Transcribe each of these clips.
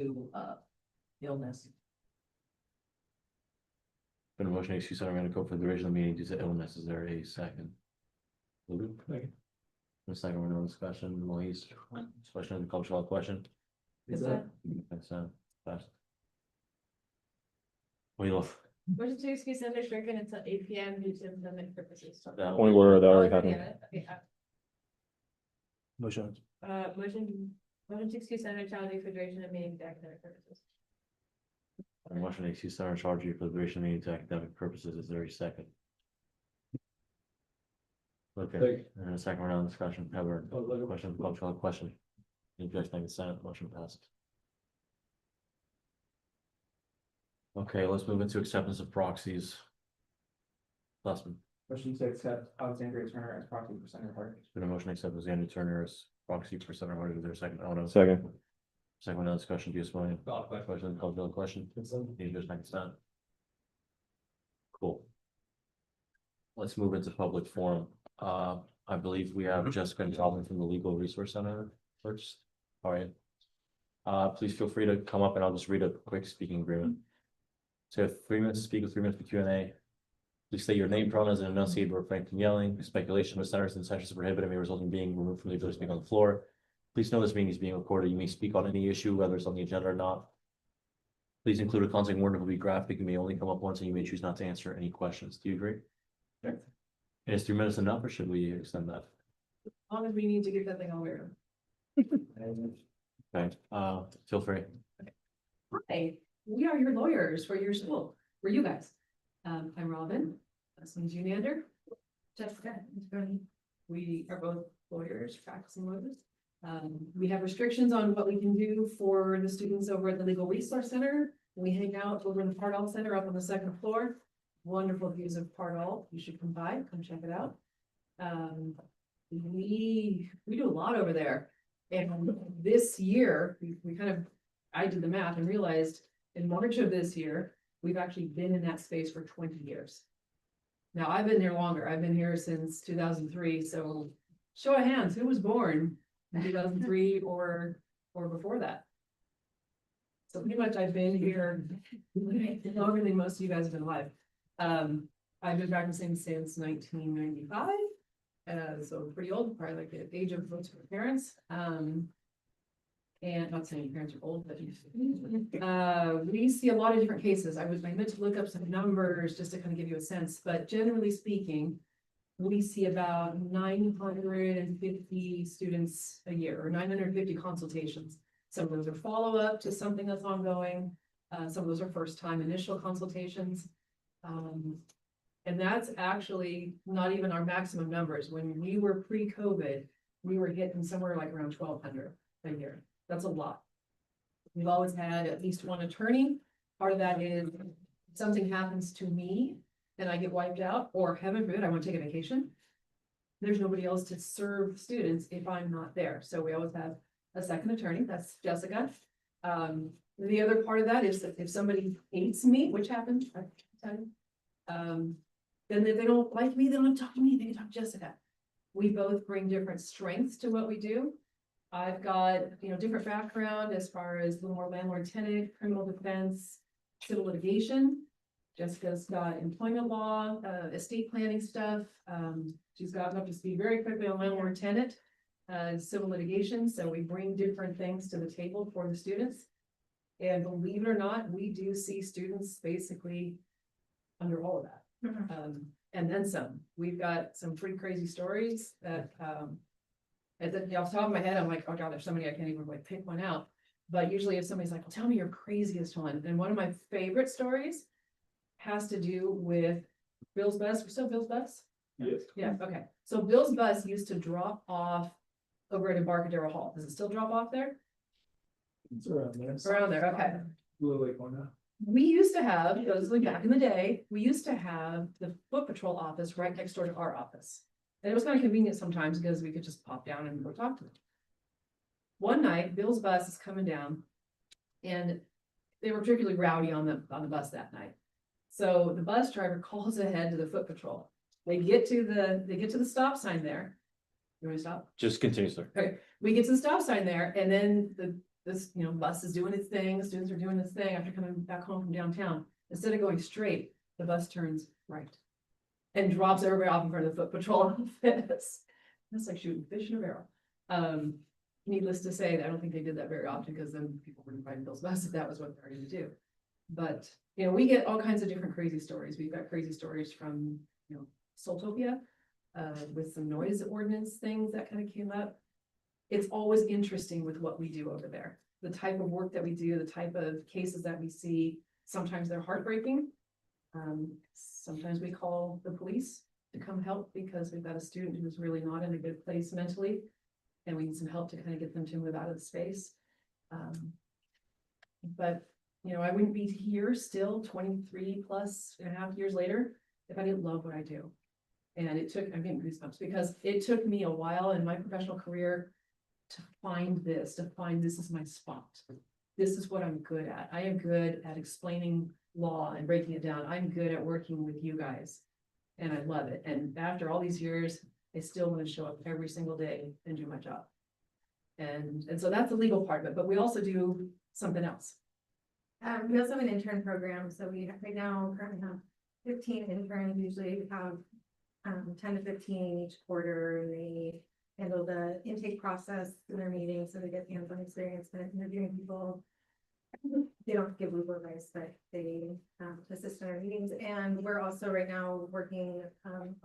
to, illness. Been a motion, excuse, I'm gonna go for the original meeting due to illness. Is there a second? Luke? A second, we're no discussion, Moise, question on the cultural question. Consent. Consent, passed. Wheel. Motion to excuse Senator Strickland until 8 p.m. due to pandemic purposes. That Point where that Oh, already yeah, happened. okay, Motion. motion to excuse Senator Childs for duration of meeting to academic purposes. A motion, excuse, Senator Charge for the duration of meeting to academic purposes. Is there a second? Okay, and a second round of discussion, Heather, question, cultural question. Objection, consent, motion passed. Okay, let's move into acceptance of proxies. Lastman, Motion to accept Alexandria Turner as proxy for Senator Hart. it's been a motion to accept Rosanna Turner as proxy for Senator Hardy. Is there a second? Oh, no. Second. Second round of discussion, do you smile? Question, cultural question. Objection, consent. Cool. Let's move into public forum. I believe we have Jessica and Calvin from the Legal Resource Center first. All right. Please feel free to come up and I'll just read a quick speaking agreement. So you have 3 minutes to speak with 3 minutes for Q&A. Please state your name, pronouns, and enunciate or refrain from yelling. Speculation with senators and sessions are prohibited and may result in being removed from the ability to speak on the floor. Please know this meeting is being recorded. You may speak on any issue, whether it's on the agenda or not. Please include a contact word that will be graphic. You may only come up once and you may choose not to answer any questions. Do you agree? Sure. And is 3 minutes enough or should we extend that? As long as we need to get that thing on air. Okay, feel free. Hi, we are your lawyers for your school, for you guys. I'm Robin, this one's Unander, Jessica, and Tony. We are both lawyers, practicing lawyers. We have restrictions on what we can do for the students over at the Legal Resource Center. We hang out over in the Pardall Center up on the 2nd floor. Wonderful views of Pardall. You should come by, come check it out. We do a lot over there. And this year, we kind of, I did the math and realized in March of this year, we've actually been in that space for 20 years. Now, I've been there longer. I've been here since 2003. So show of hands, who was born in 2003 or before that? So pretty much I've been here longer than most of you guys have been alive. I've been practicing since 1995. So pretty old, probably like the age of most of my parents. And not saying your parents are old, but we see a lot of different cases. I meant to look up some numbers just to kind of give you a sense, but generally speaking, we see about 950 students a year or 950 consultations. Some of those are follow-up to something that's ongoing. Some of those are first-time initial consultations. And that's actually not even our maximum numbers. When we were pre-COVID, we were hitting somewhere like around 1,200 a year. That's a lot. We've always had at least one attorney. Part of that is if something happens to me and I get wiped out, or heaven forbid, I want to take a vacation. There's nobody else to serve students if I'm not there. So we always have a second attorney. That's Jessica. The other part of that is that if somebody hates me, which happens, then if they don't like me, they don't talk to me, they can talk to Jessica. We both bring different strengths to what we do. I've got, different background as far as a little more landlord tenant, criminal defense, civil litigation. Jessica's got employment law, estate planning stuff. She's gotten up to speed very quickly on landlord tenant, civil litigation. So we bring different things to the table for the students. And believe it or not, we do see students basically under all of that. And then some. We've got some pretty crazy stories that off the top of my head, I'm like, oh God, there's so many I can't even like pick one out. But usually if somebody's like, well, tell me your craziest one. And one of my favorite stories has to do with Bill's bus. We're still Bill's bus? Yes. Yeah, okay. So Bill's bus used to drop off over at Embarcadero Hall. Does it still drop off there? It's around there. Around there, okay. Blue Lake one now. We used to have, those like back in the day, we used to have the foot patrol office right next door to our office. And it was kind of convenient sometimes because we could just pop down and go talk to them. One night, Bill's bus is coming down and they were particularly rowdy on the bus that night. So the bus driver calls ahead to the foot patrol. They get to the stop sign there. You want to stop? Just continue, sir. Okay, we get to the stop sign there and then this, bus is doing its thing, students are doing this thing after coming back home from downtown. Instead of going straight, the bus turns right. And drops everybody off in front of the foot patrol office. That's like shooting fish in a barrel. Needless to say, I don't think they did that very often, because then people wouldn't ride Bill's bus if that was what they're gonna do. But, we get all kinds of different crazy stories. We've got crazy stories from, Soltopia, with some noise ordinance things that kind of came up. It's always interesting with what we do over there. The type of work that we do, the type of cases that we see, sometimes they're heartbreaking. Sometimes we call the police to come help because we've got a student who's really not in a good place mentally. And we need some help to kind of get them to move out of the space. But, I wouldn't be here still 23 plus and a half years later if I didn't love what I do. And I'm getting goosebumps because it took me a while in my professional career to find this is my spot. This is what I'm good at. I am good at explaining law and breaking it down. I'm good at working with you guys. And I love it. And after all these years, I still want to show up every single day and do my job. And so that's the legal part of it, but we also do something else. We also have an intern program, so we right now currently have 15 interns, usually have 10 to 15 each quarter, and they handle the intake process in their meetings, so they get hands-on experience in interviewing people. They don't give legal advice, but they assist in our meetings, and we're also right now working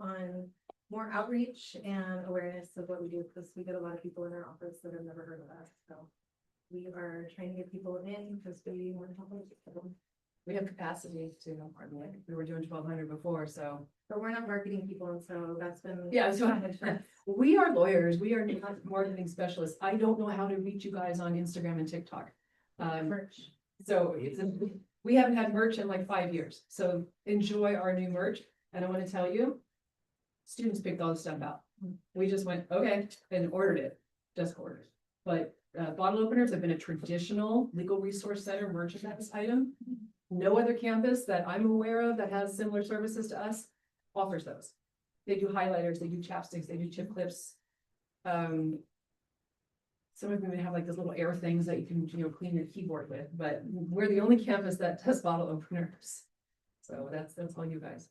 on more outreach and awareness of what we do, because we get a lot of people in our office that have never heard of us, so we are trying to get people in because we want to help them. We have capacity to, pardon me, we were doing 1,200 before, so. But we're not marketing people, and so that's been. Yeah, so we are lawyers, we are not marketing specialists. I don't know how to reach you guys on Instagram and TikTok. Merch. So we haven't had merch in like 5 years, so enjoy our new merch. And I want to tell you, students picked all this stuff out. We just went, okay, and ordered it, just ordered. But bottle openers have been a traditional legal resource center merchandise item. No other campus that I'm aware of that has similar services to us offers those. They do highlighters, they do chapsticks, they do chip clips. Some of them have like those little air things that you can, clean your keyboard with, but we're the only campus that does bottle openers. So that's all you guys.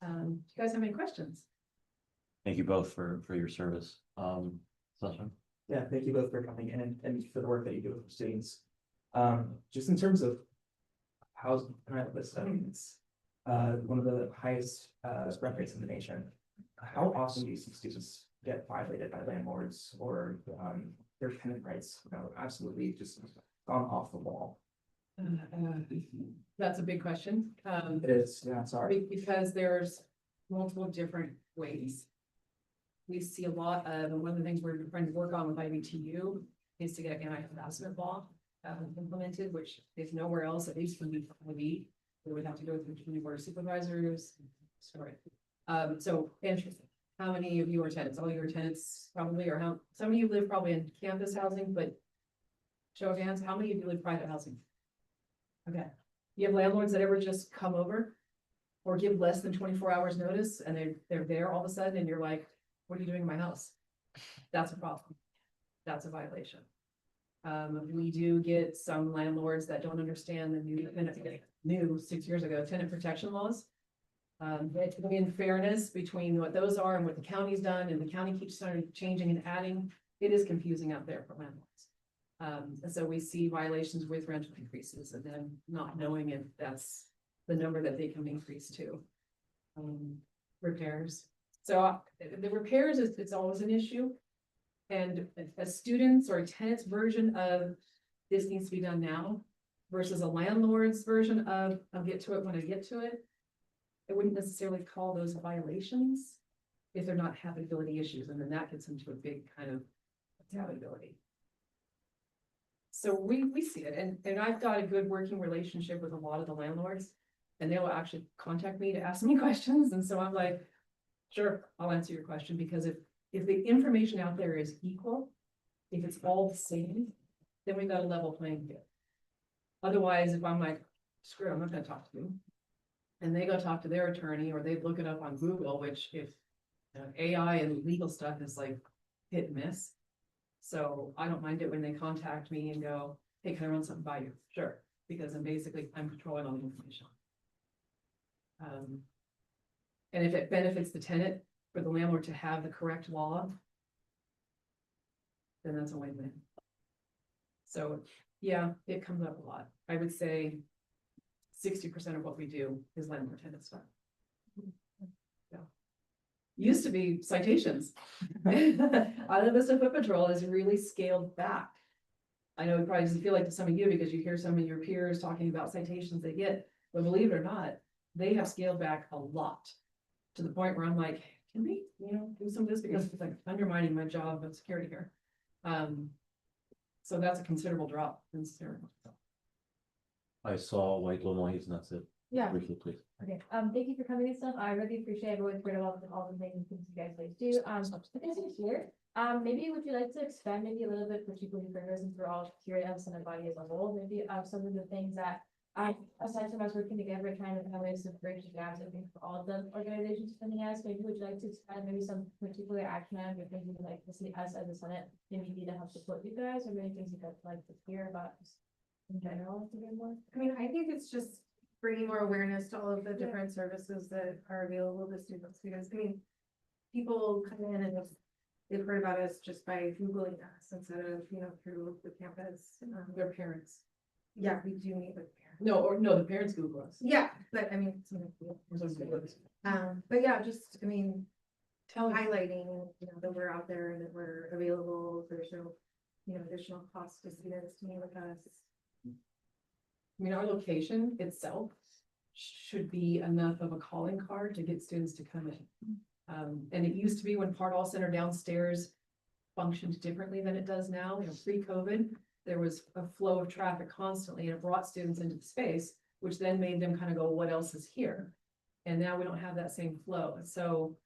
Do you guys have any questions? Thank you both for your service. Sasha? Yeah, thank you both for coming in and for the work that you do with students. Just in terms of housing, it's one of the highest spread rates in the nation. How often do you see students get violated by landlords or their tenant rights, absolutely just gone off the wall? That's a big question. It is, yeah, sorry. Because there's multiple different ways. We see a lot of, and one of the things we're trying to work on with IBTU is to get anti-harassment law implemented, which is nowhere else, at least from the we would have to go through community board of supervisors. Sorry. So interesting. How many of you are tenants? All your tenants probably, or how, some of you live probably in campus housing, but show of hands, how many of you live private housing? Okay. You have landlords that ever just come over or give less than 24 hours notice and they're there all of a sudden and you're like, what are you doing in my house? That's a problem. That's a violation. We do get some landlords that don't understand the new 6 years ago tenant protection laws. In fairness between what those are and what the county's done, and the county keeps starting changing and adding, it is confusing out there for landlords. And so we see violations with rental increases and then not knowing if that's the number that they can increase to. Repairs. So the repairs it's always an issue. And a student's or a tenant's version of this needs to be done now versus a landlord's version of I'll get to it when I get to it. I wouldn't necessarily call those violations if they're not habitability issues, and then that gets into a big kind of habitability. So we see it, and I've got a good working relationship with a lot of the landlords, and they will actually contact me to ask me questions, and so I'm like, sure, I'll answer your question, because if the information out there is equal, if it's all the same, then we've got a level playing field. Otherwise, if I'm like, screw it, I'm not gonna talk to you. And they go talk to their attorney, or they look it up on Google, which if AI and legal stuff is like hit and miss. So I don't mind it when they contact me and go, hey, can I run something by you? Sure, because I'm controlling all the information. And if it benefits the tenant for the landlord to have the correct law, then that's a win-win. So, yeah, it comes up a lot. I would say 60% of what we do is landlord tenant stuff. Yeah. Used to be citations. Isla Vista Foot Patrol is really scaled back. I know it probably doesn't feel like to some of you because you hear some of your peers talking about citations they get, but believe it or not, they have scaled back a lot. To the point where I'm like, can we, do some of this because it's like undermining my job of security here. So that's a considerable drop in security. I saw white low noise and that's it. Yeah, Briefly, please. okay, thank you for coming and stuff, I really appreciate everyone's great about all the things you guys like do, because it's here. Maybe would you like to expand maybe a little bit, particularly for us and for all here at Senate body as a whole, maybe some of the things that aside from us working together, trying to find ways to bridge the gaps, I think for all of the organizations funding us, maybe would you like to expand maybe some particular action items or things you would like to see us as a Senate, maybe to help support you guys, or maybe things you guys like to hear about just in general to get more? I mean, I think it's just bringing more awareness to all of the different services that are available to students, because I mean, people come in and they've heard about us just by Googling us instead of, through the campus. Their parents. Yeah, we do meet with parents. No, the parents Google us. Yeah, but I mean, but yeah, just, I mean, highlighting, that we're out there and that we're available, there's no, additional cost to students to meet with us. I mean, our location itself should be enough of a calling card to get students to come in. And it used to be when Part All Center downstairs functioned differently than it does now, pre-COVID, there was a flow of traffic constantly and it brought students into the space, which then made them kind of go, what else is here? And now we don't have that same flow. So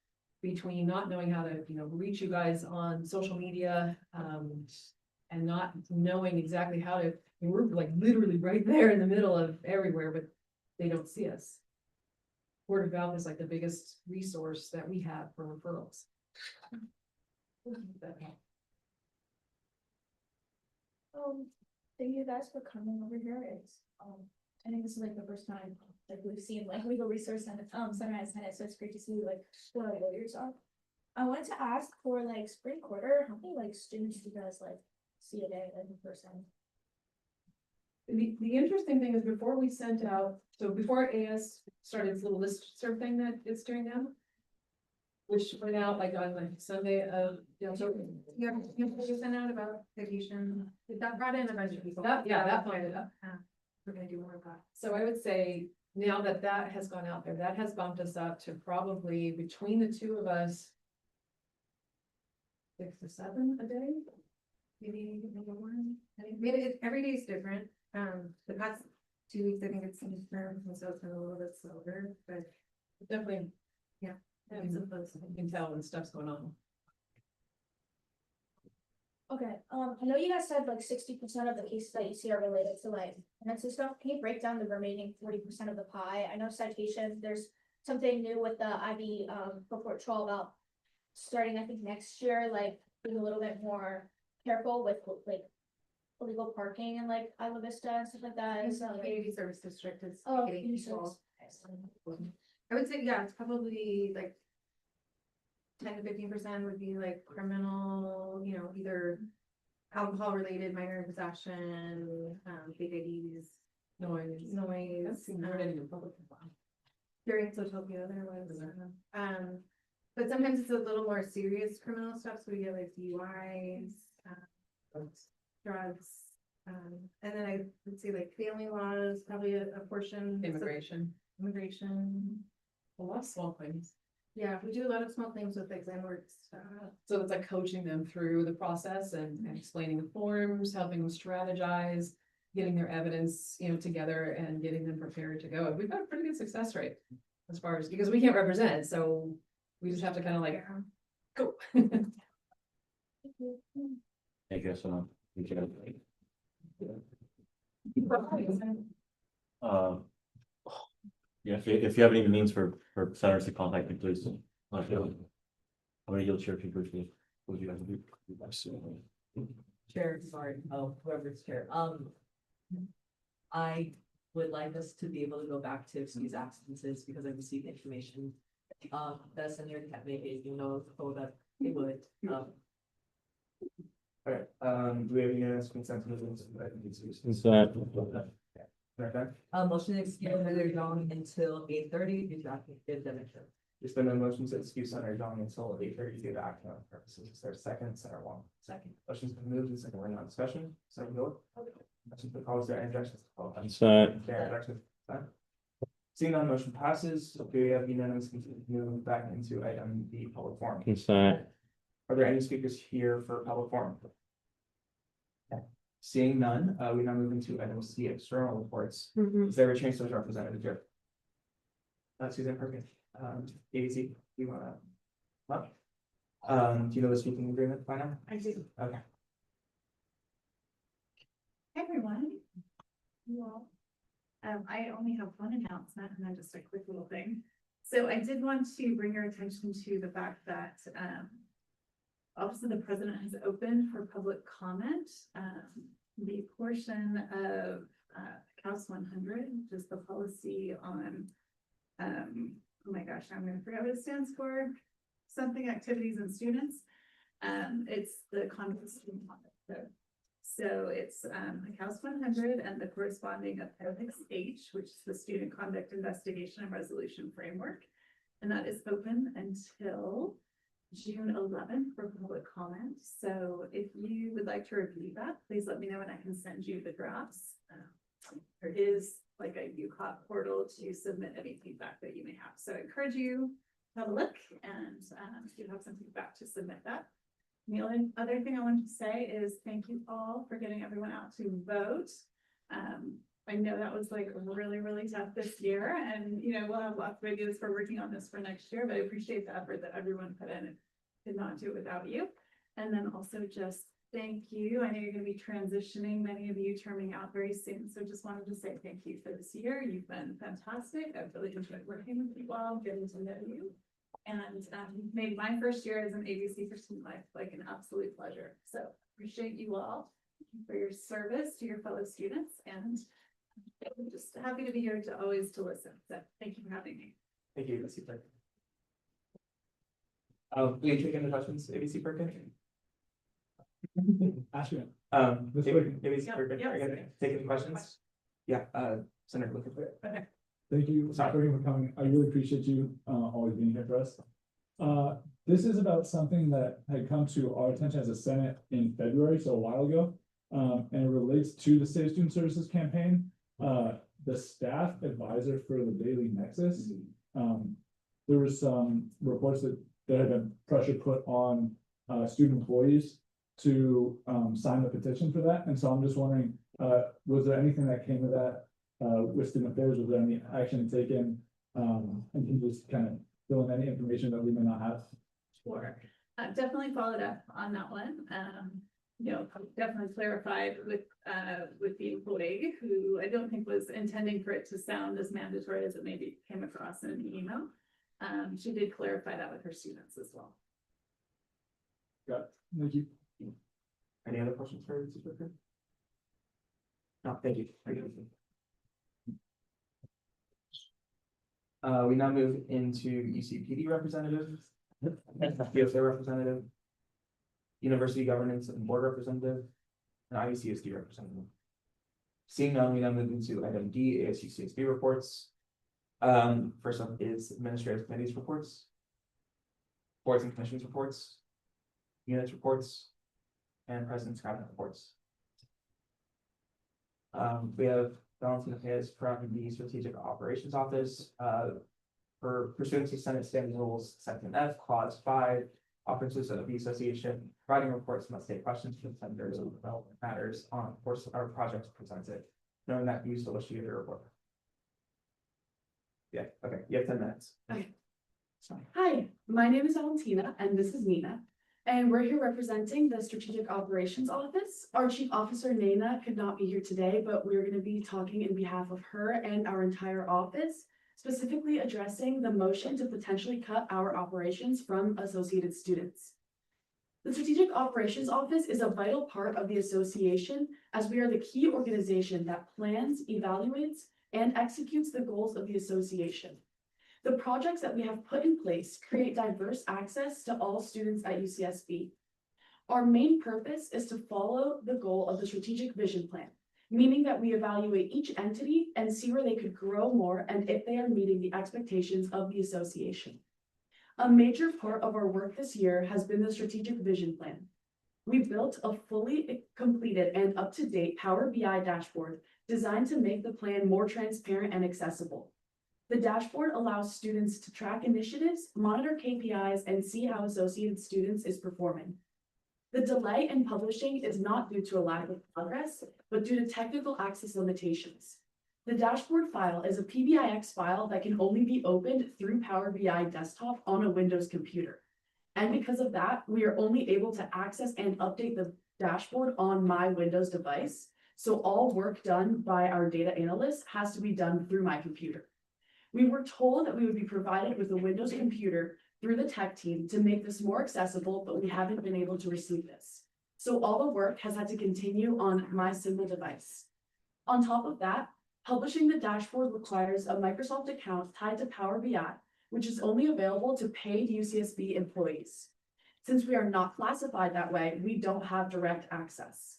between not knowing how to, reach you guys on social media, and not knowing exactly how to, we're like literally right there in the middle of everywhere, but they don't see us. Word of mouth is like the biggest resource that we have for referrals. Thank you guys for coming over here. It's, I think this is like the first time, like we've seen like legal resource center, center and senate, so it's great to see like what our lawyers are. I wanted to ask for like spring quarter, how many like students do you guys like see a day like, in person? The interesting thing is before we sent out, so before AS started its little listserv thing that it's doing now, which went out like on like Sunday of, so Yeah, you sent out about vacation, that brought in a bunch of people. that funded it up. We're gonna do more of that. So I would say now that that has gone out there, that has bumped us up to probably between the two of us, 6 or 7 a day, maybe more. I mean, every day is different. The past 2 weeks, I think it's different, and so it's been a little bit slower, but Definitely. Yeah. Having some folks, you can tell when stuff's going on. Okay, I know you guys said like 60% of the cases that you see are related to like tenancy stuff. Can you break down the remaining 40% of the pie? I know citations, there's something new with the IB report troll about starting, I think, next year, like being a little bit more careful with like illegal parking and like Isla Vista and stuff like that. it's So, not like, community service district is oh, getting community people. service. I would say, yeah, it's probably like 10 to 15% would be like criminal, either alcohol related, minor possession, fake IDs, Noise. noise. That's seen more than your public. During Zootopia, there was, but sometimes it's a little more serious criminal stuff, so we get like DUIs, drugs, and then I would say like family laws, probably a portion. Immigration, Immigration, a lot of small things. yeah, we do a lot of small things with like landlords, So it's like coaching them through the process and explaining the forms, helping them strategize, getting their evidence, together and getting them prepared to go. We've got a pretty good success rate as far as, because we can't represent, so we just have to kind of like yeah. go. Thank you so much. Appreciate it. Yeah, if you have any means for senators to contact me, please. I'm gonna yield chair if you briefly. What would you guys do? Chair, sorry, whoever's chair, I would like us to be able to go back to excuse absences because I received information. That Senator can't make it, you know, so that it would, Okay, do we have unanimous consent to move into item D? Consent. Okay, motion to excuse Senator Young until 8:30 due to active dementia. there's been a motion to excuse Senator Young until 8:30 due to academic purposes. Is there a second, Senator Wong? Second. Motion's been moved and second, we're not discussion, Senator Miller? Motion's been called, is there any objections to call? Consent. There are objections? None. Seeing none, motion passes. Do we have unanimous consent to move back into item D, public forum? Consent. Are there any speakers here for public forum? Okay. Seeing none, we now move into item C, external reports. Is there a change to those representative here? Suzanne Perkins, ABC, do you wanna? What? Do you know the speaking agreement by now? I do. Okay. Hi, everyone. Well, I only have one announcement and then just a quick little thing. So I did want to bring your attention to the fact that, Office of the President has opened for public comment. The portion of, House 100, which is the policy on, oh my gosh, I'm gonna forget what it stands for. Something activities and students. It's the conduct of student conduct. So it's like House 100 and the corresponding appendix H, which is the Student Conduct Investigation and Resolution Framework. And that is open until June 11th for public comment. So if you would like to review that, please let me know and I can send you the drafts. There is like a UCOT portal to submit any feedback that you may have. So I encourage you to have a look and if you have some feedback to submit that. The only other thing I wanted to say is thank you all for getting everyone out to vote. I know that was like really, really tough this year and, you know, we'll have lots of ideas for working on this for next year, but I appreciate the effort that everyone put in and did not do it without you. And then also just thank you. I know you're going to be transitioning, many of you terming out very soon. So just wanted to say thank you for this year. You've been fantastic. I've really enjoyed working with you all, getting to know you. And made my first year as an ABC for Student Life like an absolute pleasure. So appreciate you all for your service to your fellow students and I'm just happy to be here to always to listen. So thank you for having me. Thank you, ABC Perkins. Will you take any questions, ABC Perkins? Ashwin. ABC Yep, Perkins, yep. are you gonna take any questions? Yeah, Senator looking for it. Okay. Thank you for coming. I really appreciate you always being here for us. This is about something that had come to our attention as a Senate in February, so a while ago. And it relates to the State Student Services campaign. The staff advisor for the Daily Nexus. There was some reports that there had been pressure put on student employees to sign the petition for that. And so I'm just wondering, was there anything that came of that? With student affairs, was there any action taken? And can you just kind of fill in any information that we may not have? Sure. Definitely followed up on that one. You know, definitely clarified with the employee who I don't think was intending for it to sound as mandatory as it maybe came across in the email. She did clarify that with her students as well. Got it. Thank you. Any other questions for ABC Perkins? No, thank you. We now move into UCPD representative, PSA representative, University Governance and Board representative, and IUCSD representative. Seeing none, we now move into item D, ASU CSB reports. First up is administrative committees reports, boards and commissions reports, units reports, and president's cabinet reports. We have Valentina Payas from the Strategic Operations Office, for pursuant to Senate Standing Rules, Section F, Clause 5, officers of the association providing reports must take questions from senators on relevant matters on course our projects presented, knowing that you still wish to give your report. Yeah, okay, you have 10 minutes. Okay. Sorry. Hi, my name is Valentina and this is Nina. And we're here representing the Strategic Operations Office. Our Chief Officer, Naina, could not be here today, but we're going to be talking in behalf of her and our entire office, specifically addressing the motion to potentially cut our operations from associated students. The Strategic Operations Office is a vital part of the association as we are the key organization that plans, evaluates, and executes the goals of the association. The projects that we have put in place create diverse access to all students at UCSB. Our main purpose is to follow the goal of the strategic vision plan, meaning that we evaluate each entity and see where they could grow more and if they are meeting the expectations of the association. A major part of our work this year has been the strategic vision plan. We built a fully completed and up-to-date Power BI dashboard designed to make the plan more transparent and accessible. The dashboard allows students to track initiatives, monitor KPIs, and see how Associated Students is performing. The delay in publishing is not due to a lack of progress, but due to technical access limitations. The dashboard file is a PBIX file that can only be opened through Power BI desktop on a Windows computer. And because of that, we are only able to access and update the dashboard on my Windows device. So all work done by our data analysts has to be done through my computer. We were told that we would be provided with a Windows computer through the tech team to make this more accessible, but we haven't been able to receive this. So all the work has had to continue on my single device. On top of that, publishing the dashboard requires a Microsoft account tied to Power BI, which is only available to paid UCSB employees. Since we are not classified that way, we don't have direct access.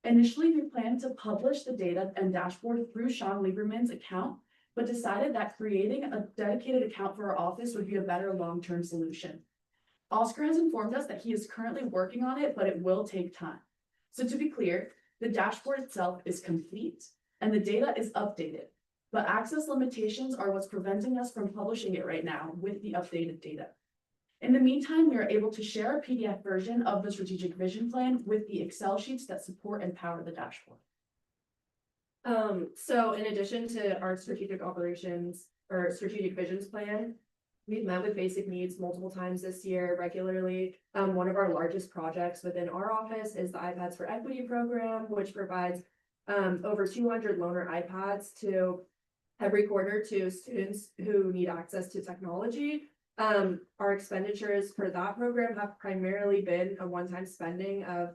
Initially, we planned to publish the data and dashboard through Sean Lieberman's account, but decided that creating a dedicated account for our office would be a better long-term solution. Oscar has informed us that he is currently working on it, but it will take time. So to be clear, the dashboard itself is complete and the data is updated, but access limitations are what's preventing us from publishing it right now with the updated data. In the meantime, we are able to share a PDF version of the strategic vision plan with the Excel sheets that support and power the dashboard. So in addition to our strategic operations or strategic visions plan, we've met with basic needs multiple times this year regularly. One of our largest projects within our office is the iPads for Equity program, which provides over 200 loaner iPads to every quarter to students who need access to technology. Our expenditures for that program have primarily been a one-time spending of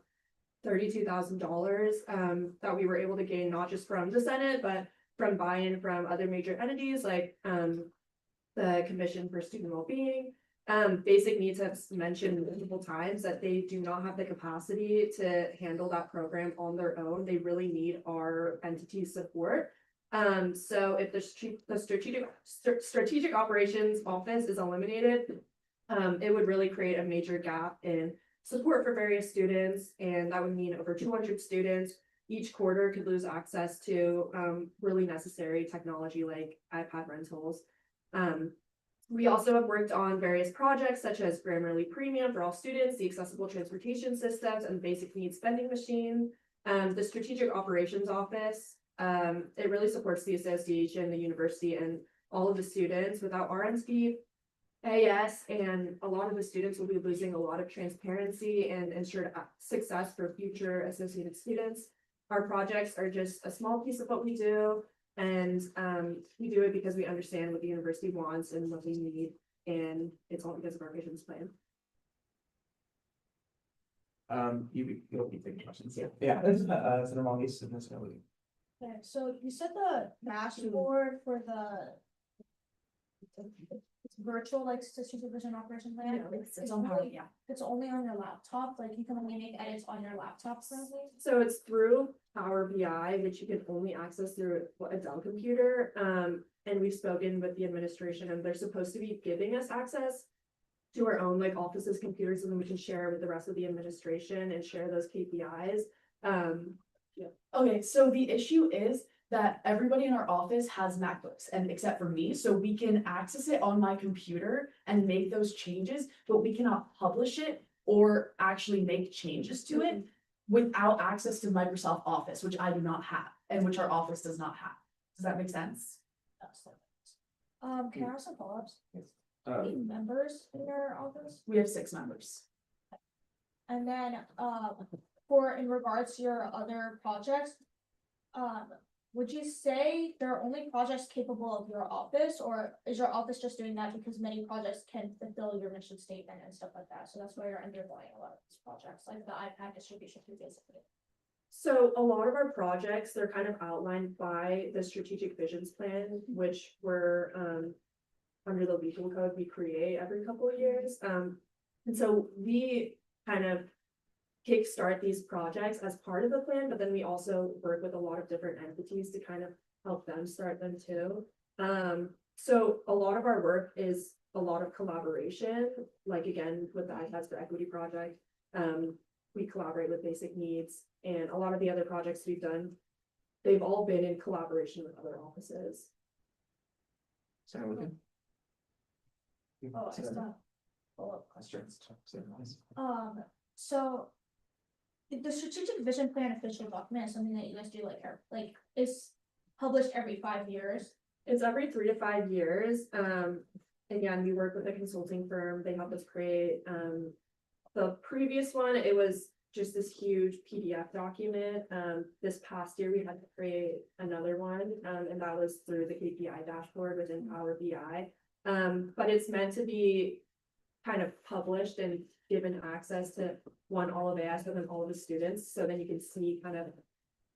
$32,000 that we were able to gain not just from the Senate, but from buy-in from other major entities like the Commission for Student Wellbeing. Basic Needs has mentioned multiple times that they do not have the capacity to handle that program on their own. They really need our entity's support. So if the strategic operations office is eliminated, it would really create a major gap in support for various students, and that would mean over 200 students each quarter could lose access to really necessary technology like iPad rentals. We also have worked on various projects such as Grammarly Premium for all students, the accessible transportation systems, and basic needs spending machine. The strategic operations office, it really supports the association, the university, and all of the students. Without RMC, AS, and a lot of the students will be losing a lot of transparency and ensured success for future associated students. Our projects are just a small piece of what we do, and we do it because we understand what the university wants and what we need, and it's all because of our visions plan. You'll be taking questions. Yeah, this is Senator Monge's necessarily. Okay, so you said the dashboard for the it's virtual, like strategic vision operation plan. It's on Power BI. It's only on your laptop, like you can only make edits on your laptop currently. So it's through Power BI, which you can only access through a Dell computer. And we've spoken with the administration, and they're supposed to be giving us access to our own like offices computers, and then we can share with the rest of the administration and share those KPIs. Okay, so the issue is that everybody in our office has MacBooks, and except for me, so we can access it on my computer and make those changes, but we cannot publish it or actually make changes to it without access to Microsoft Office, which I do not have, and which our office does not have. Does that make sense? Can I ask some follow-ups? How many members in your office? We have 6 members. And then, for in regards to your other projects, would you say there are only projects capable of your office, or is your office just doing that because many projects can fulfill your mission statement and stuff like that? So that's why you're undergoing a lot of these projects, like the iPad distribution, basically. So a lot of our projects, they're kind of outlined by the strategic visions plan, which were under the legal code we create every couple of years. And so we kind of kickstart these projects as part of the plan, but then we also work with a lot of different entities to kind of help them start them too. So a lot of our work is a lot of collaboration, like again, with the iPads for Equity project. We collaborate with Basic Needs, and a lot of the other projects we've done, they've all been in collaboration with other offices. Sorry, we can. Oh, I still have follow-up questions. Questions. So the strategic vision plan official document is something that you guys do like is published every 5 years. It's every 3 to 5 years. Again, we work with a consulting firm. They help us create, the previous one, it was just this huge PDF document. This past year, we had to create another one, and that was through the KPI dashboard within Power BI. But it's meant to be kind of published and given access to all of AS, but then all of the students, so then you can see kind of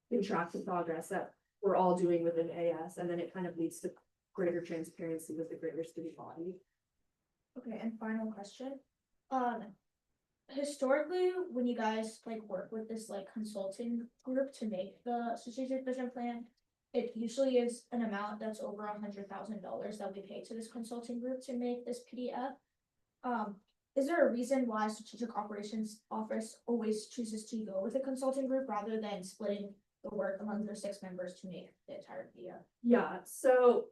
and track the progress that we're all doing within AS, and then it kind of leads to greater transparency with the greater student body. Okay, and final question. Historically, when you guys work with this consulting group to make the strategic vision plan, it usually is an amount that's over $100,000 that we pay to this consulting group to make this PDF. Is there a reason why strategic operations office always chooses to go with a consulting group rather than splitting the work among their 6 members to make the entire PDF? Yeah, so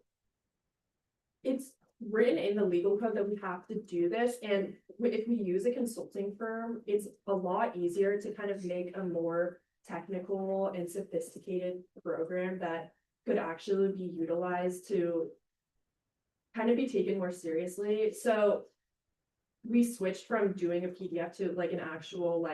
it's written in the legal code that we have to do this, and if we use a consulting firm, it's a lot easier to kind of make a more technical and sophisticated program that could actually be utilized to kind of be taken more seriously. So we switched from doing a PDF to an actual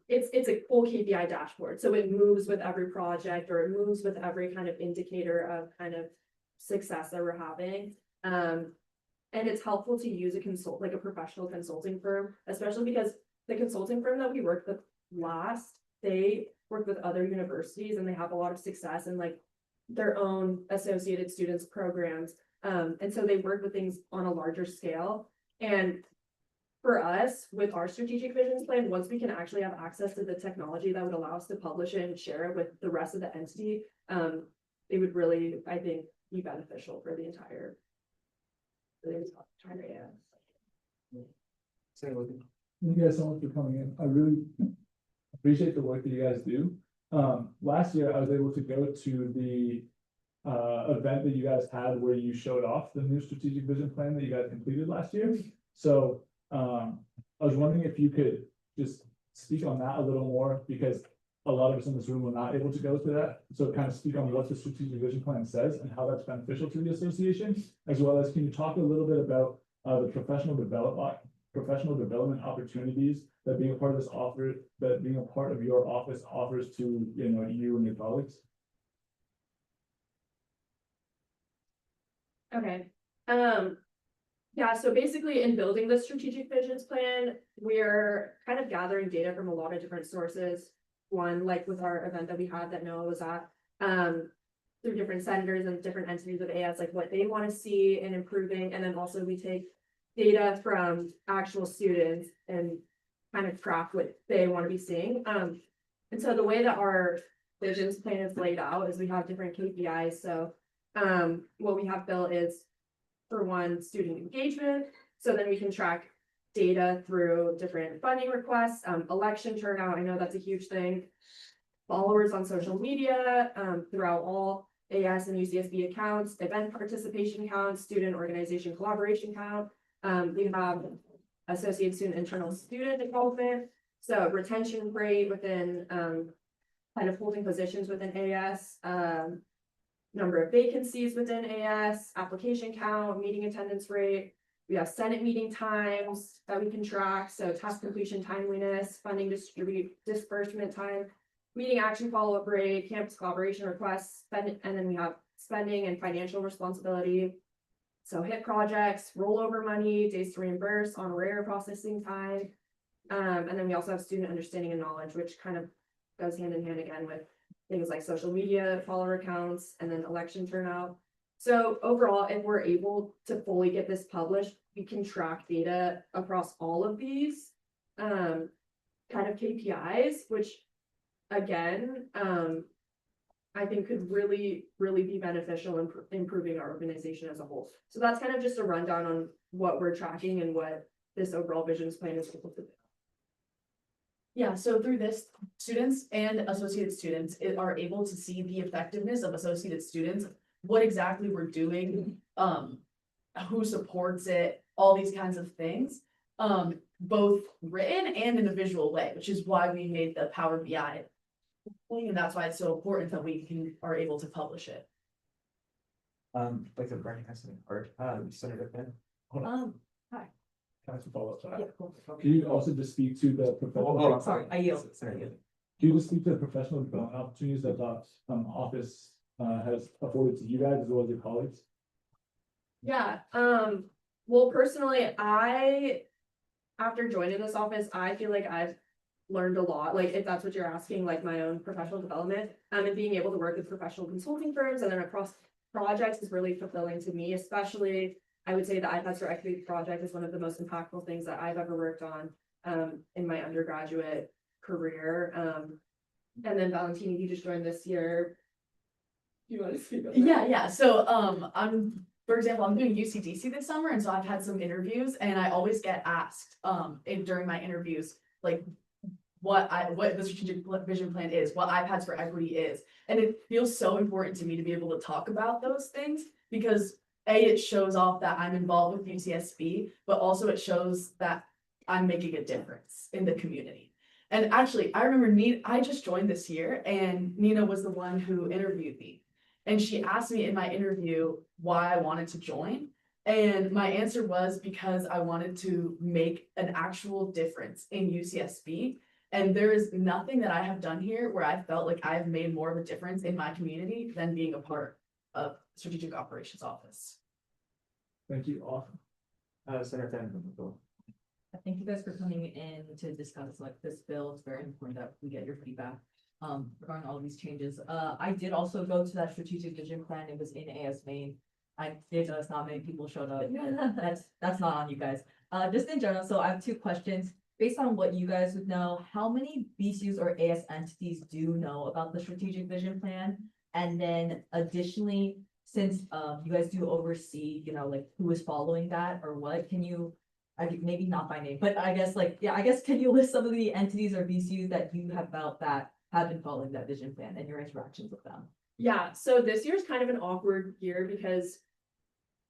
it's a full KPI dashboard, so it moves with every project, or it moves with every kind of indicator of kind of success that we're having. And it's helpful to use a professional consulting firm, especially because the consulting firm that we worked with last, they work with other universities and they have a lot of success in their own associated students programs. And so they work with things on a larger scale. And for us, with our strategic visions plan, once we can actually have access to the technology that would allow us to publish it and share it with the rest of the entity, it would really, I think, be beneficial for the entire. Thank you guys so much for coming in. I really appreciate the work that you guys do. Last year, I was able to go to the event that you guys had where you showed off the new strategic vision plan that you guys completed last year. So I was wondering if you could just speak on that a little more, because a lot of us in this room were not able to go to that. So kind of speak on what the strategic vision plan says and how that's beneficial to the association, as well as can you talk a little bit about the professional development opportunities that being a part of this offer, that being a part of your office offers to you and your colleagues? Okay. Yeah, so basically in building the strategic visions plan, we're kind of gathering data from a lot of different sources. One, with our event that we had that Noah was at, through different senators and different entities of AS, what they want to see in improving. And then also we take data from actual students and kind of track what they want to be seeing. And so the way that our visions plan is laid out is we have different KPIs. So what we have built is, for one, student engagement. So then we can track data through different funding requests, election turnout. I know that's a huge thing. Followers on social media, throughout all AS and UCSB accounts, event participation count, student organization collaboration count. We have associate student internal student involvement. So retention rate within kind of holding positions within AS, number of vacancies within AS, application count, meeting attendance rate. We have Senate meeting times that we can track, so task completion timeliness, funding disbursement time, meeting action follow-up rate, campus collaboration requests, and then we have spending and financial responsibility. So hit projects, rollover money, days to reimburse, honorary processing time. And then we also have student understanding and knowledge, which kind of goes hand in hand again with things like social media, follower counts, and then election turnout. So overall, if we're able to fully get this published, we can track data across all of these kind of KPIs, which again, I think could really be beneficial in improving our organization as a whole. So that's kind of just a rundown on what we're tracking and what this overall visions plan is able to do. Yeah, so through this, students and associated students are able to see the effectiveness of associated students, what exactly we're doing, who supports it, all these kinds of things. Both written and in a visual way, which is why we made the Power BI. And that's why it's so important that we are able to publish it. Like the Bernie has something hard, Senator Finn. Can I have some follow-up to that? Yeah, cool. Can you also just speak to the professional? Oh, I'm Sorry, I yield. Senator. Can you just speak to the professional development opportunities that the office has afforded to you guys as well as your colleagues? Yeah, well, personally, after joining this office, I feel like I've learned a lot, like if that's what you're asking, like my own professional development, and being able to work with professional consulting firms and then across projects is really fulfilling to me, especially I would say the iPads for Equity project is one of the most impactful things that I've ever worked on in my undergraduate career. And then Valentini, you just joined this year. You want to speak on that? Yeah. So, for example, I'm doing UCDC this summer, and so I've had some interviews, and I always get asked, during my interviews, like, what the strategic vision plan is, what iPads for Equity is. And it feels so important to me to be able to talk about those things because it shows off that I'm involved with UCSB, but also it shows that I'm making a difference in the community. And actually, I remember I just joined this year, and Nina was the one who interviewed me. And she asked me in my interview why I wanted to join. And my answer was because I wanted to make an actual difference in UCSB. And there is nothing that I have done here where I felt like I've made more of a difference in my community than being a part of Strategic Operations Office. Thank you, awesome. Senator Finn. Thank you guys for coming in to discuss like this bill. It's very important that we get your feedback regarding all these changes. I did also go to that strategic vision plan. It was in AS Main. I did notice not many people showed up. That's not on you guys. Just in general, so I have 2 questions. Based on what you guys would know, how many BCUs or AS entities do know about the strategic vision plan? And then additionally, since you guys do oversee, like who is following that or what, can you, maybe not by name, but I guess can you list some of the entities or BCUs that you have felt that have been following that vision plan and your interactions with them? Yeah, so this year's kind of an awkward year because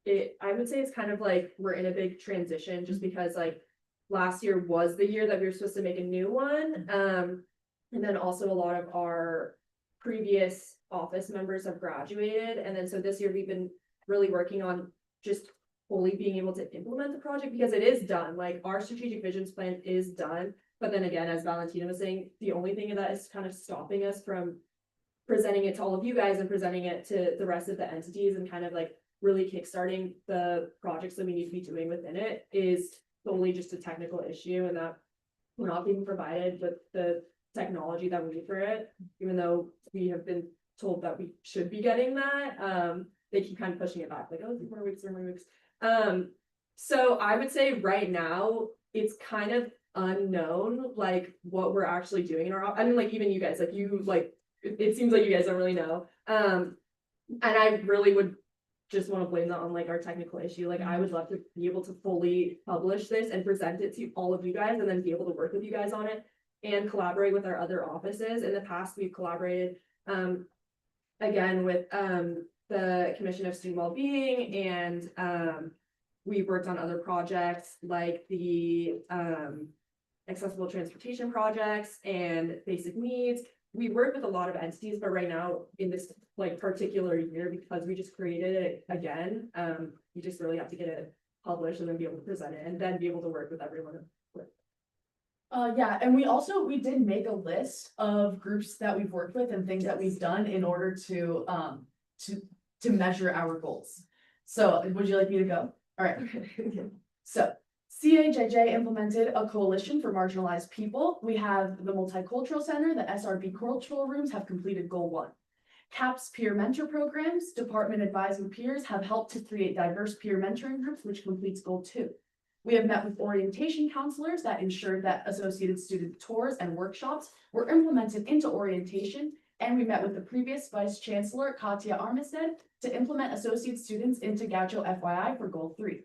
I would say it's kind of like we're in a big transition just because like last year was the year that we were supposed to make a new one. And then also a lot of our previous office members have graduated. And then so this year we've been really working on just fully being able to implement the project because it is done. Like our strategic visions plan is done. But then again, as Valentina was saying, the only thing that is kind of stopping us from presenting it to all of you guys and presenting it to the rest of the entities and kind of like really kickstarting the projects that we need to be doing within it is solely just a technical issue and that we're not being provided with the technology that we need for it, even though we have been told that we should be getting that. They keep kind of pushing it back, like, oh, 3 more weeks, 3 more weeks. So I would say right now it's kind of unknown, like what we're actually doing in our, I mean, like even you guys, like you, like it seems like you guys don't really know. And I really would just want to blame that on like our technical issue. Like I would love to be able to fully publish this and present it to all of you guys and then be able to work with you guys on it and collaborate with our other offices. In the past, we've collaborated again with the Commission of Student Wellbeing and we've worked on other projects like the accessible transportation projects and basic needs. We work with a lot of entities, but right now in this like particular year, because we just created it again, we just really have to get it publish and then be able to present it and then be able to work with everyone. Yeah, and we did make a list of groups that we've worked with and things that we've done in order to measure our goals. So would you like me to go? All right. So CAJJ implemented a coalition for marginalized people. We have the Multicultural Center, the SRB Cultural Rooms have completed goal 1. CAPS peer mentor programs, department advising peers have helped to create diverse peer mentoring groups, which completes goal 2. We have met with orientation counselors that ensured that associated student tours and workshops were implemented into orientation. And we met with the previous Vice Chancellor, Katya Armistead, to implement associate students into Gaucho FYI for goal 3.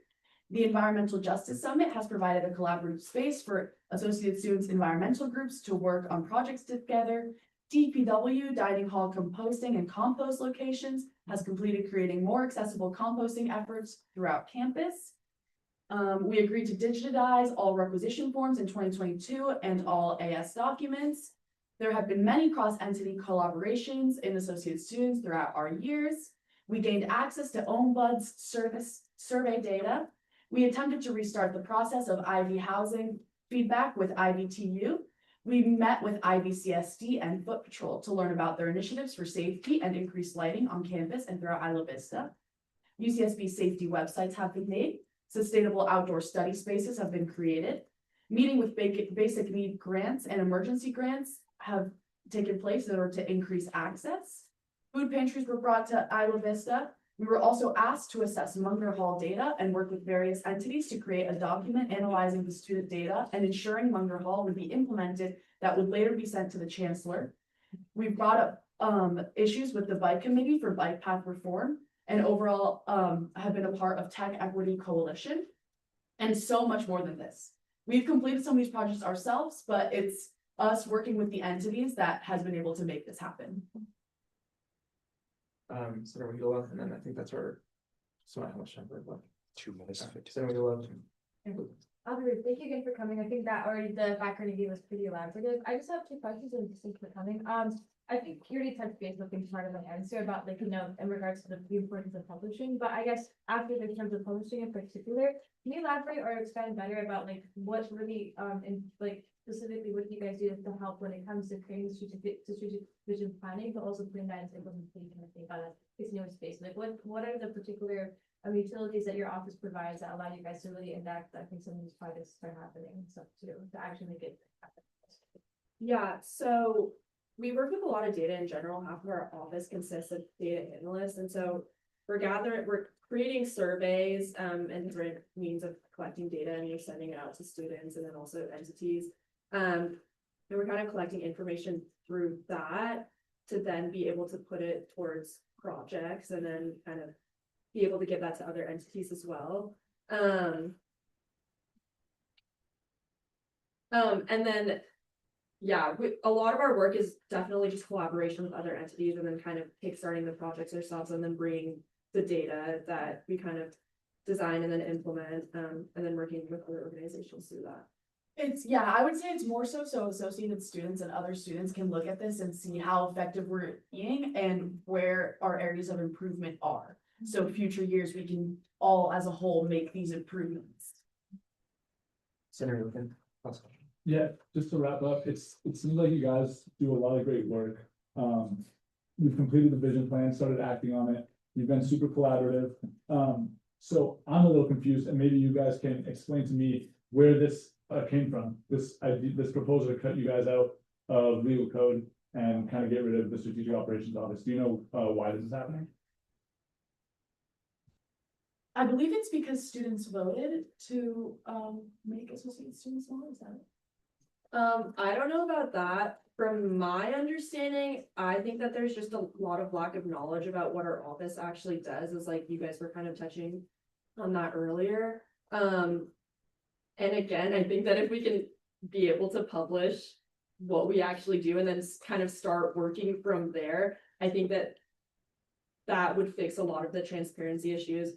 The Environmental Justice Summit has provided a collaborative space for associate students' environmental groups to work on projects together. DPW, dining hall composting and compost locations, has completed creating more accessible composting efforts throughout campus. We agreed to digitize all requisition forms in 2022 and all AS documents. There have been many cross-entity collaborations in associate students throughout our years. We gained access to OwnBud's service survey data. We attempted to restart the process of IV housing feedback with IVTU. We met with IVCSD and Foot Patrol to learn about their initiatives for safety and increased lighting on campus and throughout Isla Vista. UCSB safety websites have been made. Sustainable outdoor study spaces have been created. Meeting with basic need grants and emergency grants have taken place in order to increase access. Food pantries were brought to Isla Vista. We were also asked to assess Munger Hall data and work with various entities to create a document analyzing the student data and ensuring Munger Hall would be implemented that would later be sent to the chancellor. We brought up issues with the bike committee for bike path reform and overall have been a part of Tech Equity Coalition and so much more than this. We've completed some of these projects ourselves, but it's us working with the entities that has been able to make this happen. Senator Wheeler, and then I think that's our. So how much time we're left? 2 minutes. Senator Wheeler. Thank you again for coming. I think that already the background you gave was pretty elaborative. I just have 2 questions and thanks for coming. I think you already touched base with part of my answer about in regards to the importance of publishing, but I guess after in terms of publishing in particular, can you elaborate or expand better about what really and specifically what do you guys do to help when it comes to creating strategic vision planning, but also putting that into implementation? I think on a new space. What are the particular utilities that your office provides that allow you guys to really enact, I think, some of these projects start happening and stuff too, to actually make it happen? Yeah, so we work with a lot of data in general. Half of our office consists of data analysts. And so we're creating surveys and different means of collecting data and sending it out to students and then also entities. And we're kind of collecting information through that to then be able to put it towards projects and then kind of be able to give that to other entities as well. And then yeah, a lot of our work is definitely just collaboration with other entities and then kind of kickstarting the projects ourselves and then bringing the data that we kind of design and then implement and then working with other organizations through that. I would say it's more so associated students and other students can look at this and see how effective we're being and where our areas of improvement are. So future years, we can all as a whole make these improvements. Senator Lincoln. Last question. Yeah, just to wrap up, it seems like you guys do a lot of great work. We've completed the vision plan, started acting on it. You've been super collaborative. So I'm a little confused, and maybe you guys can explain to me where this came from. This proposal to cut you guys out of legal code and kind of get rid of the strategic operations office. Do you know why this is happening? I believe it's because students voted to make associate students law. Is that it? I don't know about that. From my understanding, I think that there's just a lot of lack of knowledge about what our office actually does, is like you guys were kind of touching on that earlier. And again, I think that if we can be able to publish what we actually do and then kind of start working from there, I think that that would fix a lot of the transparency issues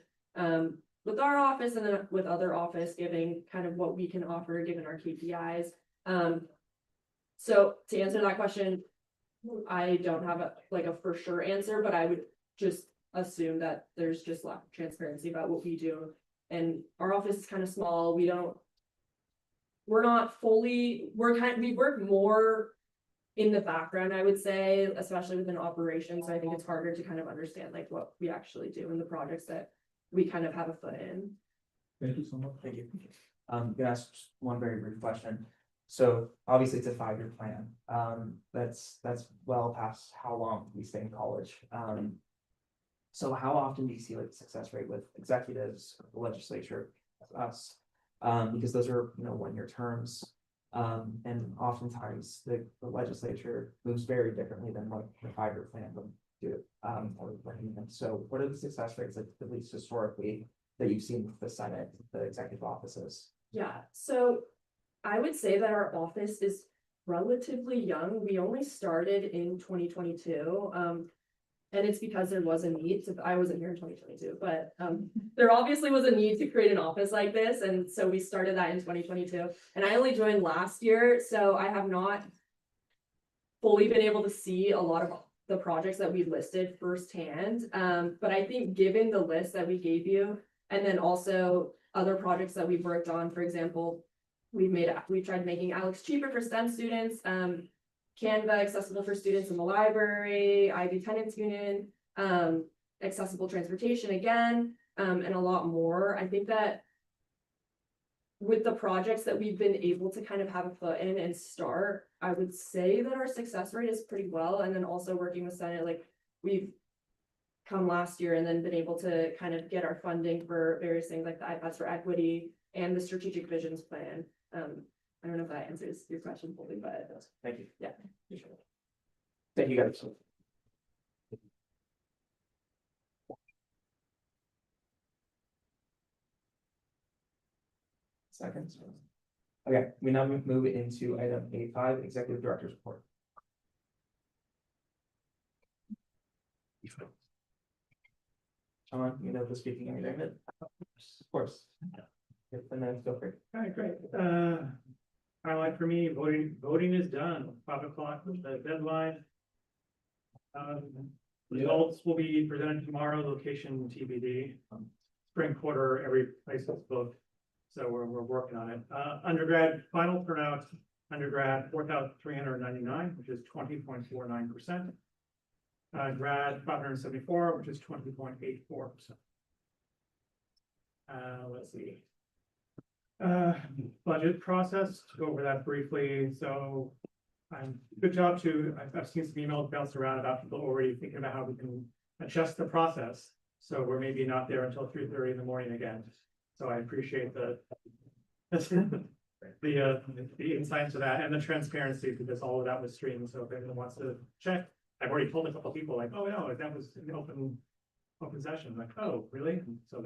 with our office and then with other office, giving kind of what we can offer given our KPIs. So to answer that question, I don't have a for sure answer, but I would just assume that there's just lack of transparency about what we do And our office is kind of small, we work more in the background, I would say, especially within operations, so I think it's harder to kind of understand like what we actually do in the projects that we kind of have a foot in. Thank you so much. Thank you. Gonna ask just one very brief question. So obviously it's a 5-year plan. That's well past how long we stay in college. So how often do you see like the success rate with executives, the legislature, us? Because those are, 1-year terms. And oftentimes the legislature moves very differently than what the 5-year plan would do. So what are the success rates, at least historically, that you've seen with the Senate, the executive offices? Yeah, so I would say that our office is relatively young. We only started in 2022. And it's because there was a need to, I wasn't here in 2022, but there obviously was a need to create an office like this. And so we started that in 2022. And I only joined last year, so I have not fully been able to see a lot of the projects that we listed firsthand. But I think given the list that we gave you, and then also other projects that we've worked on, for example, we've tried making Alex cheaper for STEM students, Canva accessible for students in the library, Ivy Tenants Union, accessible transportation again, and a lot more. I think that with the projects that we've been able to kind of have a foot in and start, I would say that our success rate is pretty well. And then also working with Senate, like we've come last year and then been able to kind of get our funding for various things like the iPads for Equity and the Strategic Visions Plan. I don't know if that answers your question fully, but it does. Thank you. Yeah. Thank you, guys. Seconds. Okay, we now move into item 8.5, Executive Director's Report. Sean, you know the speaking agreement? Of course. And then feel free. All right, great. Highlight for me, voting is done, 5 o'clock was the deadline. Results will be presented tomorrow, location TBD. Spring quarter, every place is booked, so we're working on it. Undergrad final turnout, undergrad 4,399, which is 20.49%. Grad 574, which is 20.84%. Let's see. Budget process, to go over that briefly. So good job I've seen some emails bounce around about people already thinking about how we can adjust the process. So we're maybe not there until 3:30 in the morning again. So I appreciate the insight to that and the transparency, because all of that was streamed. So if anyone wants to check, I've already told a couple of people like, oh no, that was an open session. Like, oh, really? And so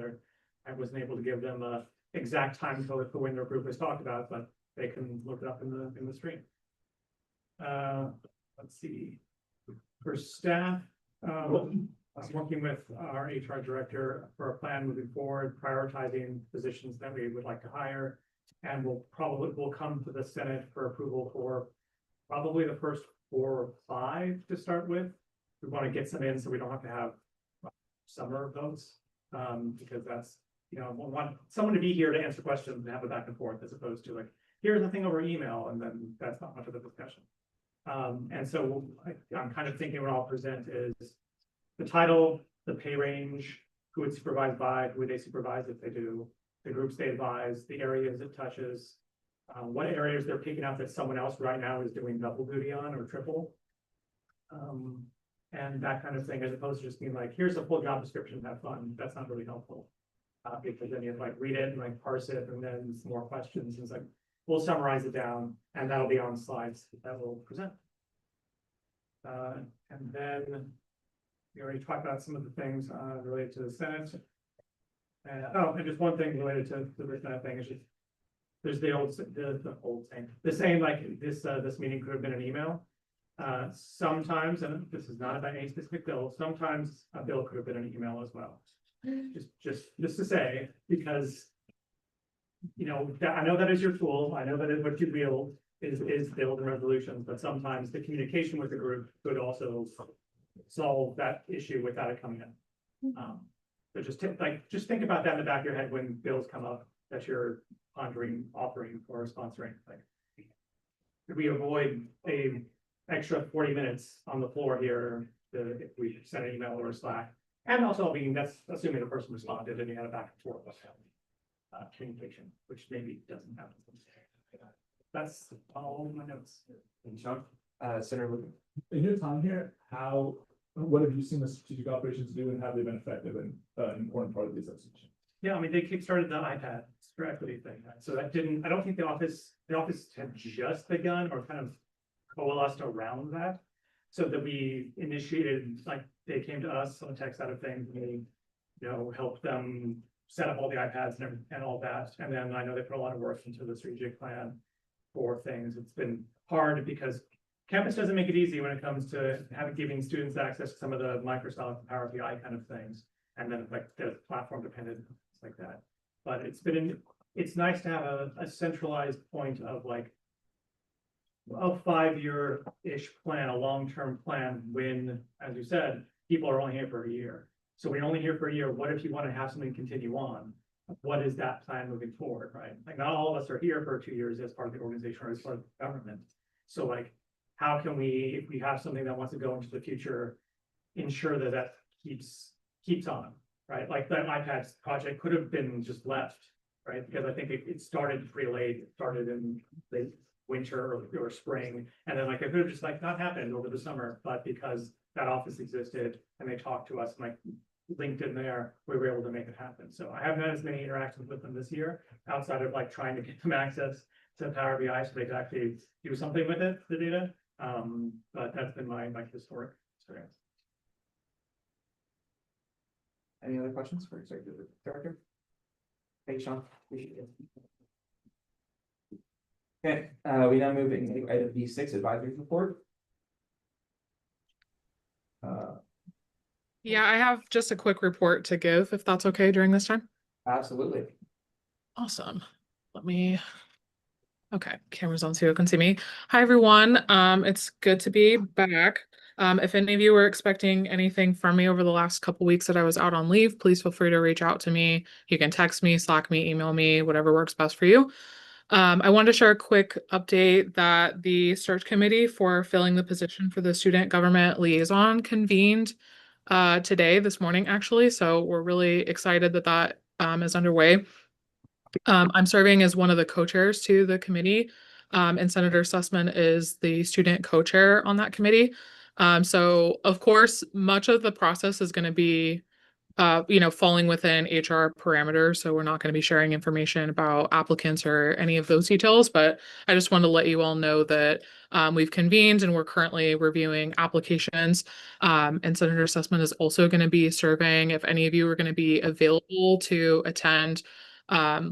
I wasn't able to give them a exact time code for when their group was talked about, but they can look it up in the stream. Let's see. For staff, I'm working with our HR director for a plan moving forward, prioritizing positions that we would like to hire, and we'll come to the Senate for approval for probably the first 4 or 5 to start with. We want to get some in so we don't have to have summer votes, because that's, we want someone to be here to answer questions and have a back and forth, as opposed to like, here's the thing over email, and then that's not much of a discussion. And so I'm kind of thinking what I'll present is the title, the pay range, who it's supervised by, who they supervise if they do, the groups they advise, the areas it touches, what areas they're picking out that someone else right now is doing double duty on or triple. And that kind of thing, as opposed to just being like, here's a full job description, have fun. That's not really helpful. Because then you have to like read it and like parse it, and then some more questions. And it's like, we'll summarize it down, and that'll be on slides that we'll present. And then we already talked about some of the things related to the Senate. And just one thing related to the Senate thing is just, there's the old saying, the saying like this meeting could have been an email. Sometimes, and this is not about any specific bill, sometimes a bill could have been an email as well. Just to say, because I know that is your tool. I know that is what you wield is build and resolutions, but sometimes the communication with the group could also solve that issue without it coming in. So just think about that in the back of your head when bills come up that you're pondering, offering or sponsoring, like. Could we avoid a extra 40 minutes on the floor here, if we send an email or a Slack? And also, that's assuming the person responded and you had a back and forth with communication, which maybe doesn't happen. That's all my notes. And Sean, Senator Lucan. In your time here, what have you seen the strategic operations do and have they been effective and an important part of the association? Yeah, I mean, they kickstarted the iPad for equity thing, right? So that didn't, I don't think the office had just begun or kind of coalesced around that. So that we initiated, like, they came to us on the tech side of things, and we, helped them set up all the iPads and all that. And then I know they put a lot of work into the strategic plan for things. It's been hard because campus doesn't make it easy when it comes to giving students access to some of the Microsoft Power BI kind of things. And then like the platform dependent, things like that. But it's nice to have a centralized point of like a 5-year-ish plan, a long-term plan when, as you said, people are only here for a year. So we're only here for a year. What if you want to have something continue on? What is that plan moving forward, right? Like not all of us are here for 2 years as part of the organization or as part of the government. So like, how can we, if we have something that wants to go into the future, ensure that that keeps on, right? Like that iPad project could have been just left, right? Because I think it started pretty late. It started in late winter or spring, and then like it could have just like not happened over the summer, but because that office existed and they talked to us and like linked in there, we were able to make it happen. So I haven't had as many interactions with them this year outside of like trying to get them access to Power BI so they could actually do something with it, the data. But that's been my historic experience. Any other questions for Executive Director? Thanks, Sean. Appreciate it. Okay, we now move into item B6, advisory report. Yeah, I have just a quick report to give, if that's okay during this time. Absolutely. Awesome. Okay, camera's on so you can see me. Hi, everyone. It's good to be back. If any of you were expecting anything from me over the last couple weeks that I was out on leave, please feel free to reach out to me. You can text me, Slack me, email me, whatever works best for you. I wanted to share a quick update that the search committee for filling the position for the student government liaison convened this morning, actually. So we're really excited that that is underway. I'm serving as one of the co-chairs to the committee, and Senator Sussman is the student co-chair on that committee. So of course, much of the process is going to be falling within HR parameters. So we're not going to be sharing information about applicants or any of those details, but I just wanted to let you all know that we've convened and we're currently reviewing applications. And Senator Sussman is also going to be serving if any of you are going to be available to attend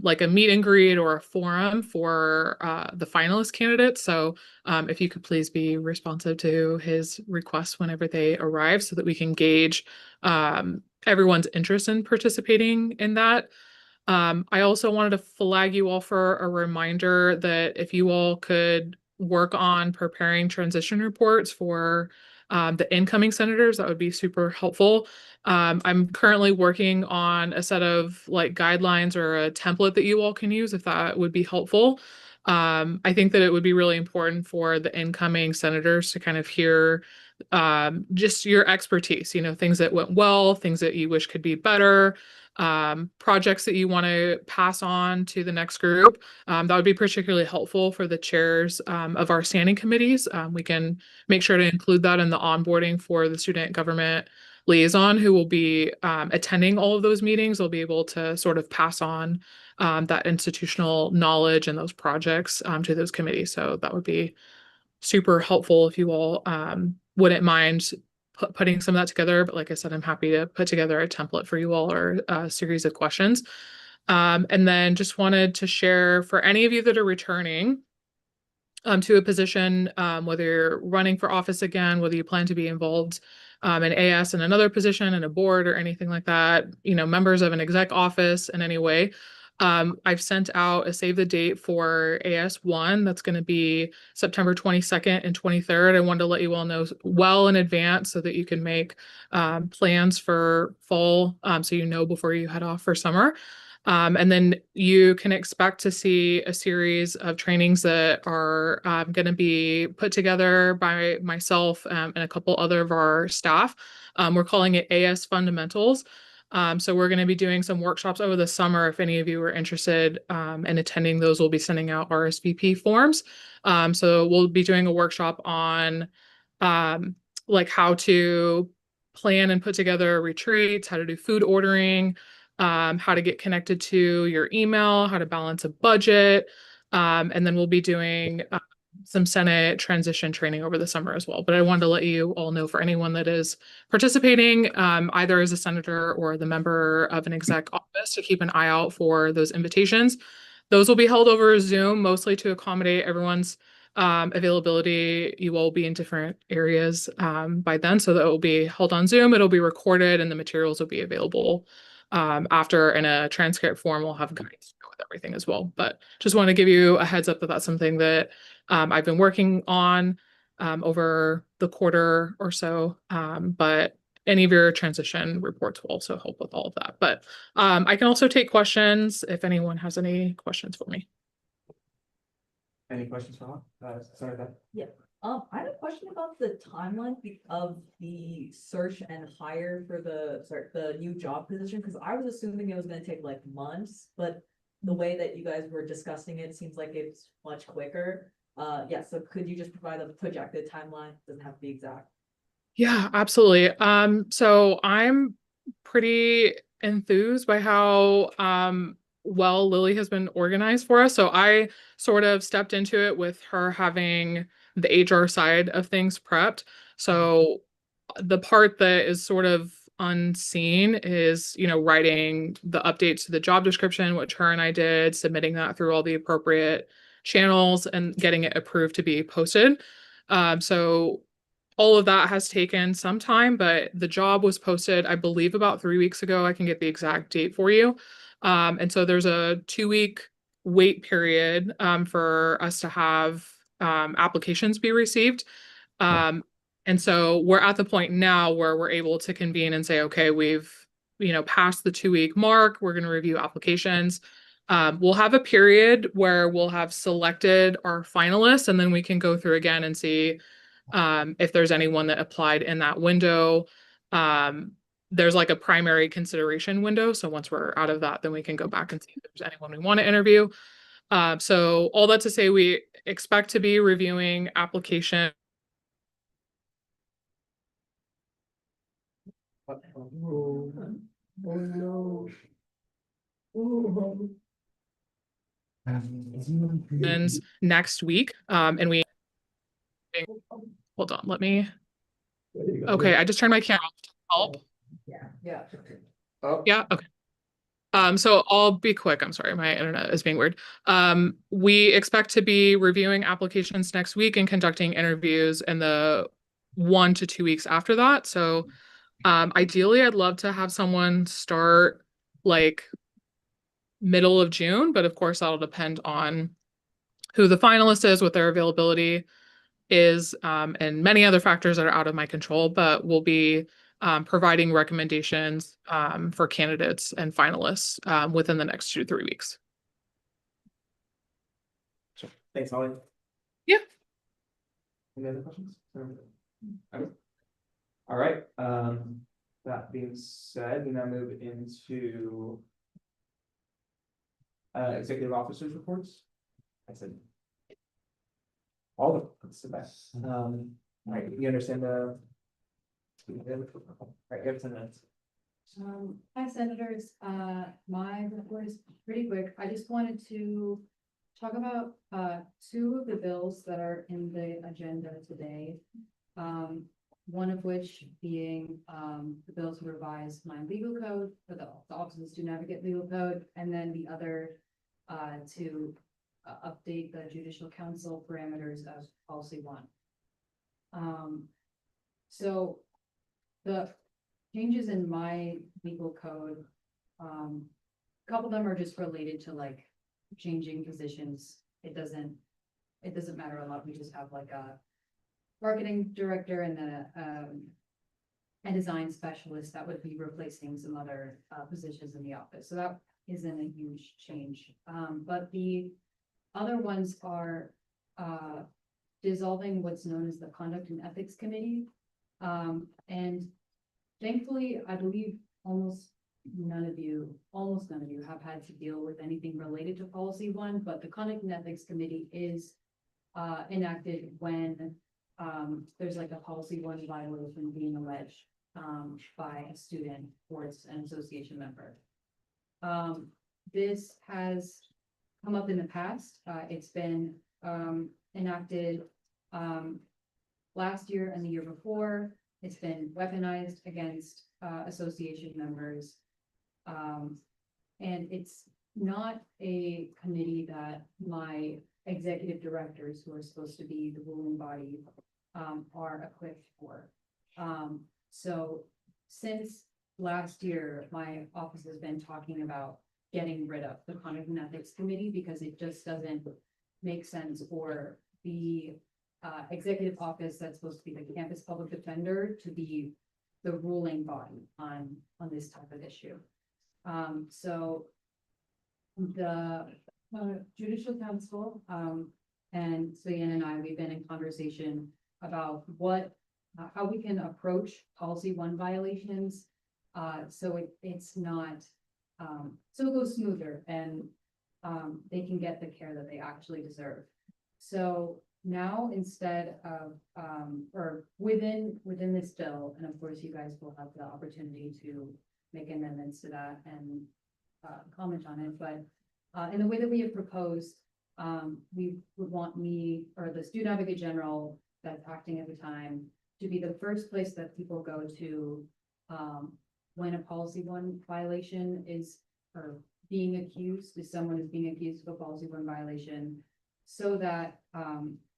like a meet and greet or a forum for the finalist candidates. So if you could please be responsive to his requests whenever they arrive so that we can gauge everyone's interest in participating in that. I also wanted to flag you all for a reminder that if you all could work on preparing transition reports for the incoming senators, that would be super helpful. I'm currently working on a set of like guidelines or a template that you all can use if that would be helpful. I think that it would be really important for the incoming senators to kind of hear just your expertise, things that went well, things that you wish could be better, projects that you want to pass on to the next group. That would be particularly helpful for the chairs of our standing committees. We can make sure to include that in the onboarding for the student government liaison who will be attending all of those meetings. They'll be able to sort of pass on that institutional knowledge and those projects to those committees. So that would be super helpful if you all wouldn't mind putting some of that together. But like I said, I'm happy to put together a template for you all or a series of questions. And then just wanted to share for any of you that are returning to a position, whether you're running for office again, whether you plan to be involved in AS in another position in a board or anything like that, members of an exec office in any way. I've sent out a save the date for AS1. That's going to be September 22nd and 23rd. I wanted to let you all know well in advance so that you can make plans for fall, so you know before you head off for summer. And then you can expect to see a series of trainings that are going to be put together by myself and a couple other of our staff. We're calling it AS Fundamentals. So we're going to be doing some workshops over the summer. If any of you are interested in attending those, we'll be sending out RSVP forms. So we'll be doing a workshop on like how to plan and put together retreats, how to do food ordering, how to get connected to your email, how to balance a budget. And then we'll be doing some Senate transition training over the summer as well. But I wanted to let you all know, for anyone that is participating, either as a senator or the member of an exec office, to keep an eye out for those invitations. Those will be held over Zoom, mostly to accommodate everyone's availability. You all will be in different areas by then, so that will be held on Zoom. It'll be recorded and the materials will be available after in a transcript form. We'll have guides with everything as well. But just want to give you a heads up that that's something that I've been working on over the quarter or so. But any of your transition reports will also help with all of that. But I can also take questions if anyone has any questions for me. Any questions for sorry that? I had a question about the timeline of the search and hire for the new job position, because I was assuming it was gonna take like months, but the way that you guys were discussing it seems like it's much quicker. Yeah, so could you just provide a projected timeline? Doesn't have to be exact. Yeah, absolutely. So I'm pretty enthused by how well Lily has been organized for us. So I sort of stepped into it with her having the HR side of things prepped. So the part that is sort of unseen is, writing the updates to the job description, which her and I did, submitting that through all the appropriate channels and getting it approved to be posted. So all of that has taken some time, but the job was posted, I believe, about 3 weeks ago. I can get the exact date for you. And so there's a 2-week wait period for us to have applications be received. And so we're at the point now where we're able to convene and say, okay, we've, passed the 2-week mark. We're going to review applications. We'll have a period where we'll have selected our finalists, and then we can go through again and see if there's anyone that applied in that window. There's like a primary consideration window. So once we're out of that, then we can go back and see if there's anyone we want to interview. So all that to say, we expect to be reviewing application. Next week. And we hold on, let me. Okay, I just turned my camera off to help. Yeah. Oh. Yeah, okay. So I'll be quick. I'm sorry, my internet is being weird. We expect to be reviewing applications next week and conducting interviews in the 1 to 2 weeks after that. So ideally, I'd love to have someone start like middle of June, but of course that'll depend on who the finalist is, what their availability is, and many other factors that are out of my control, but we'll be providing recommendations for candidates and finalists within the next 2 to 3 weeks. Sure. Thanks, Holly. Yeah. Any other questions? Okay. All right. That being said, we now move into executive officers reports. I said all of it's the best. All right, you understand the. All right, you have 10 minutes. Hi, senators. My report is pretty quick. I just wanted to talk about 2 of the bills that are in the agenda today. One of which being the bill to revise my legal code for the Office of the Student Advocate legal code, and then the other to update the Judicial Council parameters of policy 1. So the changes in my legal code couple of them are just related to like changing positions. It doesn't matter a lot. We just have like a marketing director and then a design specialist that would be replacing some other positions in the office. So that isn't a huge change. But the other ones are dissolving what's known as the Conduct and Ethics Committee. And thankfully, I believe almost none of you have had to deal with anything related to policy one, but the Conduct and Ethics Committee is enacted when there's like a policy one violation being alleged by a student or it's an association member. This has come up in the past. It's been enacted last year and the year before. It's been weaponized against association members. And it's not a committee that my executive directors, who are supposed to be the ruling body, are equipped for. So since last year, my office has been talking about getting rid of the Conduct and Ethics Committee because it just doesn't make sense for the executive office that's supposed to be the campus public defender to be the ruling body on this type of issue. So the Judicial Council and Suyan and I, we've been in conversation about how we can approach policy one violations. So it's not, so it goes smoother and they can get the care that they actually deserve. So now instead of, or within this bill, and of course you guys will have the opportunity to make amendments to that and comment on it, but in the way that we have proposed, we would want me or the student advocate general that's acting at the time to be the first place that people go to when a policy one violation is, or being accused, if someone is being accused of a policy one violation, so that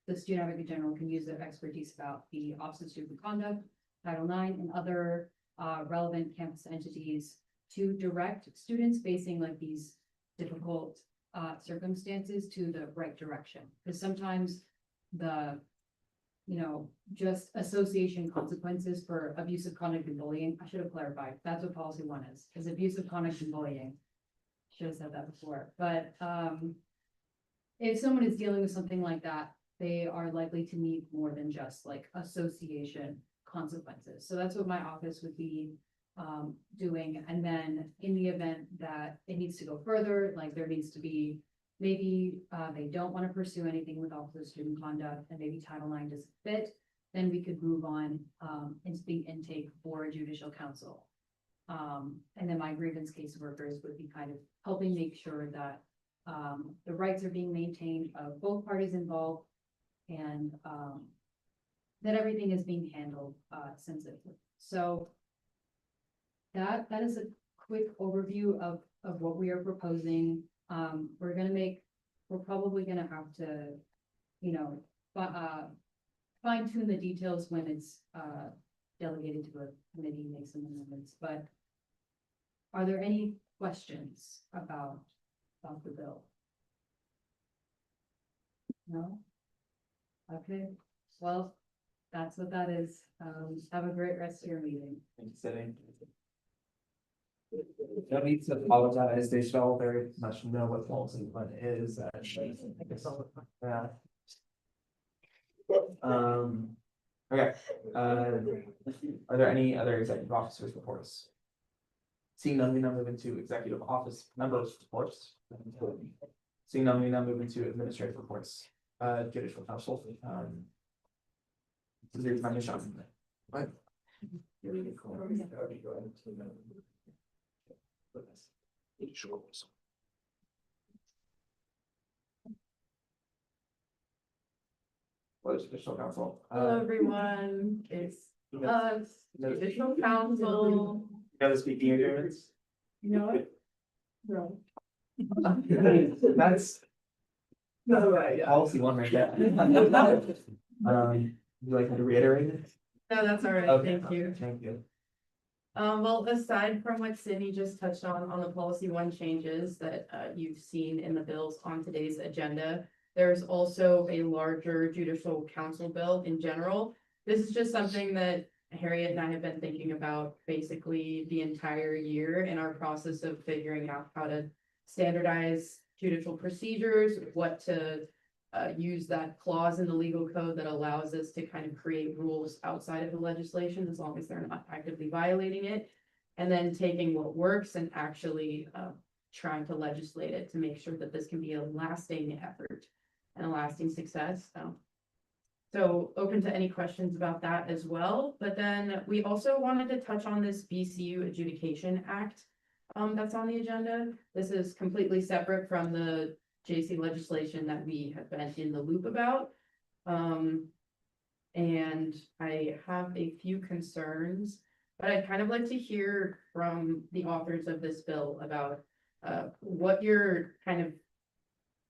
the student advocate general can use their expertise about the Office of Student Conduct, Title IX, and other relevant campus entities to direct students facing like these difficult circumstances to the right direction. Because sometimes the, just association consequences for abusive conduct and bullying, I should have clarified, that's what policy one is abusive conduct and bullying. Should have said that before, but if someone is dealing with something like that, they are likely to need more than just like association consequences. So that's what my office would be doing. And then in the event that it needs to go further, like there needs to be, maybe they don't want to pursue anything with Office of Student Conduct and maybe Title IX doesn't fit, then we could move on into the intake for a judicial council. And then my grievance caseworkers would be kind of helping make sure that the rights are being maintained of both parties involved and that everything is being handled sensitively. So that is a quick overview of what we are proposing. We're probably gonna have to, fine tune the details when it's delegated to a committee, make some amendments, but are there any questions about the bill? No? Okay, well, that's what that is. Have a great rest of your meeting. Thanks, Sitting. No need to apologize, they should all very much know what policy one is, yeah. Okay, are there any other executive officers reports? Seeing none, we now move into executive office members reports. Seeing none, we now move into administrative reports. Judicial Council, this is your time to shine. What? What is Judicial Council? Hello, everyone. It's Judicial Council. You know the speaking agreements? You know it? No. That's. No, right, policy one right there. Would you like me to reiterate it? No, that's all right. Okay, Thank you. Thank you. Well, aside from what Sydney just touched on the policy one changes that you've seen in the bills on today's agenda, there's also a larger judicial council bill in general. This is just something that Harriet and I have been thinking about basically the entire year in our process of figuring out how to standardize judicial procedures, what to use that clause in the legal code that allows us to kind of create rules outside of the legislation as long as they're not actively violating it. And then taking what works and actually trying to legislate it to make sure that this can be a lasting effort and a lasting success. So open to any questions about that as well. But then we also wanted to touch on this BCU Adjudication Act that's on the agenda. This is completely separate from the JC legislation that we have been in the loop about. And I have a few concerns, but I'd kind of like to hear from the authors of this bill about what your kind of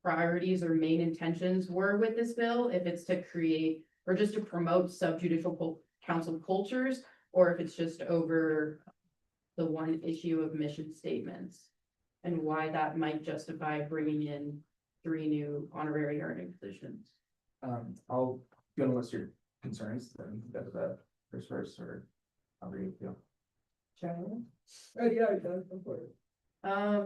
priorities or main intentions were with this bill, if it's to create or just to promote subjudicial council cultures, or if it's just over the one issue of mission statements, and why that might justify bringing in 3 new honorary earning positions. I'll go and list your concerns, then go to the first, or however you feel. Shall Yeah, go for it. I?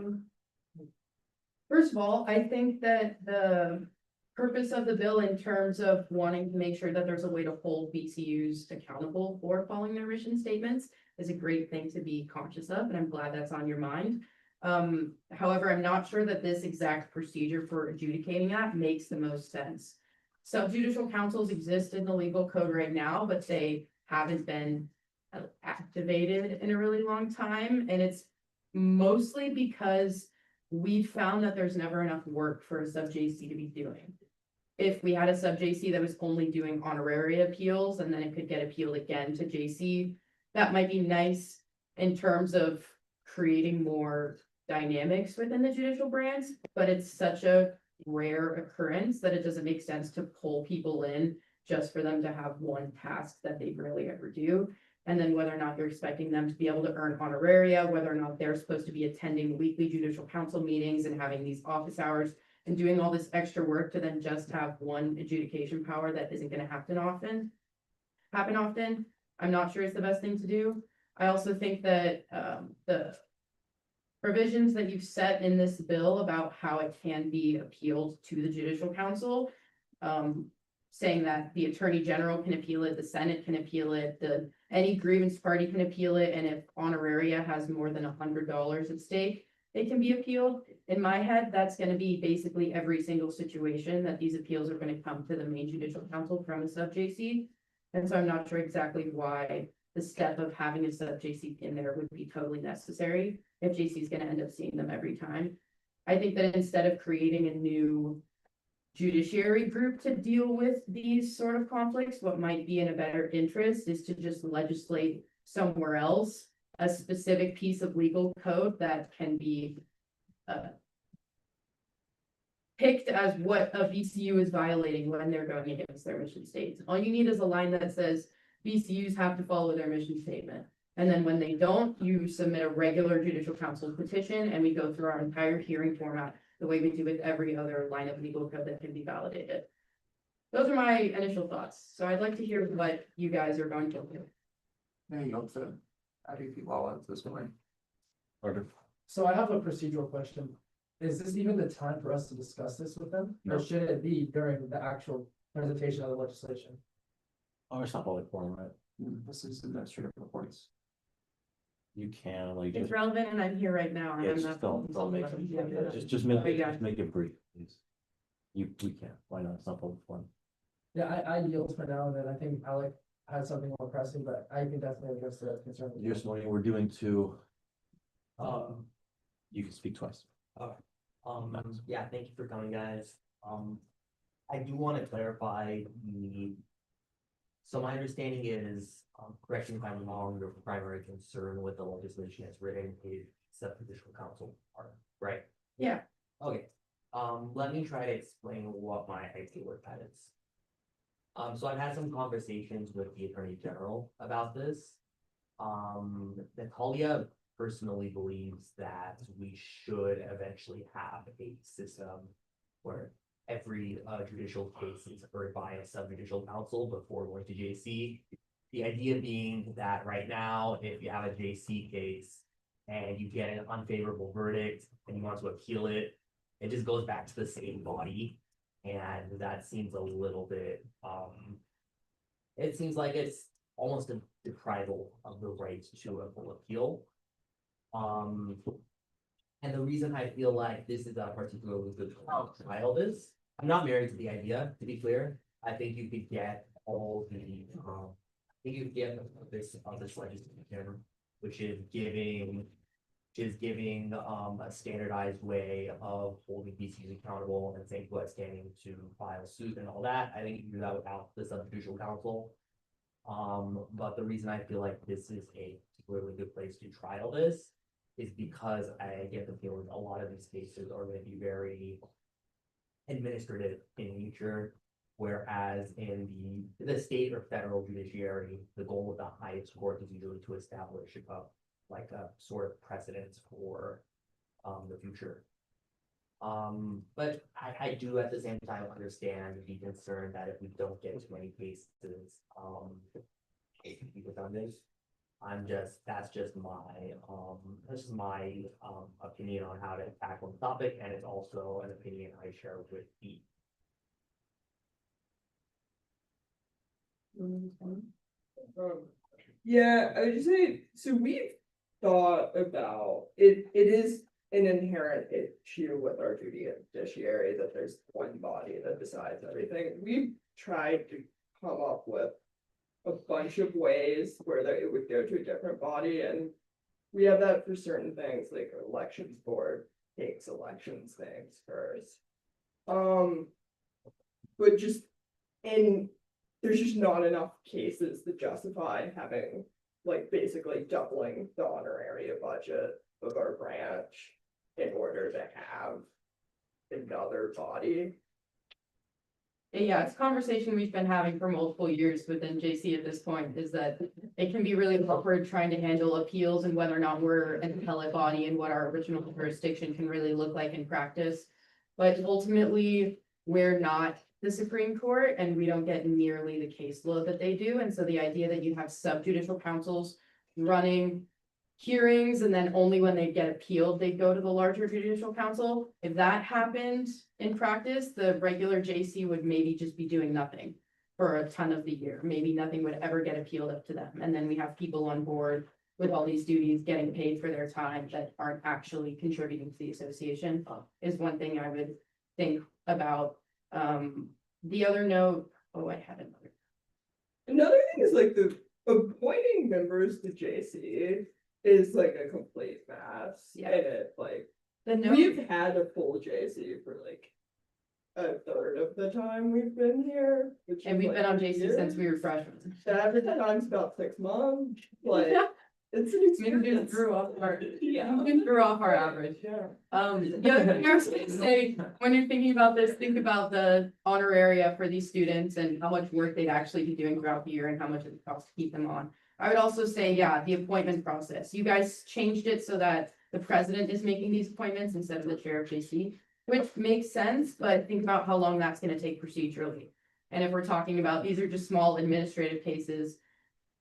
First of all, I think that the purpose of the bill in terms of wanting to make sure that there's a way to hold BCUs accountable for following their mission statements is a great thing to be conscious of, and I'm glad that's on your mind. However, I'm not sure that this exact procedure for adjudicating that makes the most sense. Subjudicial councils exist in the legal code right now, but they haven't been activated in a really long time, and it's mostly because we found that there's never enough work for a sub JC to be doing. If we had a sub JC that was only doing honorary appeals and then it could get appealed again to JC, that might be nice in terms of creating more dynamics within the judicial branch, but it's such a rare occurrence that it doesn't make sense to pull people in just for them to have one task that they rarely ever do. And then whether or not you're expecting them to be able to earn honoraria, whether or not they're supposed to be attending weekly judicial council meetings and having these office hours and doing all this extra work to then just have one adjudication power that isn't going to happen often. I'm not sure it's the best thing to do. I also think that the provisions that you've set in this bill about how it can be appealed to the judicial council, saying that the attorney general can appeal it, the Senate can appeal it, any grievance party can appeal it, and if honoraria has more than $100 at stake, it can be appealed. In my head, that's going to be basically every single situation that these appeals are going to come to the main judicial council from a sub JC. And so I'm not sure exactly why the step of having a sub JC in there would be totally necessary if JC is going to end up seeing them every time. I think that instead of creating a new judiciary group to deal with these sort of conflicts, what might be in a better interest is to just legislate somewhere else a specific piece of legal code that can be picked as what a VCU is violating when they're going against their mission statements. All you need is a line that says VCUs have to follow their mission statement. And then when they don't, you submit a regular judicial council petition and we go through our entire hearing format the way we do with every other line of legal code that can be validated. Those are my initial thoughts. So I'd like to hear what you guys are going to do. There you go, so how do you feel about this one? So I have a procedural question. Is this even the time for us to discuss this with them? No. Or should it be during the actual presentation of the legislation? Oh, it's not public forum, right? This is administrative reports. You can, like, It's just, relevant and I'm here right now. And yeah, I'm just not- don't make it, Yeah. just make Oh, yeah. it brief, please. We can, why not, it's not public forum. Yeah, I yield for now, and then I think Alec has something more pressing, but I can definitely address the concern. Just when we're doing two, you can speak twice. Yeah, thank you for coming, guys. I do want to clarify so my understanding is, correct me if I'm wrong, your primary concern with the legislation as written is subjudicial council part, right? Yeah. Okay, let me try to explain what my idea with that is. So I've had some conversations with the Attorney General about this. Natalia personally believes that we should eventually have a system where every judicial case is heard by a subjudicial council before going to JC. The idea being that right now, if you have a JC case and you get an unfavorable verdict and you want to appeal it, it just goes back to the same body. And that seems a little bit, it seems like it's almost a deprival of the right to a full appeal. And the reason I feel like this is a particularly good trial is, I'm not married to the idea, to be clear. I think you could get all the, I think you could get this legislation, which is giving a standardized way of holding BCs accountable and saying who has standing to file suit and all that. I think you can do that without the subjudicial council. But the reason I feel like this is a particularly good place to trial this is because I get the feeling a lot of these cases are going to be very administrative in nature. Whereas in the state or federal judiciary, the goal of the highest court is usually to establish a sort of precedence for the future. But I do at the same time understand the concern that if we don't get too many cases, it could be redundant. That's just my opinion on how to tackle the topic, and it's also an opinion I share with the. Yeah, I would just say, so we've thought about it, it is an inherent issue with our judiciary that there's one body that decides everything. We've tried to come up with a bunch of ways where it would go to a different body, and we have that for certain things, like our elections board takes elections things first. But there's just not enough cases to justify having, like, basically doubling the honoraria budget of our branch in order to have another body. Yeah, it's a conversation we've been having for multiple years within JC at this point, is that it can be really awkward trying to handle appeals and whether or not we're an appellate body and what our original jurisdiction can really look like in practice. But ultimately, we're not the Supreme Court and we don't get nearly the caseload that they do. And so the idea that you have subjudicial councils running hearings and then only when they get appealed, they go to the larger judicial council. If that happened in practice, the regular JC would maybe just be doing nothing for a ton of the year. Maybe nothing would ever get appealed up to them. And then we have people on board with all these duties getting paid for their time that aren't actually contributing to the association is one thing I would think about. The other note, I had Another thing is like the appointing members to JC is like a complete mess. Yeah. And it like, the note. we've had a full JC for like a third of the time we've been here. Which And is, we've like, been on a JC year. since we were freshmen. The average time's about 6 months, like, Yeah. it's an We experience. just threw off our, Yeah. we threw off our average. Yeah. Yeah, I was gonna say, when you're thinking about this, think about the honoraria for these students and how much work they'd actually be doing throughout the year and how much it costs to keep them on. I would also say, yeah, the appointment process. You guys changed it so that the president is making these appointments instead of the chair of JC, which makes sense, but think about how long that's gonna take procedurally. And if we're talking about, these are just small administrative cases,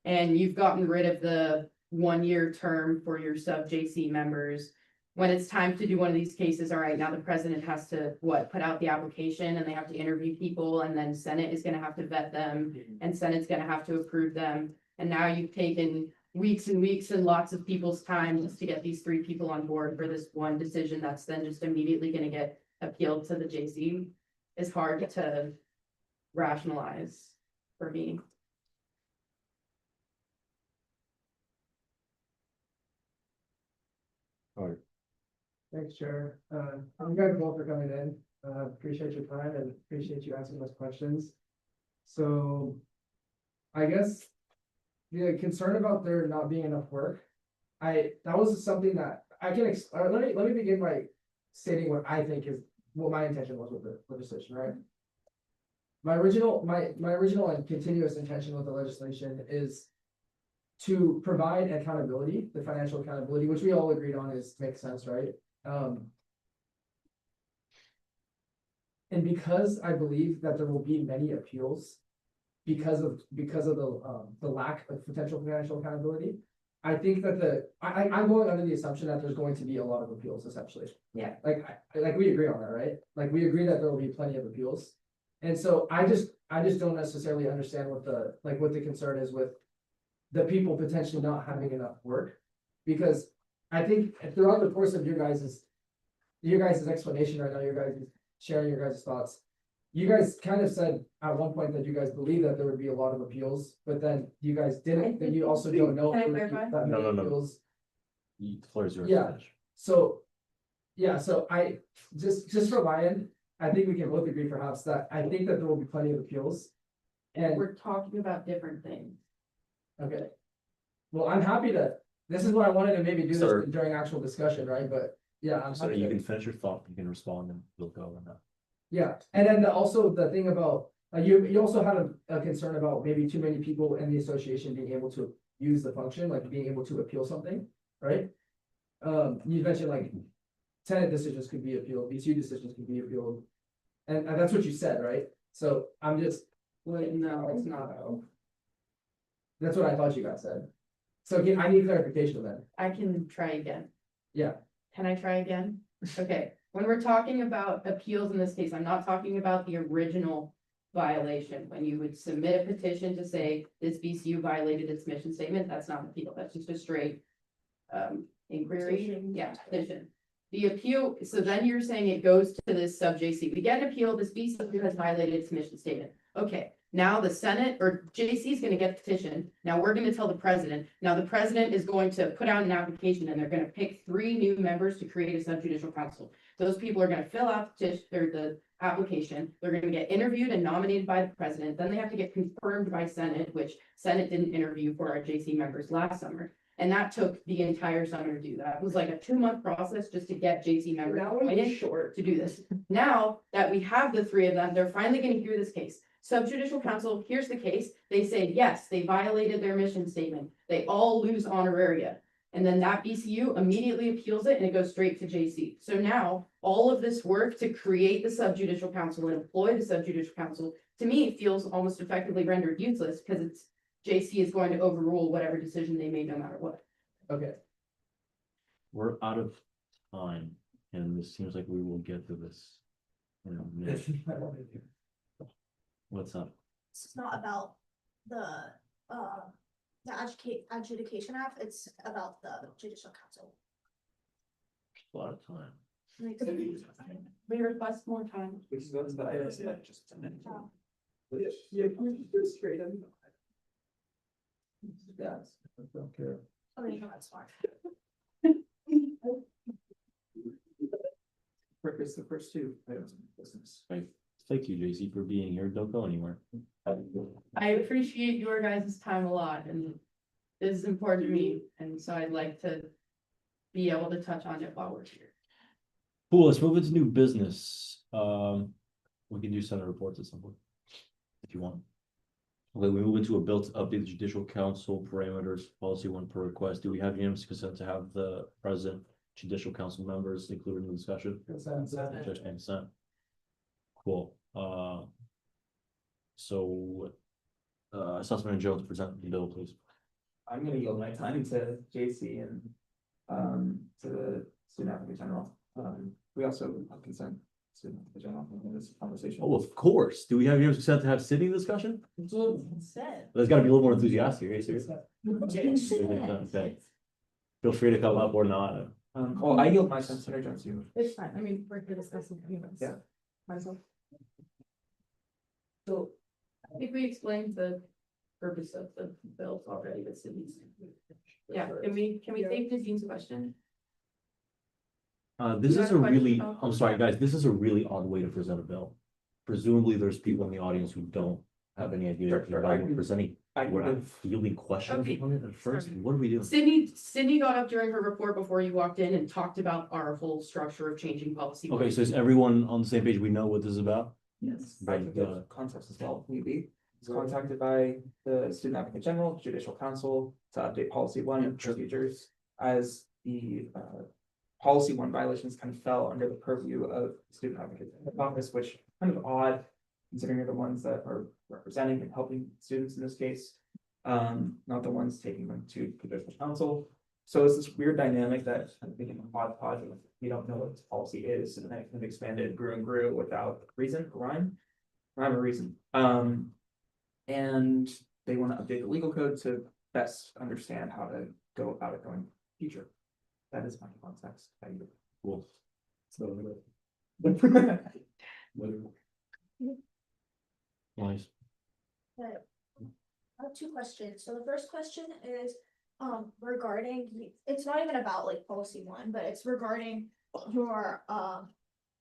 and you've gotten rid of the 1-year term for your sub JC members. When it's time to do one of these cases, all right, now the president has to put out the application and they have to interview people, and then Senate is gonna have to vet them and Senate's gonna have to approve them. And now you've taken weeks and weeks and lots of people's time just to get these 3 people on board for this one decision that's then just immediately gonna get appealed to the JC. Is hard to rationalize for me. Thanks, Chair. Thank you guys both for coming in. Appreciate your time and appreciate you answering those questions. So I guess the concern about there not being enough work, that was something that I can, let me begin by stating what I think is, what my intention was with the legislation, right? My original and continuous intention with the legislation is to provide accountability, the financial accountability, which we all agreed on makes sense, right? And because I believe that there will be many appeals because of the lack of potential financial accountability, I think that I'm going under the assumption that there's going to be a lot of appeals essentially. Yeah. Like we agree on that, right? Like we agree that there will be plenty of appeals. And so I just don't necessarily understand what the concern is with the people potentially not having enough work. Because I think throughout the course of your guys' explanation right now, your guys sharing your guys' thoughts, you guys kind of said at one point that you guys believe that there would be a lot of appeals, but then you guys didn't, then you also don't know. Can I if there would be clarify? that many No. appeals. The floor is yours. Yeah. So I just for my end, I think we can both agree perhaps that I think that there will be plenty of appeals. And We're talking about different things. okay. Well, I'm happy this is what I wanted to maybe do Sir. this during actual discussion, right? But yeah, I'm So happy you to- can finish your thought, you can respond, and we'll go on that. Yeah, and then also the thing about, you also had a concern about maybe too many people in the association being able to use the function, like being able to appeal something, right? You mentioned like tenant decisions could be appealed, BCU decisions could be appealed. And that's what you said, right? So I'm just, Wait, no, it's not. that's what I thought you guys said. So again, I need clarification then. I can try again. Yeah. Can I try again? Okay, when we're talking about appeals in this case, I'm not talking about the original violation. When you would submit a petition to say this BCU violated its mission statement, that's not an appeal, that's just a straight inquiry, Petition. yeah, petition. The appeal, so then you're saying it goes to this sub JC. We get an appeal, this BCU has violated its mission statement. Okay, now the Senate or JC is gonna get the petition. Now we're gonna tell the president. Now the president is going to put out an application and they're gonna pick 3 new members to create a subjudicial council. Those people are gonna fill out the application. They're gonna get interviewed and nominated by the president. Then they have to get confirmed by Senate, which Senate didn't interview for our JC members last summer. And that took the entire summer to do that. It was like a 2-month process just to get JC members That would be appointed short. to do this. Now that we have the 3 of them, they're finally gonna hear this case. Subjudicial council here's the case. They say, yes, they violated their mission statement. They all lose honoraria. And then that BCU immediately appeals it and it goes straight to JC. So now all of this work to create the subjudicial council and employ the subjudicial council, to me, feels almost effectively rendered useless because it's JC is going to overrule whatever decision they made no matter what. Okay. We're out of time, and this seems like we will get to this. In a minute. What's up? It's not about the adjudication act, it's about the judicial council. A lot of time. We request more time. Which is what's the item, yeah, just. Yeah, can we just straight in? Yeah, I don't care. Oh, you know, that's smart. Purpose the first 2 items of business. Right. Thank you, JC, for being here. Don't go anywhere. I appreciate your guys' time a lot and this is important to me. And so I'd like to be able to touch on it while we're here. Cool, let's move into new business. We can do Senate reports at some point. If you want. Okay, we move into a bill to update the judicial council parameters, policy 1 per request. Do we have unanimous consent to have the president, judicial council members included in the discussion? Judge consent. Cool, so, Sussman and Jones present the bill, please. I'm gonna yield my time to JC and to the student advocate general. We also have consent to the general in this conversation. Oh, of course. Do we have unanimous consent to have sitting discussion? There's gotta be a little more enthusiastic, are you serious? Okay. Feel free to come up or not. Well, I yield my time, Senator Jones, you. It's fine. I mean, we're here discussing humans. Yeah. Might as well. So I think we explained the purpose of the bills already, but Sydney's. Yeah, can we take Nazeem's question? This You is had a a question, really, Paul? I'm sorry, guys, this is a really odd way to present a bill. Presumably, there's people in the audience who don't have any idea Sure, about what we're presenting. I We're not can- fielding questions Okay. on it at first. What are we doing? Sydney got up during her report before you walked in and talked about our whole structure of changing policy. Okay, so is everyone on the same page? We know what this is about? Yes. I But, can give concepts as well, maybe. was contacted by the Student Advocate General, Judicial Council to update policy one procedures as the policy one violations kind of fell under the purview of Student Advocate Office, which kind of odd considering they're the ones that are representing and helping students in this case. Not the ones taking them to Judicial Council. So it's this weird dynamic that I think in a hodgepodge of we don't know what this policy is, and then it kind of expanded, grew and grew without reason, rhyme or reason. And they want to update the legal code to best understand how to go about it going future. That is my context. Cool. So. Nice. Okay. I have two questions. So the first question is, regarding, it's not even about like policy one, but it's regarding your,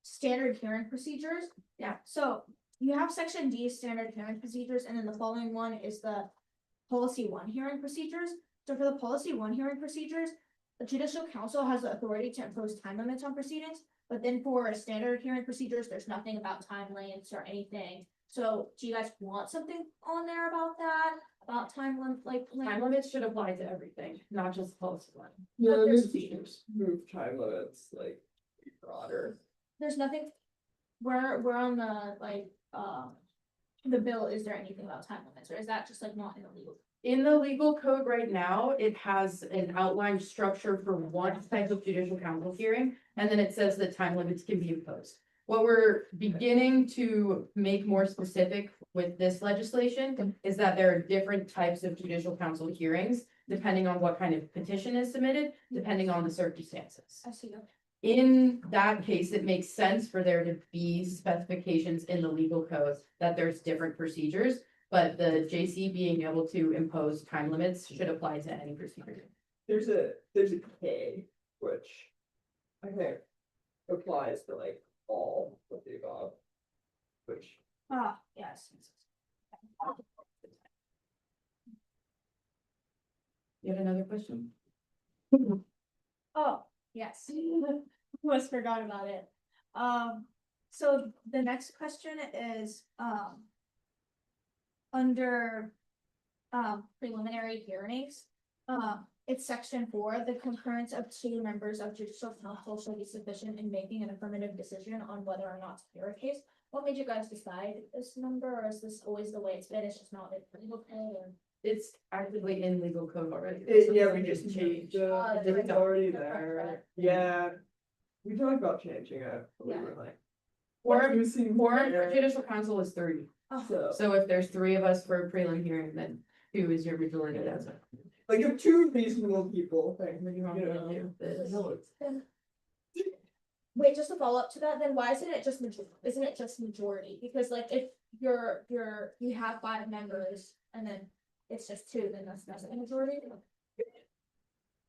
standard hearing procedures. Yeah, so you have section D, standard hearing procedures, and then the following one is the policy one hearing procedures. So for the policy one hearing procedures, the judicial council has the authority to impose time limits on proceedings, but then for standard hearing procedures, there's nothing about time limits or anything. So do you guys want something on there about that? About time limit, like? Time limits should apply to everything, not just policy one. Yeah, But there's- maybe move time limits like broader. There's nothing, we're on the, like, the bill, is there anything about time limits, or is that just like not in the legal? In the legal code right now, it has an outlined structure for one type of judicial council hearing, and then it says that time limits can be imposed. What we're beginning to make more specific with this legislation is that there are different types of judicial council hearings, depending on what kind of petition is submitted, depending on the circumstances. I see, okay. In that case, it makes sense for there to be specifications in the legal code that there's different procedures. But the JC being able to impose time limits should apply to any procedure. There's a K, which I think applies to like all of the above. Which Yes. You have another question? Oh, yes. Almost forgot about it. So the next question is, under, preliminary hearings, it's section 4, the concurrence of 2 members of judicial council shall be sufficient in making an affirmative decision on whether or not to hear a case. What made you guys decide this number, or is this always the way it's been? It's just not in legal code, or? It's actively in legal code already. yeah, we just changed it. It's already there. Yeah. We talked about changing it. But we were like. Quorum you see for judicial council is 30. So So if there's 3 of us for a prelim hearing, then 2 is your majority, that's it. like if 2 reasonable people think, You want you me to know. do this? Wait, just to follow up to that, then why isn't it just majority? Because like if you have 5 members and then it's just 2, then that's a majority.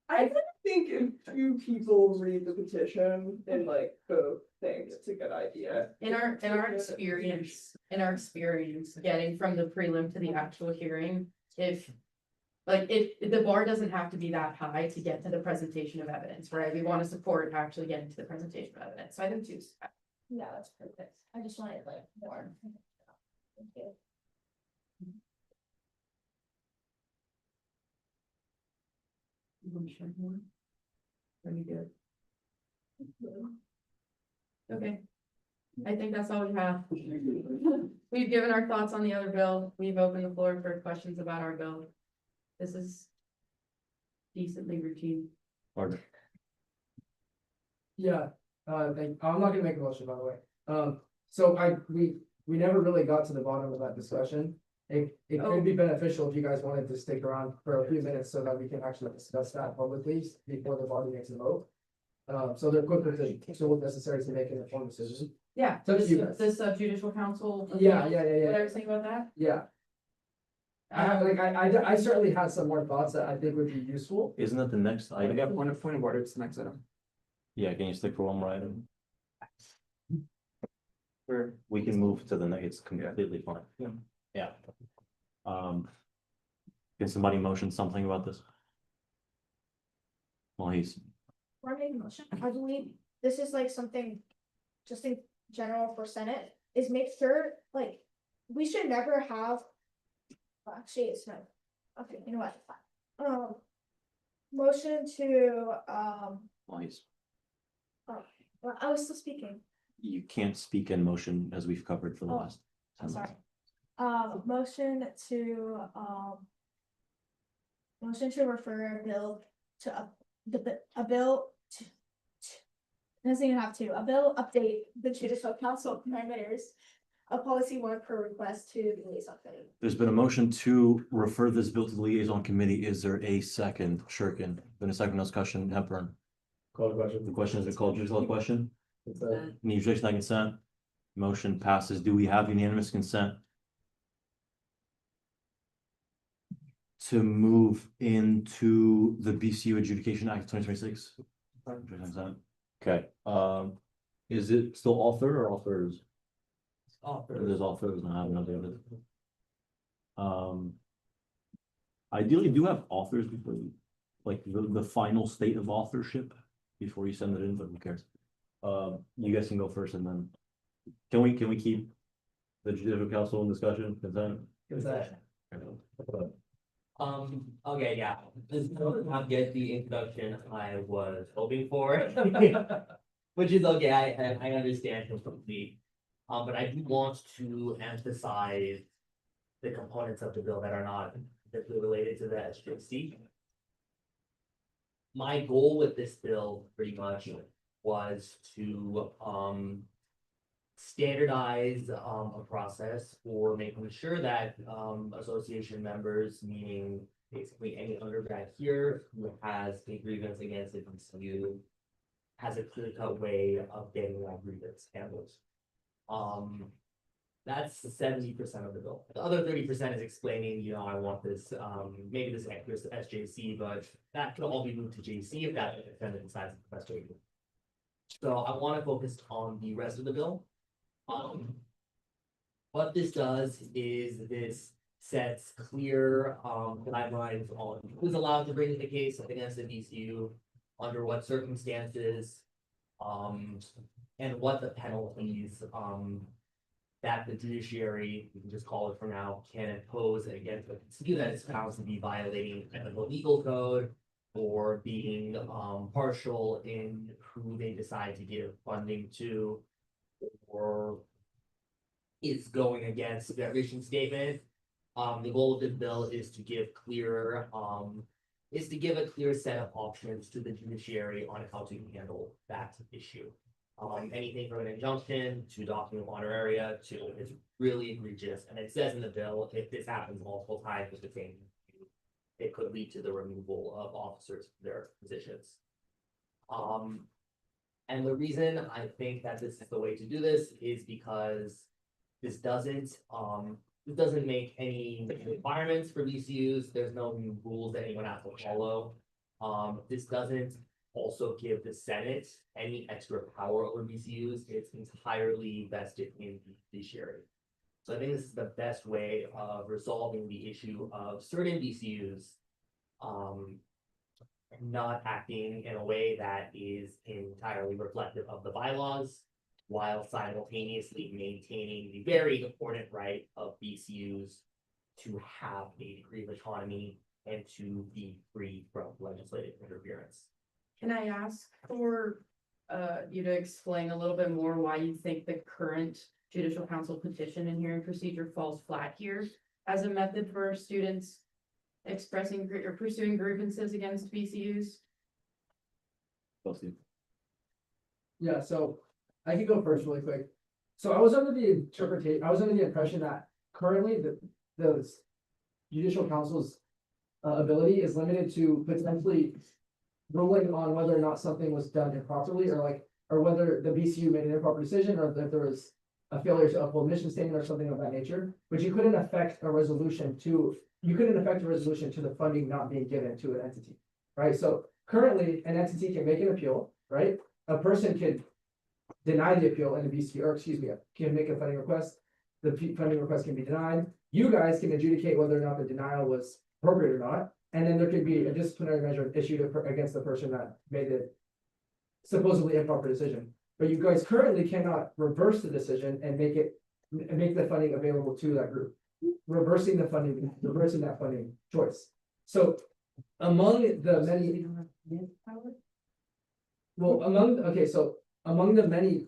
I think if 2 people read the petition and like both think it's a good idea. In our experience, getting from the prelim to the actual hearing, if the bar doesn't have to be that high to get to the presentation of evidence, right? We want to support actually getting to the presentation of evidence. So I think 2 is. Yeah, that's perfect. I just wanted like more. Thank you. Are you good? Okay. I think that's all we have. We've given our thoughts on the other bill. We've opened the floor for questions about our bill. This is decently routine. Pardon. Yeah, I'm not gonna make a motion, by the way. So we never really got to the bottom of that discussion. It could be beneficial if you guys wanted to stick around for a few minutes so that we can actually discuss that publicly before the body makes a vote. So they're quicker to show what's necessary to make an informed decision. Yeah, So this, you- this judicial council. Yeah. Whatever saying about that? Yeah. I certainly had some more thoughts that I think would be useful. Isn't that the next I item? got point of order, it's the next item. Yeah, can you stick for one more item? Where We can move to the next, it's completely fine. Yeah. Yeah. Can somebody motion something about this? Well, he's, Or make a motion. I believe this is like something just in general for Senate, is make sure, like, we should never have actually, it's not, okay, you know what? Motion to, Please, well, I was still speaking. you can't speak in motion as we've covered for the Oh, last. I'm 10 sorry. minutes. Motion to refer a bill to, a bill to. Doesn't even have to, a bill update the judicial council parameters. A policy one per request to the liaison committee. There's been a motion to refer this bill to the liaison committee. Is there a second? Shirkin, been a second discussion, Hepburn. Call the question. The question is a called, call the question. It's a- Need objection, on consent. Motion passes. Do we have unanimous consent? To move into the BCU Adjudication Act of 2026? Okay, is it still author or authors? There's authors and I have another of it. Ideally, do have authors before you, like the final state of authorship before you send it in, but who cares? You guys can go first and then, can we keep the judicial council in discussion, consent? Okay, yeah, this does not get the introduction I was hoping for. Which is okay, I understand completely. But I do want to emphasize the components of the bill that are not directly related to the SJC. My goal with this bill pretty much was to standardize a process for making sure that association members, meaning basically any undergrad here who has a grievance against the DCU, has a clear-cut way of getting that grievance handled. That's 70% of the bill. The other 30% is explaining, you know, I want this, maybe this accuracy SJC, but that could all be moved to JC if that defendant decides the best way to do it. So I want to focus on the rest of the bill. What this does is this sets clear guidelines on who's allowed to bring the case against the DCU, under what circumstances, and what the penalties that the judiciary, we can just call it for now, can impose against the DCU that is found to be violating the legal code or being partial in who they decide to give funding to, or is going against their mission statement. The goal of this bill is to give clearer, a clear set of options to the judiciary on how to handle that issue. Anything from an injunction to document honoraria to it's really egregious, and it says in the bill, if this happens multiple times with the same, it could lead to the removal of officers from their positions. And the reason I think that this is the way to do this is because this doesn't make any requirements for VCUs. There's no new rules that anyone has to follow. This doesn't also give the Senate any extra power over VCUs. It's entirely vested in the judiciary. So I think this is the best way of resolving the issue of certain VCUs not acting in a way that is entirely reflective of the bylaws, while simultaneously maintaining the very important right of VCUs to have a degree of autonomy and to be free from legislative interference. Can I ask for you to explain a little bit more why you think the current judicial council petition and hearing procedure falls flat here as a method for students expressing or pursuing grievances against VCUs? Yeah, so I can go first really quick. So I was under the impression that currently the judicial council's ability is limited to potentially ruling on whether or not something was done improperly, or whether the BCU made an improper decision, or that there was a failure to uphold mission statement or something of that nature. But you couldn't affect a resolution to the funding not being given to an entity, right? So currently, an entity can make an appeal, right? A person can deny the appeal and the BCU, or excuse me, can make a funding request. The funding request can be denied. You guys can adjudicate whether or not the denial was appropriate or not. And then there could be a disciplinary measure issued against the person that made the supposedly improper decision. But you guys currently cannot reverse the decision and make the funding available to that group. reversing that funding choice. So among the many. Well, among the many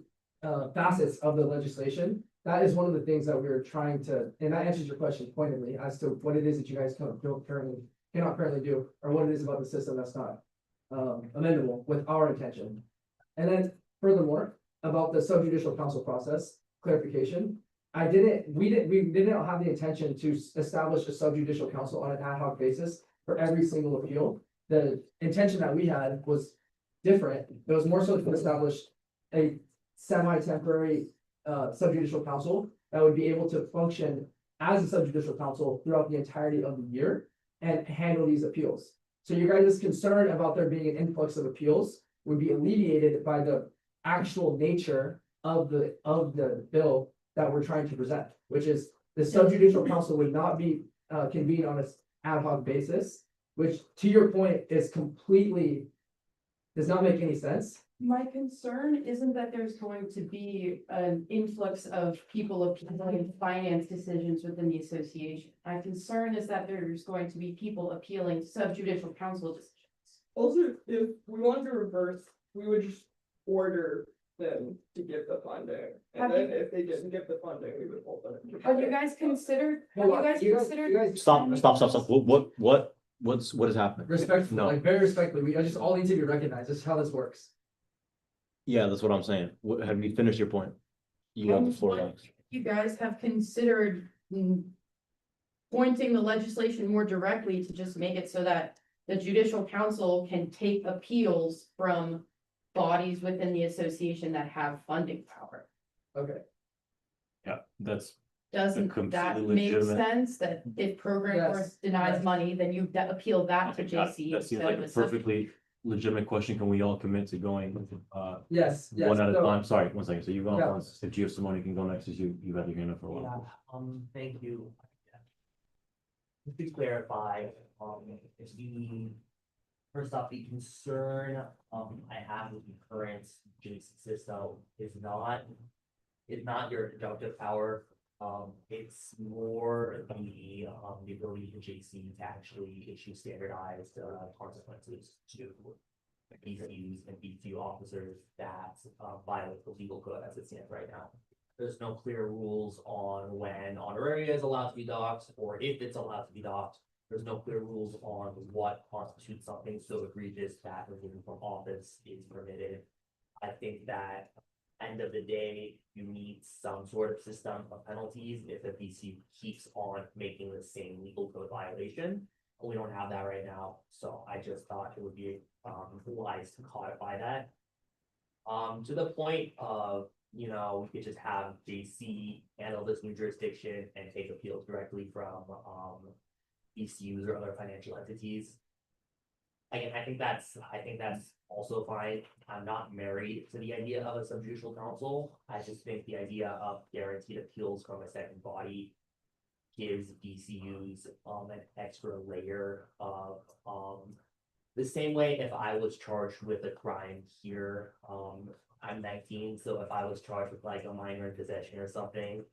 facets of the legislation, that is one of the things that we're trying to, and that answers your question pointedly as to what it is that you guys cannot currently do, or what it is about the system that's not amendable with our intention. And then furthermore, about the subjudicial council process clarification, we didn't have the intention to establish a subjudicial council on an ad hoc basis for every single appeal. The intention that we had was different. It was more so to establish a semi-temporary subjudicial council that would be able to function as a subjudicial council throughout the entirety of the year and handle these appeals. So you guys' concern about there being an influx of appeals would be alleviated by the actual nature of the bill that we're trying to present, which is the subjudicial council would not be convened on an ad hoc basis, which to your point is completely does not make any sense. My concern isn't that there's going to be an influx of people appealing finance decisions within the association. My concern is that there's going to be people appealing subjudicial council decisions. Also, if we wanted to reverse, we would just order them to give the funding. And then if they didn't give the funding, we would hold them. Have you guys considered, Stop. What is happening? Respectfully, No. like very respectfully, we just all need to be recognized. This is how this works. Yeah, that's what I'm saying. Have you finished your point? You have the floor. Alex. you guys have considered pointing the legislation more directly to just make it so that the judicial council can take appeals from bodies within the association that have funding power. Okay. Yeah, that's. Doesn't that completely make legitimate. sense that if program Yes, board denies yes. money, then you appeal that to JC? That seems instead like of a a sub- perfectly legitimate question. Can we all commit to going, Yes, yes. one at a so- time? Sorry, 1 second. So you go Yeah. once, if Gio Simone can go next, as you had your hand up for a Yeah, while. thank you. Just to clarify, if first off, the concern, I have with the current JC system is not your deductive power. It's more the ability for JC to actually issue standardized, consequences to BCUs and BCU officers that, violate the legal code as it stands right now. There's no clear rules on when honoraria is allowed to be docked, or if it's allowed to be docked. There's no clear rules on what constitutes something so egregious that removal from office is permitted. I think that end of the day, you need some sort of system of penalties if the BC keeps on making the same legal code violation. We don't have that right now, so I just thought it would be wise to codify that. To the point of, we could just have JC handle this new jurisdiction and take appeals directly from BCUs or other financial entities. Again, I think that's also fine. I'm not married to the idea of a subjudicial council. I just think the idea of guaranteed appeals from a second body gives BCUs an extra layer of the same way if I was charged with a crime here, I'm 19, so if I was charged with like a minor in possession or something,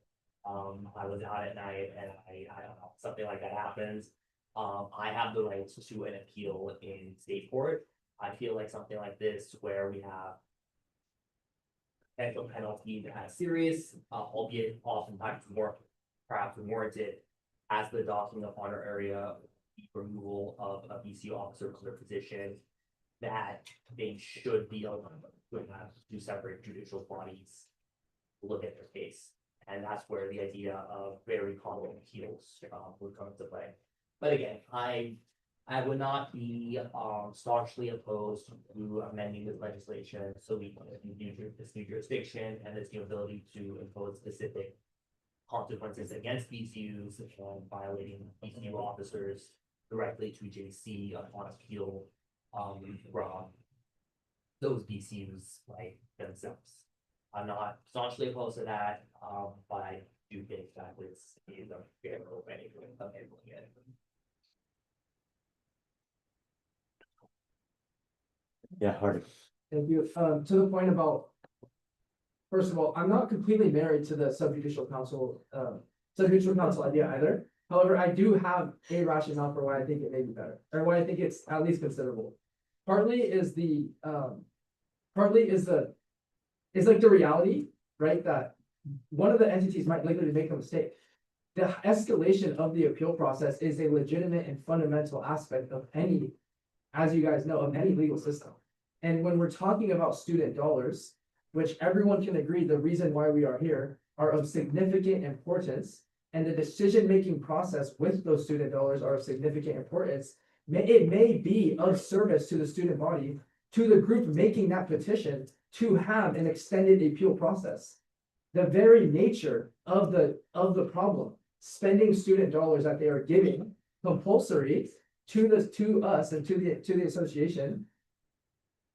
I was out at night and I don't know, something like that happens. I have the right to an appeal in state court. I feel like something like this where we have potential penalties as serious, albeit oftentimes more perhaps warranted, as the docking of honoraria, removal of a BCU officer from their position, that they should be able to have two separate judicial bodies look at their case. And that's where the idea of very common appeals would come into play. But again, I would not be staunchly opposed to amending this legislation so we can have this new jurisdiction and this new ability to impose specific consequences against BCUs and violating BCU officers directly to JC upon appeal from those BCUs like themselves. I'm not staunchly opposed to that, but I do think that it's a fair way of handling it. Yeah, Hardy. Thank you. To the point about, first of all, I'm not completely married to the subjudicial council idea either. However, I do have a rationale for why I think it may be better, or why I think it's at least considerable. Partly is it's like the reality, right, that one of the entities might likely make a mistake. The escalation of the appeal process is a legitimate and fundamental aspect of any, as you guys know, of any legal system. And when we're talking about student dollars, which everyone can agree the reason why we are here are of significant importance, and the decision-making process with those student dollars are of significant importance, it may be of service to the student body, to the group making that petition, to have an extended appeal process. The very nature of the problem, spending student dollars that they are giving compulsory to us and to the association,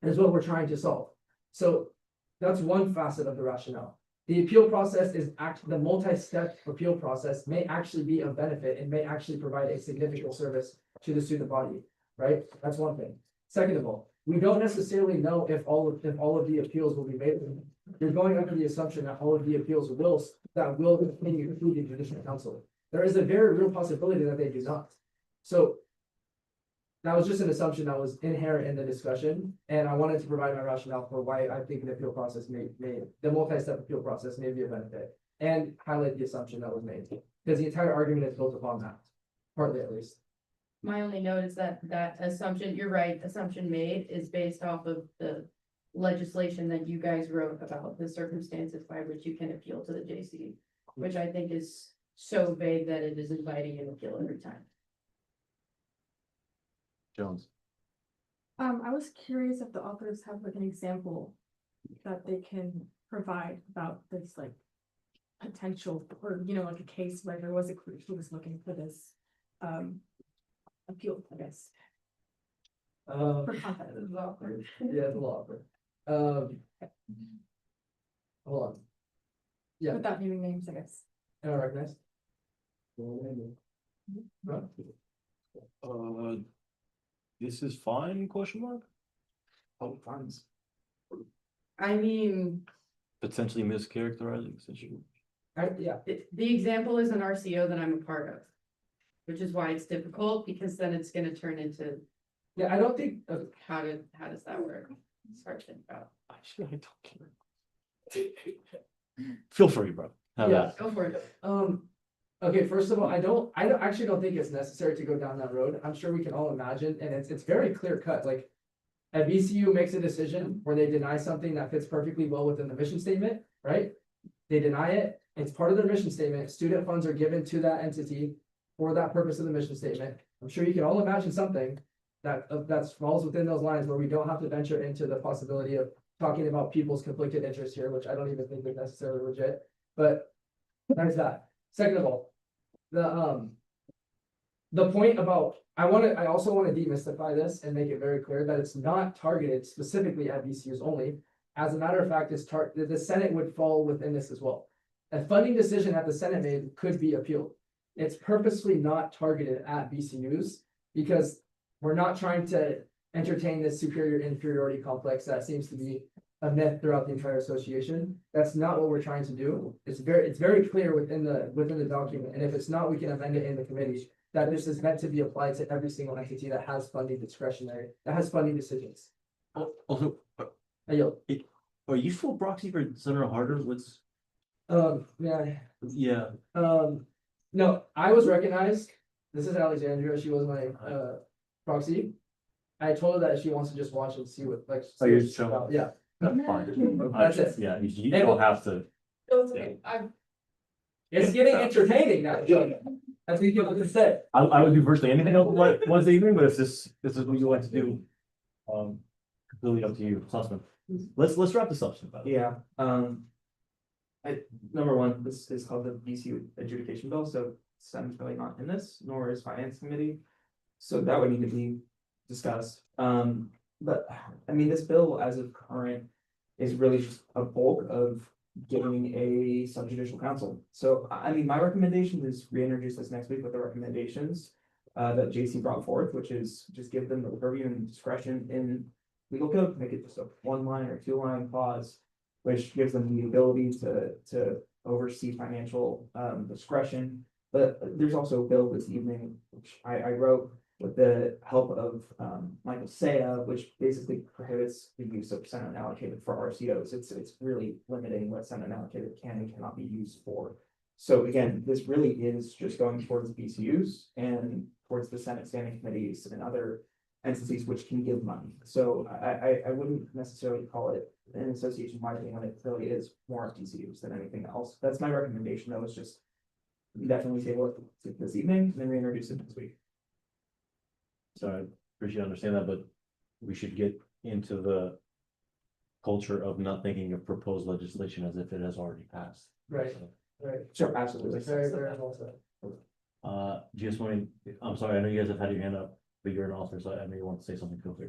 is what we're trying to solve. So that's one facet of the rationale. The appeal process the multi-step appeal process may actually be of benefit and may actually provide a significant service to the student body, right? That's one thing. Second of all, we don't necessarily know if all of the appeals will be made. You're going under the assumption that all of the appeals will continue through the judicial council. There is a very real possibility that they do not. So that was just an assumption that was inherent in the discussion, and I wanted to provide my rationale for why I think the appeal process the multi-step appeal process may be a benefit, and highlight the assumption that was made, because the entire argument is built upon that, partly at least. My only note is that assumption, you're right, assumption made is based off of the legislation that you guys wrote about the circumstances by which you can appeal to the JC, which I think is so vague that it is inviting an appeal every time. Jones. I was curious if the authors have like an example that they can provide about this like potential, or like a case where there was a group who was looking for this appeal, I guess. For context. This is awkward. Yeah, it's a little awkward. Hold on. Yeah. Without naming names, I guess. Am I recognized? This is fine, question mark? Public funds. I mean, Potentially mischaracterizing situation. Yeah. the example is an RCO that I'm a part of, which is why it's difficult, because then it's gonna turn into, Yeah, I don't think, how does that work? It's hard to think about. Actually, I don't care. Feel free, bro. Have Yeah. at it. Go for it. Okay, first of all, actually don't think it's necessary to go down that road. I'm sure we can all imagine, and it's very clear cut, like. A VCU makes a decision where they deny something that fits perfectly well within the mission statement, right? They deny it, it's part of their mission statement, student funds are given to that entity for that purpose of the mission statement. I'm sure you can all imagine something that falls within those lines where we don't have to venture into the possibility of talking about people's conflicted interests here, which I don't even think is necessarily legit, but there's that. Second of all, the point about, I also want to demystify this and make it very clear that it's not targeted specifically at VCUs only. As a matter of fact, the Senate would fall within this as well. A funding decision that the Senate made could be appealed. It's purposely not targeted at VCUs because we're not trying to entertain this superior inferiority complex that seems to be a myth throughout the entire association. That's not what we're trying to do. It's very clear within the document, and if it's not, we can amend it in the committee, that this is meant to be applied to every single entity that has funding decisions. Also, I yield. are you full proxy for Senator Harder? What's? Yeah. Yeah. No, I was recognized. This is Alexandria. She was my proxy. I told her that if she wants to just watch and see what like. Oh, you're just showing. Yeah. That's fine. That's it. Yeah, you don't have to. It's okay. It's getting entertaining now. That's what you have to say. I would do virtually anything else Wednesday evening, but if this is what you like to do. Completely up to you, Sussman. Let's wrap this up. Yeah, number one, this is called the VCU adjudication bill, so Senate's really not in this, nor is finance committee. So that would need to be discussed. But I mean, this bill as of current is really just a bulk of getting a subjudicial council. So I mean, my recommendation is reintroduce this next week with the recommendations that JC brought forth, which is just give them the purview and discretion in legal code, make it just a 1-line or 2-line clause, which gives them the ability to oversee financial discretion, But there's also a bill this evening, which I wrote with the help of Michael Saya, which basically prohibits the use of Senate unallocated for RCOs. It's really limiting what Senate unallocated can and cannot be used for. So again, this really is just going towards BCUs and towards the Senate standing committees and other entities which can give money. So I wouldn't necessarily call it an association wide thing when it really is more BCUs than anything else. That's my recommendation though, is just definitely table it this evening and then reintroduce it next week. So I appreciate understand that, but we should get into the culture of not thinking of proposed legislation as if it has already passed. Right. So, Right. Sure, absolutely. Very, very well said. just wanting, I'm sorry, I know you guys have had your hand up, but you're an author, so I know you want to say something, feel free.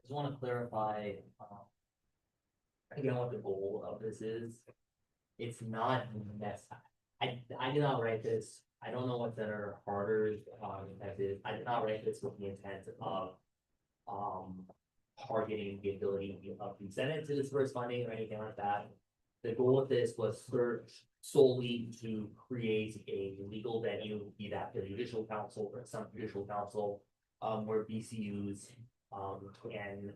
Just want to clarify, again, what the goal of this is. It's not necessary. I did not write this. I don't know what Senator Harder's intent is. I did not write this with the intent of targeting the ability of the Senate to disperse funding or anything like that. The goal of this was solely to create a legal venue, be that the judicial council or some judicial council, where BCUs can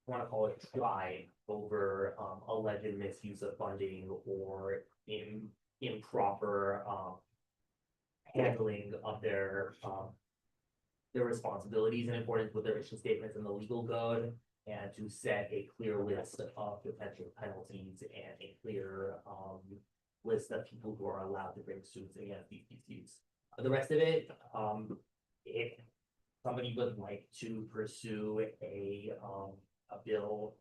want to call it try over alleged misuse of funding or improper handling of their responsibilities in accordance with their mission statements in the legal code, and to set a clear list of potential penalties and a clear list of people who are allowed to bring suits against these BCUs. The rest of it, if somebody would like to pursue a bill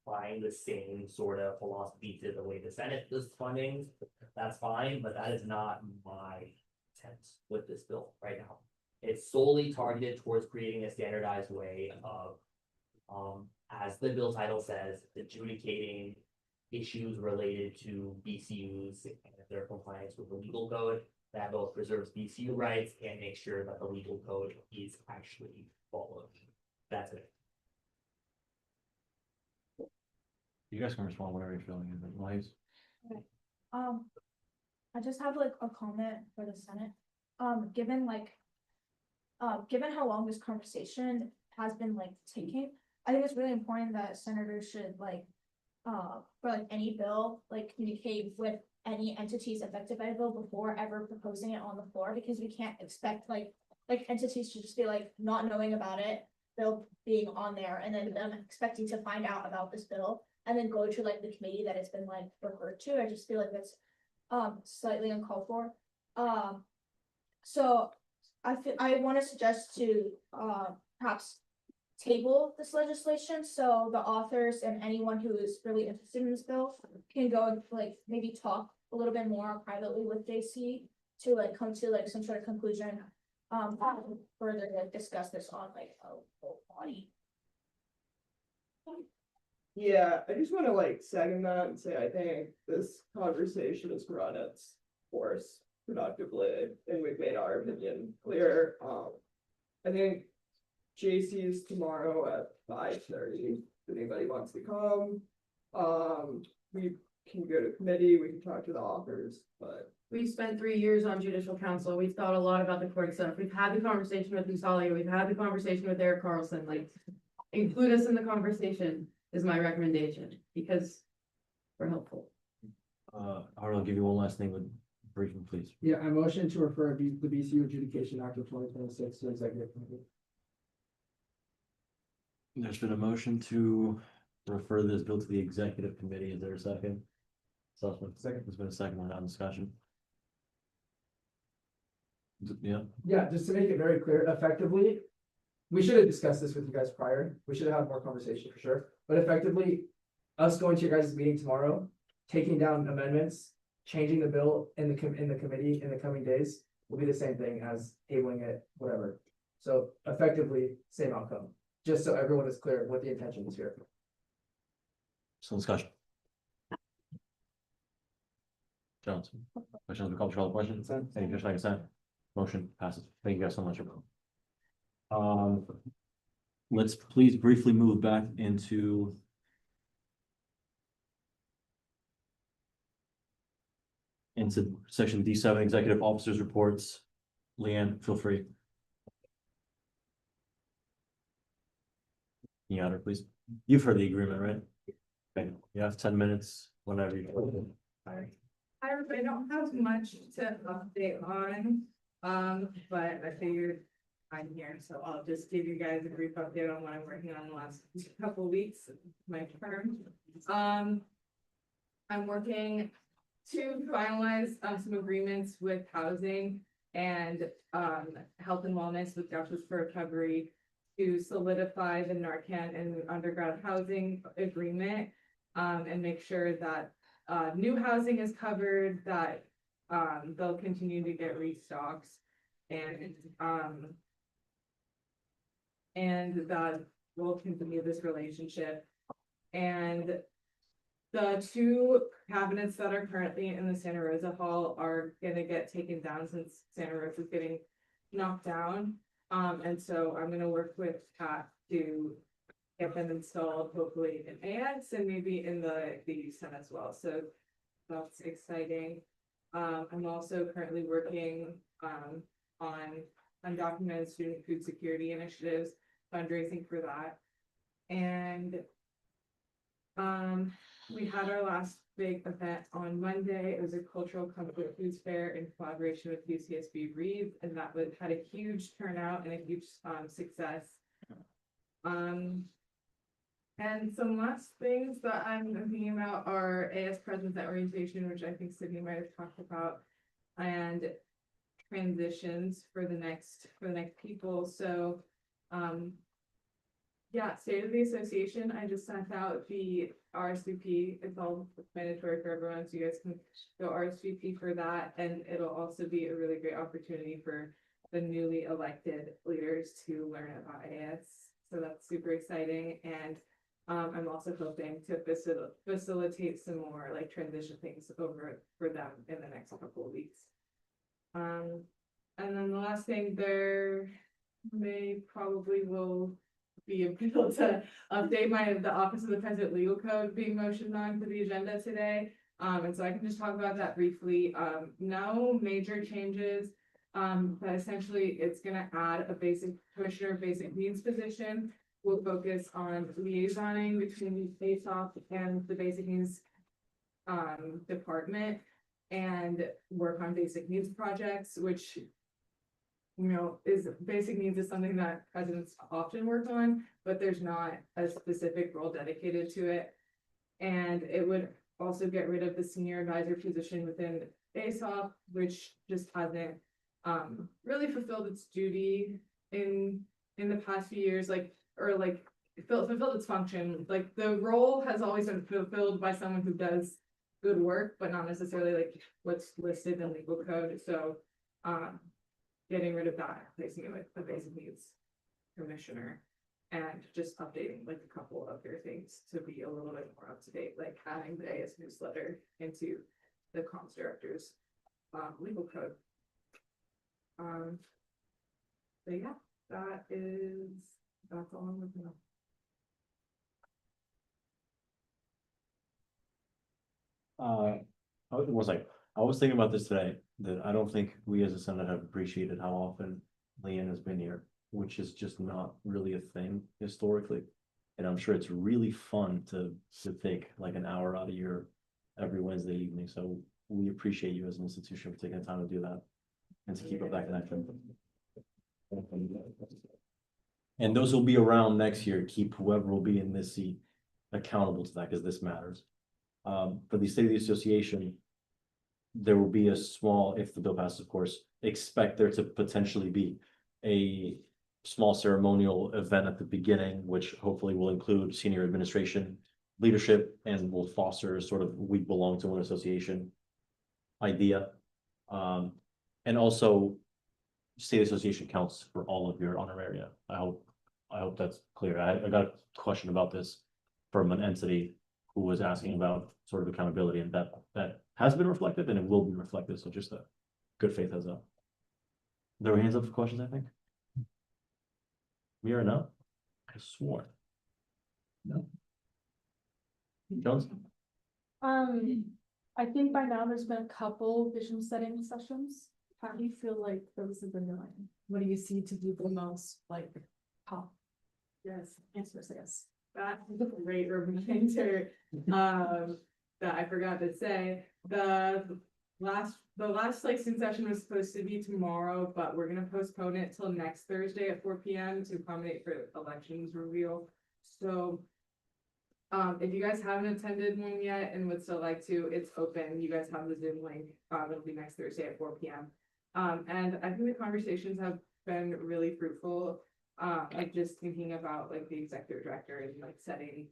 applying the same sort of philosophy to the way the Senate does funding, that's fine, but that is not my intent with this bill right now. It's solely targeted towards creating a standardized way of, as the bill title says, adjudicating issues related to BCUs and their compliance with the legal code that both preserves BCU rights and makes sure that the legal code is actually followed. That's it. You guys can respond whatever you're feeling, but Liza. Okay. I just have like a comment for the Senate. Given how long this conversation has been like taking, I think it's really important that senators should like, for like any bill, like communicate with any entities affected by the bill before ever proposing it on the floor, because we can't expect like entities to just be like not knowing about it, bill being on there, and then them expecting to find out about this bill and then go to like the committee that it's been like referred to. I just feel like that's slightly uncalled for. So I want to suggest to perhaps table this legislation so the authors and anyone who is really interested in this bill can go and like maybe talk a little bit more privately with JC to like come to like some sort of conclusion. Further like discuss this on like a full body. Yeah, I just wanna like second that and say I think this conversation has run its course productively and we've made our opinion clear. I think JC's tomorrow at 5:30, if anybody wants to come. We can go to committee, we can talk to the authors, but. We've spent 3 years on judicial council. We've thought a lot about the court stuff. We've had the conversation with Usalia. We've had the conversation with Eric Carlson, like, include us in the conversation is my recommendation, because we're helpful. I'll give you one last thing with briefing, please. Yeah, I motion to refer the BCU Adjudication Act of 2026 to executive committee. There's been a motion to refer this bill to the executive committee. Is there a second? Sussman, second. There's been a second on that discussion. Yeah. Yeah, just to make it very clear, effectively, we should have discussed this with you guys prior. We should have had more conversation for sure. But effectively, us going to your guys' meeting tomorrow, taking down amendments, changing the bill in the committee in the coming days will be the same thing as tabling it, whatever. So effectively, same outcome, just so everyone is clear what the intention is here. Some discussion. Jones, questions, we call the question, any just like I said, motion passes. Thank you guys so much. Let's please briefly move back into into section D7, executive officers reports. Leanne, feel free. You got her, please. You've heard the agreement, right? Okay, you have 10 minutes whenever you. Hi, everybody, I don't have much to update on, but I figured I'm here, so I'll just give you guys a brief update on what I'm working on the last couple of weeks, my term. I'm working to finalize some agreements with housing and health and wellness with Justice for Recovery to solidify the Narcan and underground housing agreement, and make sure that new housing is covered, that they'll continue to get restocks, and that we'll continue this relationship. And the two cabinets that are currently in the Santa Rosa Hall are gonna get taken down since Santa Rosa is getting knocked down. And so I'm gonna work with Pat to get them installed, hopefully in AX and maybe in the Senate as well. So that's exciting. I'm also currently working on undocumented student food security initiatives, fundraising for that. And we had our last big event on Monday. It was a cultural comfort foods fair in collaboration with UCSB Reeve, and that had a huge turnout and a huge success. And some last things that I'm thinking about are AS presence at orientation, which I think Sydney might have talked about, and transitions for the next people. So yeah, State of the Association, I just sent out the RSVP. It's all mandatory for everyone, so you guys can go RSVP for that. And it'll also be a really great opportunity for the newly elected leaders to learn about AS. So that's super exciting. And I'm also hoping to facilitate some more like transition things over for them in the next couple of weeks. And then the last thing, there probably will be able to update the Office of the President Legal Code being motioned on to the agenda today. And so I can just talk about that briefly. No major changes, but essentially it's gonna add a commissioner of basic needs position. We'll focus on liaisoning between ASOP and the basic needs department and work on basic needs projects, which basic needs is something that presidents often work on, but there's not a specific role dedicated to it. And it would also get rid of the senior advisor position within ASOP, which just hasn't really fulfilled its duty in the past few years, fulfilled its function. Like the role has always been fulfilled by someone who does good work, but not necessarily like what's listed in legal code. So getting rid of that, replacing it with the basic needs commissioner, and just updating like a couple of their things to be a little bit more up to date, like adding the AS newsletter into the comms director's legal code. But yeah, that's all I'm looking at. I was thinking about this today, that I don't think we as a Senate have appreciated how often Leanne has been here, which is just not really a thing historically. And I'm sure it's really fun to take like an hour out of your every Wednesday evening. So we appreciate you as an institution for taking the time to do that and to keep up that connection. And those will be around next year. Keep whoever will be in this seat accountable to that, because this matters. For the State of the Association, there will be a small, if the bill passes, of course, expect there to potentially be a small ceremonial event at the beginning, which hopefully will include senior administration leadership and will foster sort of we belong to one association idea. And also State Association counts for all of your honoraria. I hope that's clear. I got a question about this from an entity who was asking about sort of accountability, and that has been reflected and it will be reflected. So just a good faith heads up. There were hands up for questions, I think. Mira, no? I swore. No. Jones? I think by now there's been a couple vision setting sessions. How do you feel like those have been going? What do you see to do the most, like, top? Yes, answers, I guess. That is a great reminder, that I forgot to say, the last like student session was supposed to be tomorrow, but we're gonna postpone it till next Thursday at 4 p.m. to accommodate for elections reveal. So if you guys haven't attended one yet and would still like to, it's open. You guys have the Zoom link. It'll be next Thursday at 4 p.m. And I think the conversations have been really fruitful. Like just thinking about like the executive director and like setting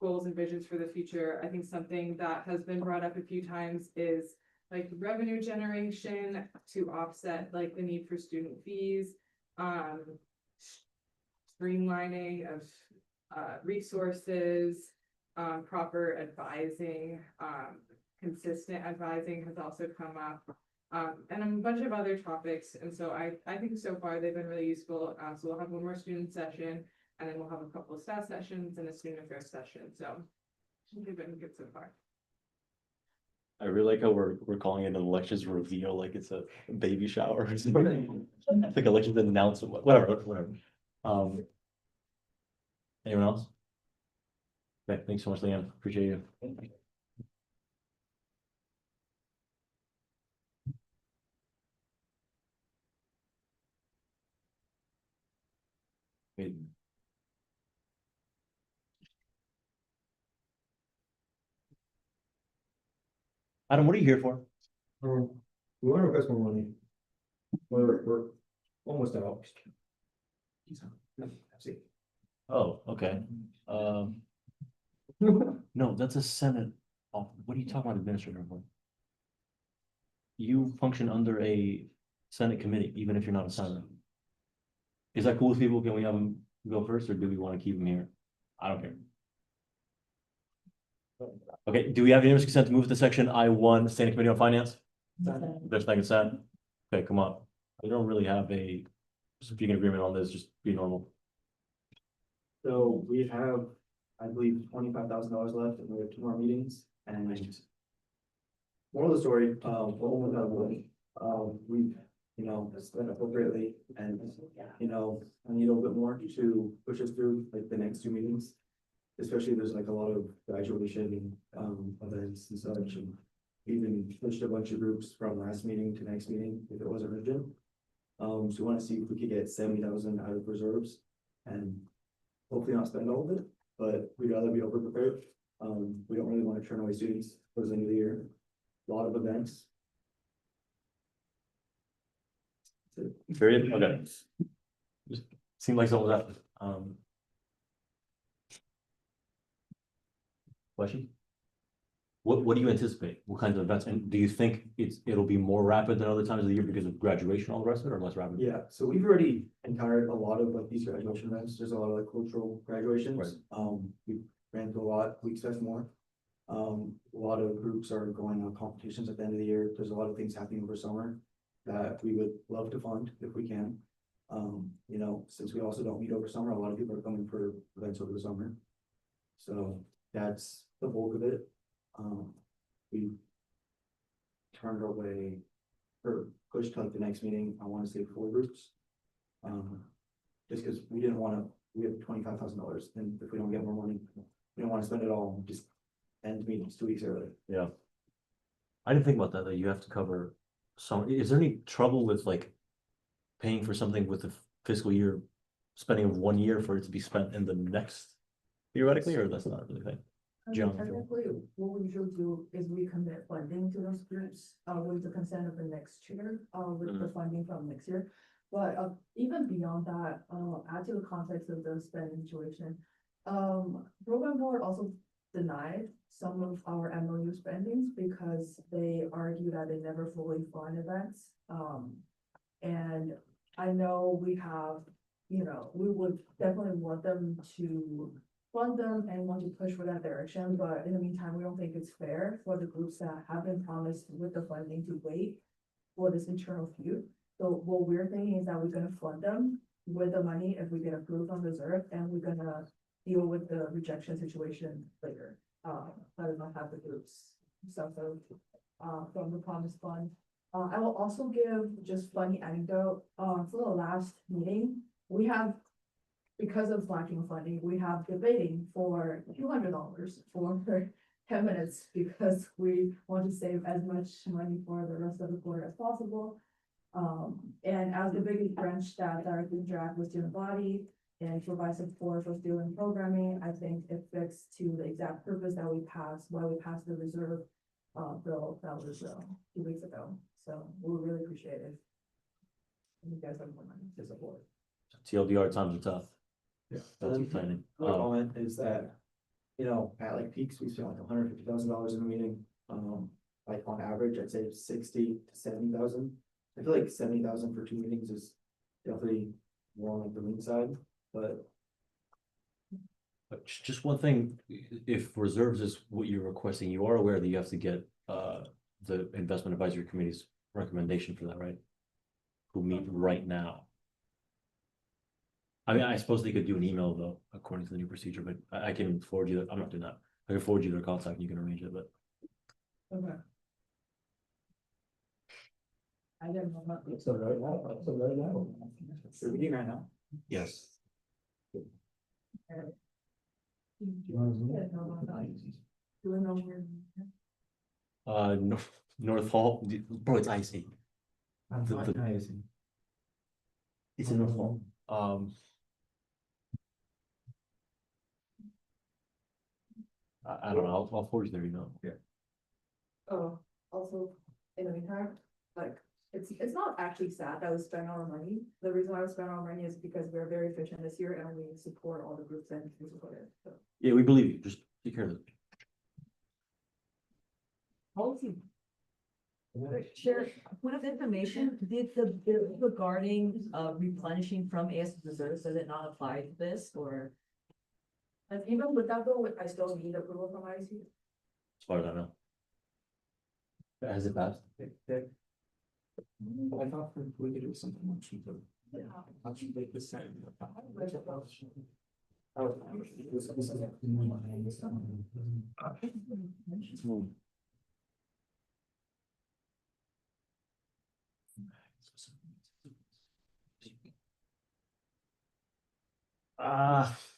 goals and visions for the future. I think something that has been brought up a few times is like revenue generation to offset like the need for student fees, streamlining of resources, proper advising, consistent advising has also come up. And a bunch of other topics. And so I think so far they've been really useful. So we'll have one more student session and then we'll have a couple of staff sessions and a student affairs session. So I think they've been good so far. I really like how we're calling it an elections reveal, like it's a baby shower or something. Like elections announcement, whatever. Anyone else? Okay, thanks so much, Leanne. Appreciate you. Okay. Adam, what are you here for? We want to request more money. We're almost out. Oh, okay. No, that's a Senate. What are you talking about administrator for? You function under a Senate committee, even if you're not a senator. Is that cool with people? Can we have them go first, or do we want to keep them here? I don't care. Okay, do we have unanimous consent to move to section I1, Standing Committee on Finance? There's no consent. Okay, come on. We don't really have a speaking agreement on this, just be normal. So we have, I believe, $25,000 left and we have 2 more meetings and moral of the story, we've, spent appropriately and, I need a little bit more to push us through like the next 2 meetings. Especially there's like a lot of graduation, events and such, and we even pushed a bunch of groups from last meeting to next meeting if it wasn't urgent. So we want to see if we could get 70,000 out of reserves and hopefully not spend all of it, but we'd rather be over prepared. We don't really want to turn away students towards the end of the year. A lot of events. Period. Okay. Just seemed like someone was at. Question? What do you anticipate? What kinds of events? And do you think it'll be more rapid than other times of the year because of graduation, all the rest of it, or less rapid? Yeah, so we've already encountered a lot of like these graduation events. There's a lot of like cultural graduations. Right. We ran through a lot. We expect more. A lot of groups are going on competitions at the end of the year. There's a lot of things happening over summer that we would love to fund if we can. Since we also don't meet over summer, a lot of people are coming for events over the summer. So that's the bulk of it. We turned away or pushed to like the next meeting. I want to say 4 groups. Just because we didn't want to, we have $25,000 and if we don't get more money, we don't want to spend it all, just end meetings 2 weeks early. Yeah. I didn't think about that you have to cover some, is there any trouble with like paying for something with the fiscal year, spending of 1 year for it to be spent in the next theoretically, or that's not really a thing? John, Technically, what we usually do is we commit funding to those groups, with the consent of the next year, with the funding from next year. But, even beyond that, add to the context of the spending situation, program board also denied some of our MOU spendings because they argue that they never fully fund events. And I know we have, we would definitely want them to fund them and want to push for that direction, but in the meantime, we don't think it's fair for the groups that have been promised with the funding to wait for this internal feud. So what we're thinking is that we're gonna fund them with the money if we get approved on reserve, and we're gonna deal with the rejection situation later. I do not have the groups, stuff of, from the Promise Fund. I will also give just funny anecdote, for the last meeting, we have, because of lacking funding, we have debating for $200 for 10 minutes because we want to save as much money for the rest of the quarter as possible. And as the biggest branch that directly interact with student body and provide support for student programming, I think it fits to the exact purpose that we passed, why we passed the reserve bill that was 2 weeks ago. So we really appreciate it. You guys have more money to support. TLDR times are tough. Yeah. That's exciting. Another comment is that, you know, at like peaks, we spent like $150,000 in a meeting. Like on average, I'd say 60 to 70,000. I feel like 70,000 for 2 meetings is definitely more on like the lean side, but Just one thing, if reserves is what you're requesting, you are aware that you have to get the investment advisory committee's recommendation for that, right? Who meet right now. I mean, I suppose they could do an email though, according to the new procedure, but I can forward you, I'm not doing that. I can forward you their contact and you can arrange it, but. Okay. I didn't know about this. so right now. We're meeting right now. Yes. North Hall, bro, it's icy. It's in North Hall. I don't know, I'll forward you their email. Yeah. Oh, also, in the meantime, like, it's not actually sad that we spend our money. The reason why we spend our money is because we're very efficient this year and we support all the groups and we support it, so. Yeah, we believe you, just take care of it. Policy. Share, point of information, did the bill regarding replenishing from AS reserves, does it not apply to this or? And even with that bill, I still need approval from IC. As far as I know. Has it passed? I thought we could do something much cheaper. How should they decide?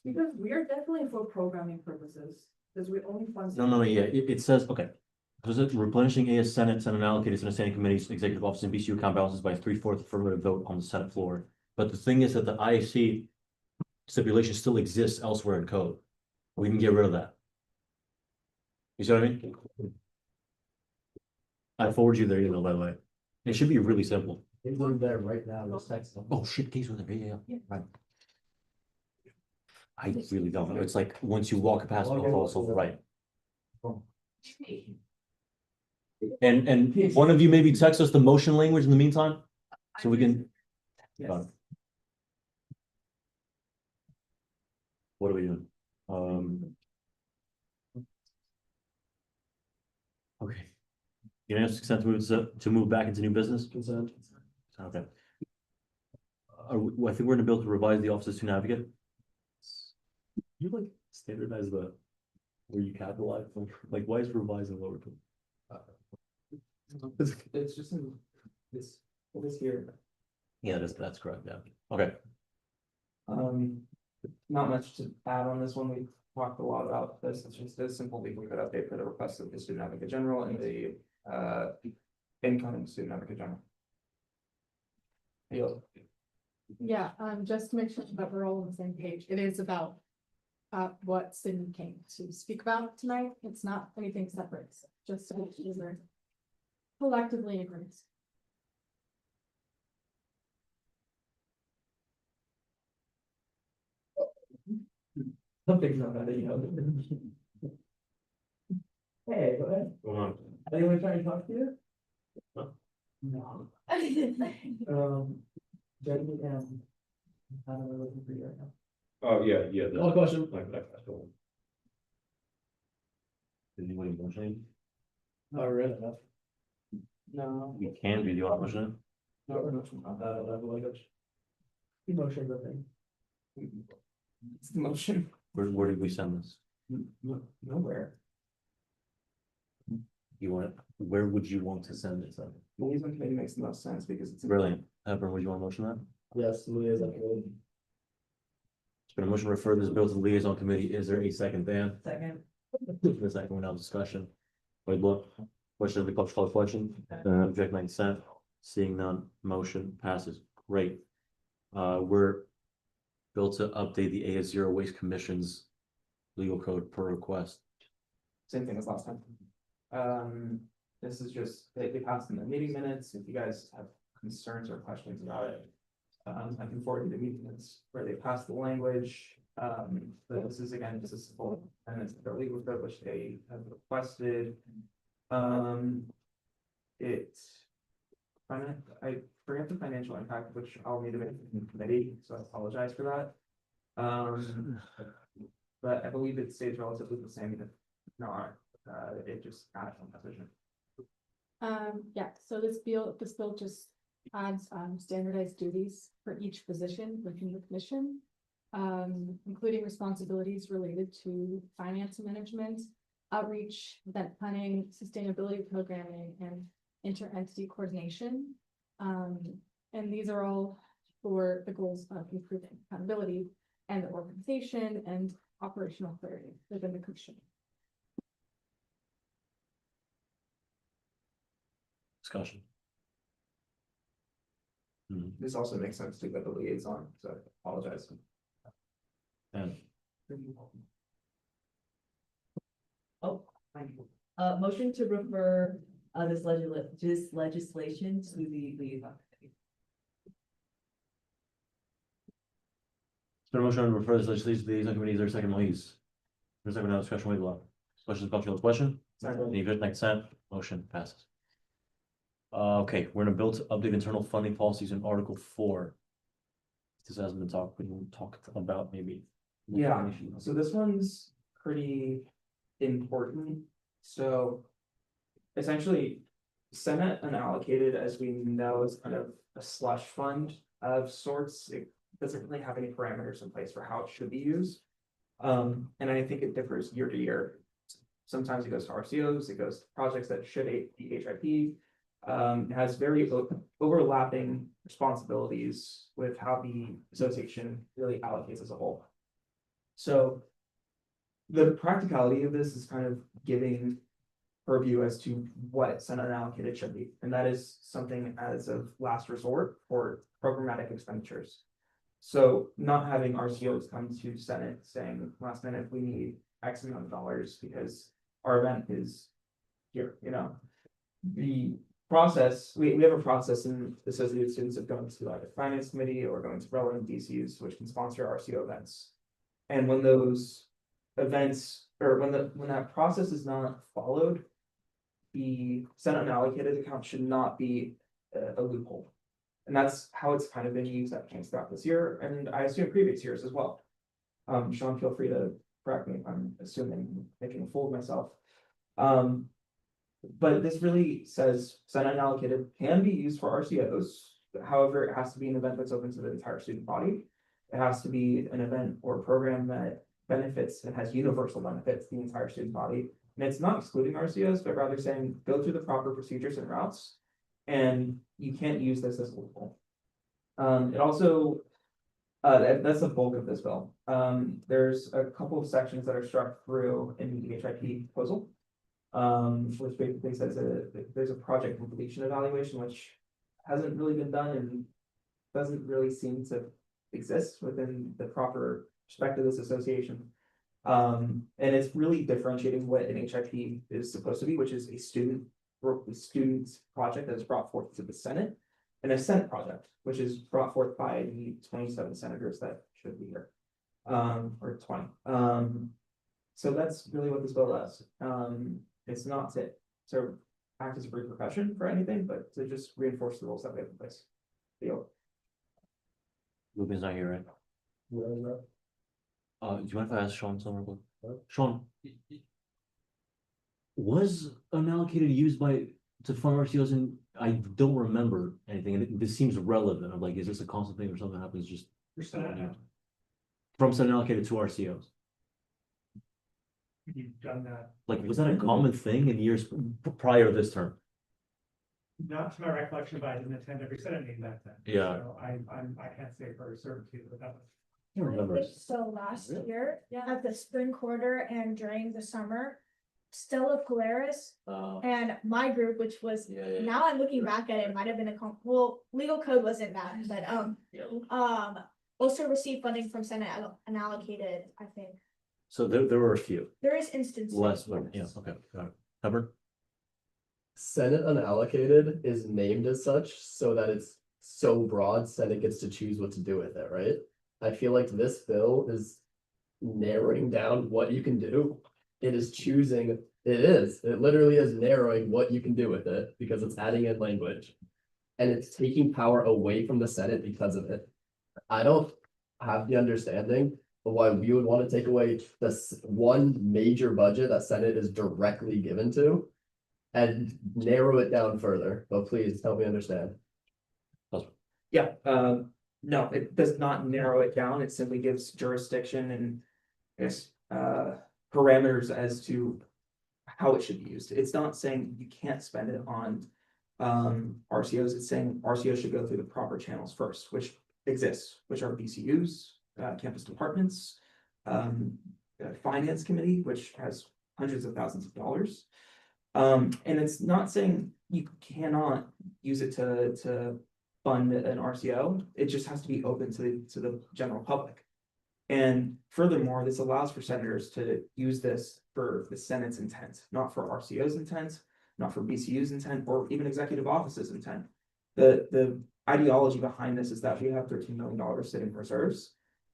Because we are definitely for programming purposes, because we only fund. No, yeah, it says, okay. Does it replenishing AS Senate allocated Senate Standing Committees, Executive Office and BCU account balances by 3/4 affirmative vote on the Senate floor. But the thing is that the IAC stipulation still exists elsewhere in code. We can get rid of that. You see what I mean? I forward you their email, by the way. It should be really simple. We're there right now, let's text them. Oh, shit, case with it, yeah. Right. I really don't know. It's like, once you walk past, it falls over, right? And one of you maybe text us the motion language in the meantime, so we can. Yes. What are we doing? Okay. Unanimous consent to move back into new business? Consent. Okay. I think we're gonna be able to revise the offices to navigate. You like standardize where you capitalize, like why is revising lower? It's just in this here. Yeah, that's correct, yeah. Okay. Not much to add on this one. We talked a lot about this. It's just a simple legal code update for the request of the student advocate general and the incoming student advocate general. Yeah, just to make sure that we're all on the same page, it is about what Sydney came to speak about tonight. It's not anything separate, just so we're collectively agreed. Something's not that, you know. Hey, go ahead. Go on. Anyone trying to talk to you? No. Jenny and Hannah are looking for you right now. Oh, yeah. All question. Did anybody motion? Not really, no. No. We can, do you want to motion? No, we're not. Level language. Emotion, the thing. It's the motion. Where did we send this? Nowhere. where would you want to send it? Liaison committee makes the most sense because it's. Brilliant. Evan, would you want to motion that? Yes, liaison committee. It's been a motion to refer this bill to the liaison committee. Is there a second, Dan? Second. The second one, now discussion. Wait, look, question, the call for the question, object 9%, seeing none, motion passes, great. We're built to update the AS0 Waste Commission's legal code per request. Same thing as last time. This is just, they passed in the meeting minutes, if you guys have concerns or questions about it. I can forward you the meeting minutes where they passed the language, but this is again, just a simple, and it's the legal code which they have requested. I forget the financial impact, which I'll need to make in the committee, so I apologize for that. But I believe it stays relatively the same, if not, it just adds on position. Yeah, so this bill just adds standardized duties for each position within the commission. Including responsibilities related to finance management, outreach, event planning, sustainability programming, and inter-entity coordination. And these are all for the goals of improving accountability and the organization and operational clarity within the commission. Discussion. This also makes sense to go to liaison, so I apologize. And Oh, thank you. Motion to refer this legislation to the liaison committee. So motion to refer this legislation to the liaison committee, is there a second, please? There's a second, now discussion, wait, law. Questions, about the question? Any object, 9%, motion passes. Okay, we're gonna build to update internal funding policies in Article 4. This hasn't been talked, we can talk about maybe. Yeah, so this one's pretty important. So essentially, Senate unallocated, as we know, is kind of a slush fund of sorts. It doesn't really have any parameters in place for how it should be used. And I think it differs year to year. Sometimes it goes to RCOs, it goes to projects that should be HIP. It has very overlapping responsibilities with how the association really allocates as a whole. So the practicality of this is kind of giving purview as to what Senate allocated should be, and that is something as of last resort for programmatic expenditures. So not having RCOs come to Senate saying last minute, we need X amount of dollars because our event is here, you know. The process, we have a process in associated students of going to either finance committee or going to relevant DCs, which can sponsor RCO events. And when those events, or when that process is not followed, the Senate unallocated account should not be a loophole. And that's how it's kind of been used at King's throughout this year, and I assume previous years as well. Sean, feel free to correct me if I'm assuming, making a fool of myself. But this really says Senate unallocated can be used for RCOs. However, it has to be an event that's open to the entire student body. It has to be an event or program that benefits and has universal benefits to the entire student body. And it's not excluding RCOs, but rather saying go through the proper procedures and routes, and you can't use this as a loophole. It also, that's the bulk of this bill. There's a couple of sections that are struck through in the HIP proposal, which basically says that there's a project completion evaluation, which hasn't really been done and doesn't really seem to exist within the proper perspective of this association. And it's really differentiating what an HIP is supposed to be, which is a student's project that is brought forth to the Senate, and a Senate project, which is brought forth by the 27 senators that should be here, or 20. So that's really what this bill does. It's not to act as a repercussion for anything, but to just reinforce the rules that we have in place. Ruben's not here, right? Do you mind if I ask Sean something real quick? Sean, was unallocated used to fund RCOs, and I don't remember anything, and this seems relevant. I'm like, is this a constant thing or something happens just from unallocated to RCOs? you've done that. Like, was that a common thing in years prior to this term? Not to my recollection, but I didn't attend every Senate meeting back then. Yeah. So I can't say for certainty, but that was. I don't remember. So last year, at the spring quarter and during the summer, Stella Polaris and my group, which was, now I'm looking back at it, it might have been well, legal code wasn't that, but also received funding from Senate unallocated, I think. So there were a few, There is instances. less, but yeah, okay, got it. Hubbard? Senate unallocated is named as such so that it's so broad, Senate gets to choose what to do with it, right? I feel like this bill is narrowing down what you can do. It is choosing, it literally is narrowing what you can do with it because it's adding in language. And it's taking power away from the Senate because of it. I don't have the understanding of why we would want to take away this one major budget that Senate is directly given to and narrow it down further, but please help me understand. Yeah, no, it does not narrow it down. It simply gives jurisdiction and I guess parameters as to how it should be used. It's not saying you can't spend it on RCOs. It's saying RCOs should go through the proper channels first, which exists, which are BCUs, campus departments, finance committee, which has hundreds of thousands of dollars. And it's not saying you cannot use it to fund an RCO. It just has to be open to the general public. And furthermore, this allows for senators to use this for the Senate's intent, not for RCO's intent, not for BCU's intent, or even executive office's intent. The ideology behind this is that we have $13 million sitting in reserves.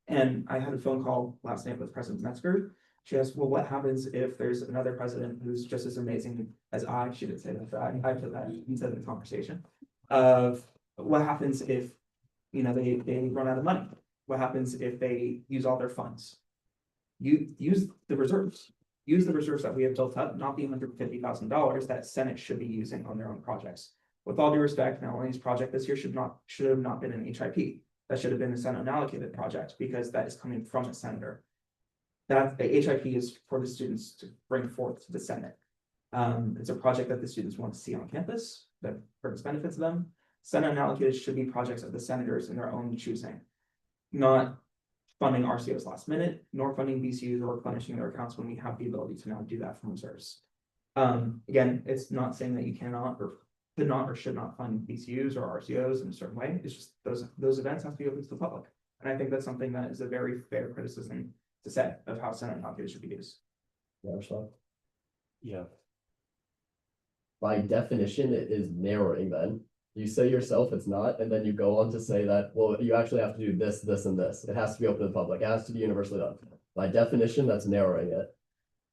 And I had a phone call last night with President Metzger. She asked, well, what happens if there's another president who's just as amazing as I? She didn't say that, but I put that into the conversation of what happens if, you know, they run out of money? What happens if they use all their funds? You use the reserves. Use the reserves that we have built up, not the $150,000 that Senate should be using on their own projects. With all due respect, Melanie's project this year should have not been an HIP. That should have been a Senate unallocated project because that is coming from a senator. That the HIP is for the students to bring forth to the Senate. It's a project that the students want to see on campus that brings benefits to them. Senate unallocated should be projects of the senators in their own choosing, not funding RCOs last minute, nor funding BCUs or replenishing their accounts when we have the ability to now do that from reserves. Again, it's not saying that you cannot or could not or should not fund BCUs or RCOs in a certain way. It's just those events have to be open to the public. And I think that's something that is a very fair criticism to say of how Senate unallocated should be used. Yeah. By definition, it is narrowing then. You say yourself it's not, and then you go on to say that, well, you actually have to do this, this, and this. It has to be open to the public. It has to be universally done. By definition, that's narrowing it.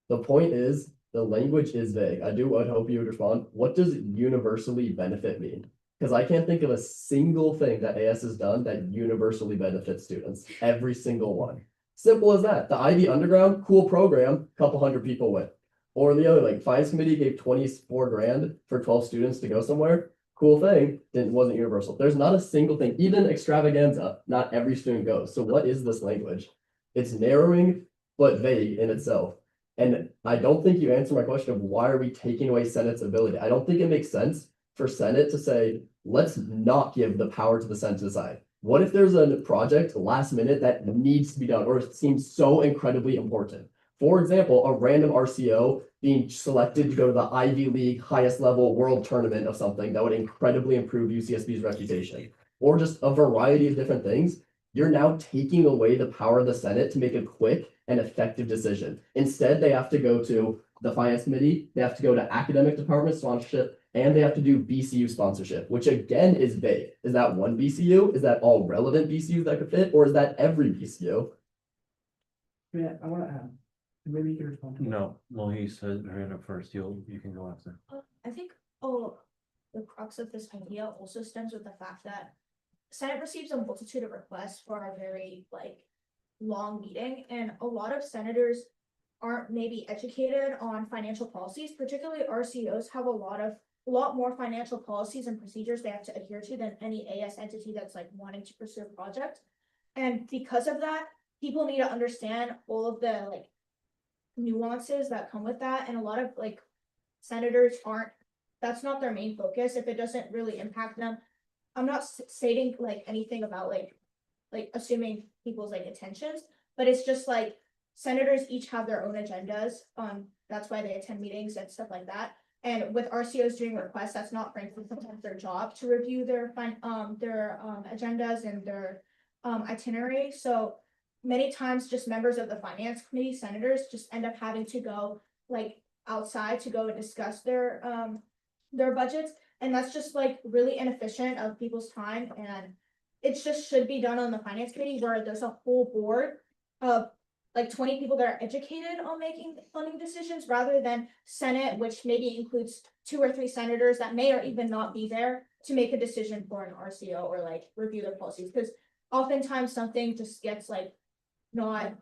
The point is, the language is vague. I'd hope you would respond. What does universally benefit mean? Because I can't think of a single thing that AS has done that universally benefits students. Every single one. Simple as that. The Ivy Underground, cool program, couple hundred people went. Or the other, like, finance committee gave 24 grand for 12 students to go somewhere. Cool thing, wasn't universal. There's not a single thing, even extravaganza, not every student goes. So what is this language? It's narrowing, but vague in itself. And I don't think you answer my question of why are we taking away Senate's ability? I don't think it makes sense for Senate to say, let's not give the power to the Senate to decide. What if there's a project last minute that needs to be done or it seems so incredibly important? For example, a random RCO being selected to go to the Ivy League highest level world tournament of something that would incredibly improve UCSB's reputation, or just a variety of different things. You're now taking away the power of the Senate to make a quick and effective decision. Instead, they have to go to the finance committee, they have to go to academic department sponsorship, and they have to do BCU sponsorship, which again is vague. Is that one BCU? Is that all relevant BCUs that could fit? Or is that every BCU? Yeah, I want to add. Maybe you can respond to that. No, well, he said her hand up first. You can go after. I think, the crux of this idea also stems with the fact that Senate receives a multitude of requests for a very, long meeting, and a lot of senators aren't maybe educated on financial policies, particularly RCOs have a lot more financial policies and procedures they have to adhere to than any AS entity that's wanting to pursue a project. And because of that, people need to understand all of the nuances that come with that, and a lot of like senators aren't, that's not their main focus if it doesn't really impact them. I'm not stating like anything about like assuming people's like intentions, but it's just like senators each have their own agendas. That's why they attend meetings and stuff like that. And with RCOs doing requests, that's not frankly sometimes their job to review their agendas and their itinerary. So many times just members of the finance committee, senators, just end up having to go like outside to go and discuss their budgets. And that's just like really inefficient of people's time, and it just should be done on the finance committee where there's a whole board of like 20 people that are educated on making funding decisions, rather than Senate, which maybe includes 2 or 3 senators that may or even not be there to make a decision for an RCO or like review their policies. Because oftentimes something just gets like not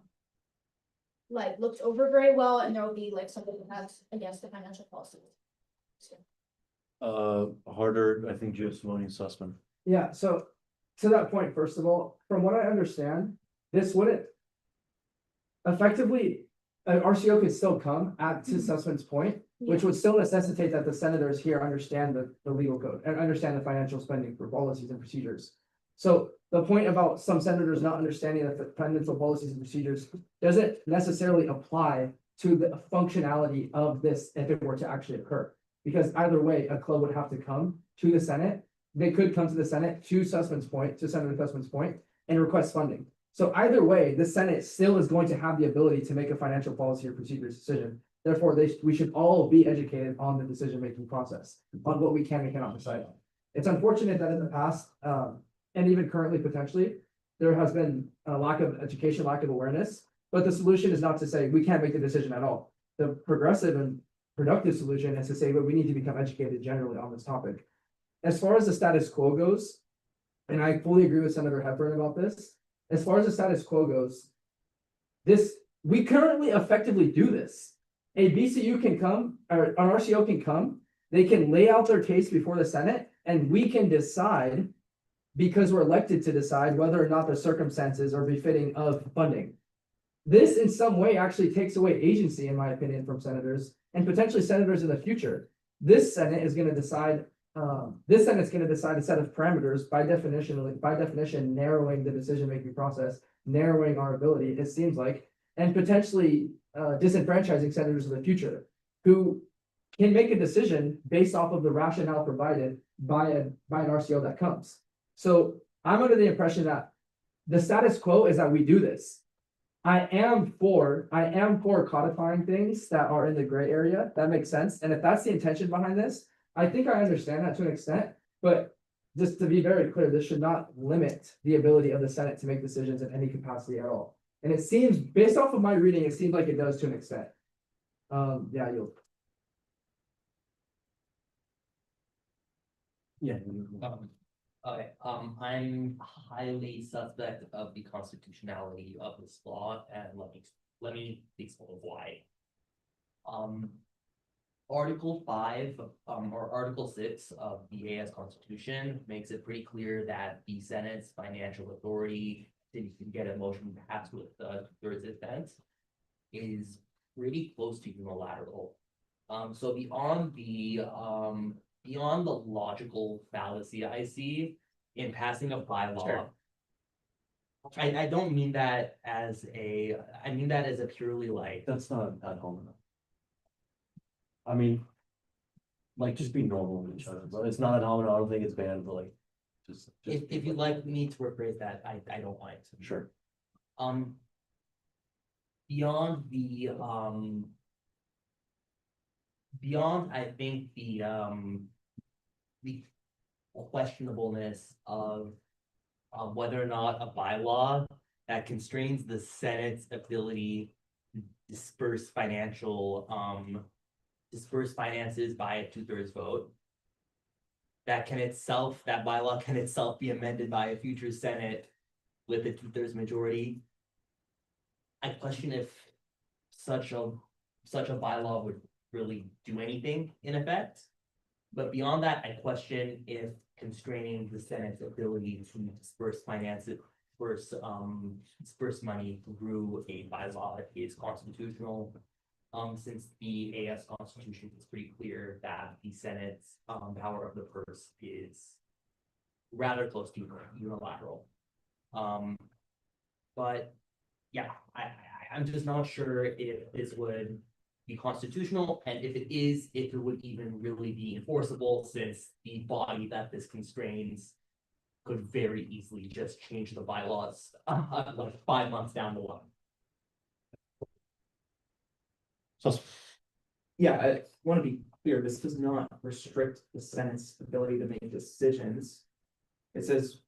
like looked over very well, and there will be like something that's against the financial policy. Harder, I think, Joe Simone Sussman. Yeah, so to that point, first of all, from what I understand, this wouldn't effectively, an RCO could still come to Sussman's point, which would still necessitate that the senators here understand the legal code and understand the financial spending for policies and procedures. So the point about some senators not understanding the financial policies and procedures doesn't necessarily apply to the functionality of this if it were to actually occur. Because either way, a club would have to come to the Senate. They could come to the Senate to Senator Sussman's point, and request funding. So either way, the Senate still is going to have the ability to make a financial policy or procedures decision. Therefore, we should all be educated on the decision-making process, on what we can and cannot decide on. It's unfortunate that in the past, and even currently potentially, there has been a lack of education, lack of awareness, but the solution is not to say we can't make the decision at all. The progressive and productive solution is to say, but we need to become educated generally on this topic. As far as the status quo goes, and I fully agree with Senator Hepburn about this, as far as the status quo goes, we currently effectively do this. A BCU can come, or an RCO can come, they can lay out their case before the Senate, and we can decide, because we're elected to decide whether or not the circumstances are befitting of funding. This in some way actually takes away agency, in my opinion, from senators and potentially senators in the future. This Senate is going to decide. This Senate's going to decide a set of parameters by definition, narrowing the decision-making process, narrowing our ability, it seems like, and potentially disenfranchising senators in the future who can make a decision based off of the rationale provided by an RCO that comes. So I'm under the impression that the status quo is that we do this. I am for codifying things that are in the gray area. That makes sense. And if that's the intention behind this, I think I understand that to an extent, but just to be very clear, this should not limit the ability of the Senate to make decisions in any capacity at all. And it seems, based off of my reading, it seems like it does to an extent. Yeah, you'll. Yeah. Okay, I'm highly suspect of the constitutionality of this law, and let me explain why. Article 5, or Article 6 of the AS Constitution makes it pretty clear that the Senate's financial authority to get a motion passed with 2/3 consent is pretty close to unilateral. So beyond the logical fallacy I see in passing a bylaw. Sure. I don't mean that as I mean that as a purely like. That's not at home enough. I mean, like, just be normal with each other, but it's not at home, and I don't think it's banned, but like, just. If you'd like me to rephrase that, I don't mind. Sure. Beyond I think the questionableness of whether or not a bylaw that constrains the Senate's ability to disperse finances by a 2/3 vote. That bylaw can itself be amended by a future Senate with a 2/3 majority. I question if such a bylaw would really do anything in effect. But beyond that, I question if constraining the Senate's ability to disperse money through a bylaw is constitutional. since the AS Constitution is pretty clear that the Senate's power of the purse is rather close to unilateral. But yeah, I'm just not sure if this would be constitutional, and if it is, if it would even really be enforceable, since the body that this constrains could very easily just change the bylaws like 5 months down the line. So, Yeah, I want to be clear, this does not restrict the Senate's ability to make decisions. It says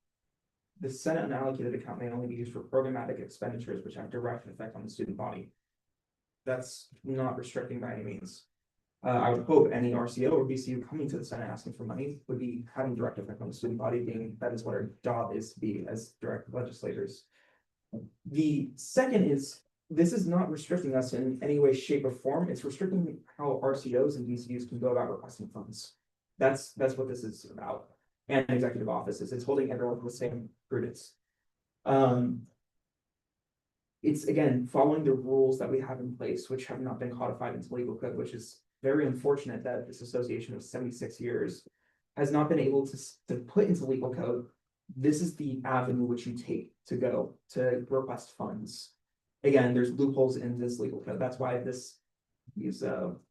the Senate unallocated account may only be used for programmatic expenditures which have direct effect on the student body. That's not restricting by any means. I would hope any RCO or BCU coming to the Senate asking for money would be having direct effect on the student body, being that is what our job is to be as direct legislators. The second is, this is not restricting us in any way, shape, or form. It's restricting how RCOs and BCUs can go about requesting funds. That's what this is about. And executive offices, it's holding everyone to the same prudence. It's again, following the rules that we have in place, which have not been codified into legal code, which is very unfortunate that this association of 76 years has not been able to put into legal code. This is the avenue which you take to go to request funds. Again, there's loopholes in this legal code. That's why these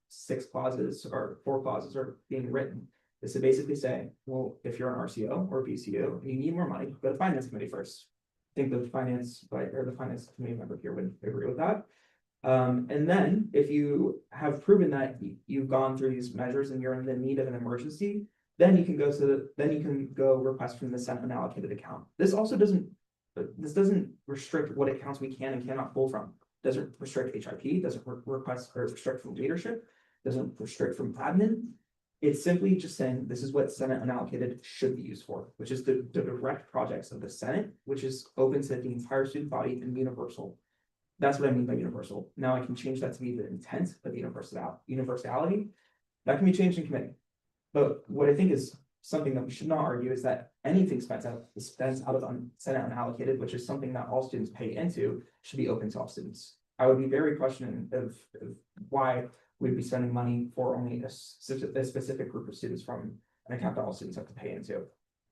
6 clauses or 4 clauses are being written. This is basically saying, well, if you're an RCO or BCU and you need more money, go to finance committee first. I think the finance committee member here would agree with that. And then if you have proven that you've gone through these measures and you're in the need of an emergency, then you can go request from the Senate unallocated account. This doesn't restrict what accounts we can and cannot pull from. Doesn't restrict HIP, doesn't request or restrict from leadership, doesn't restrict from admin. It's simply just saying this is what Senate unallocated should be used for, which is the direct projects of the Senate, which is open to the entire student body and universal. That's what I mean by universal. Now I can change that to be the intent of the universality. That can be changed in committee. But what I think is something that we should not argue is that anything spent out of Senate unallocated, which is something that all students pay into, should be open to all students. I would be very questioning of why we'd be spending money for only a specific group of students from an account that all students have to pay into.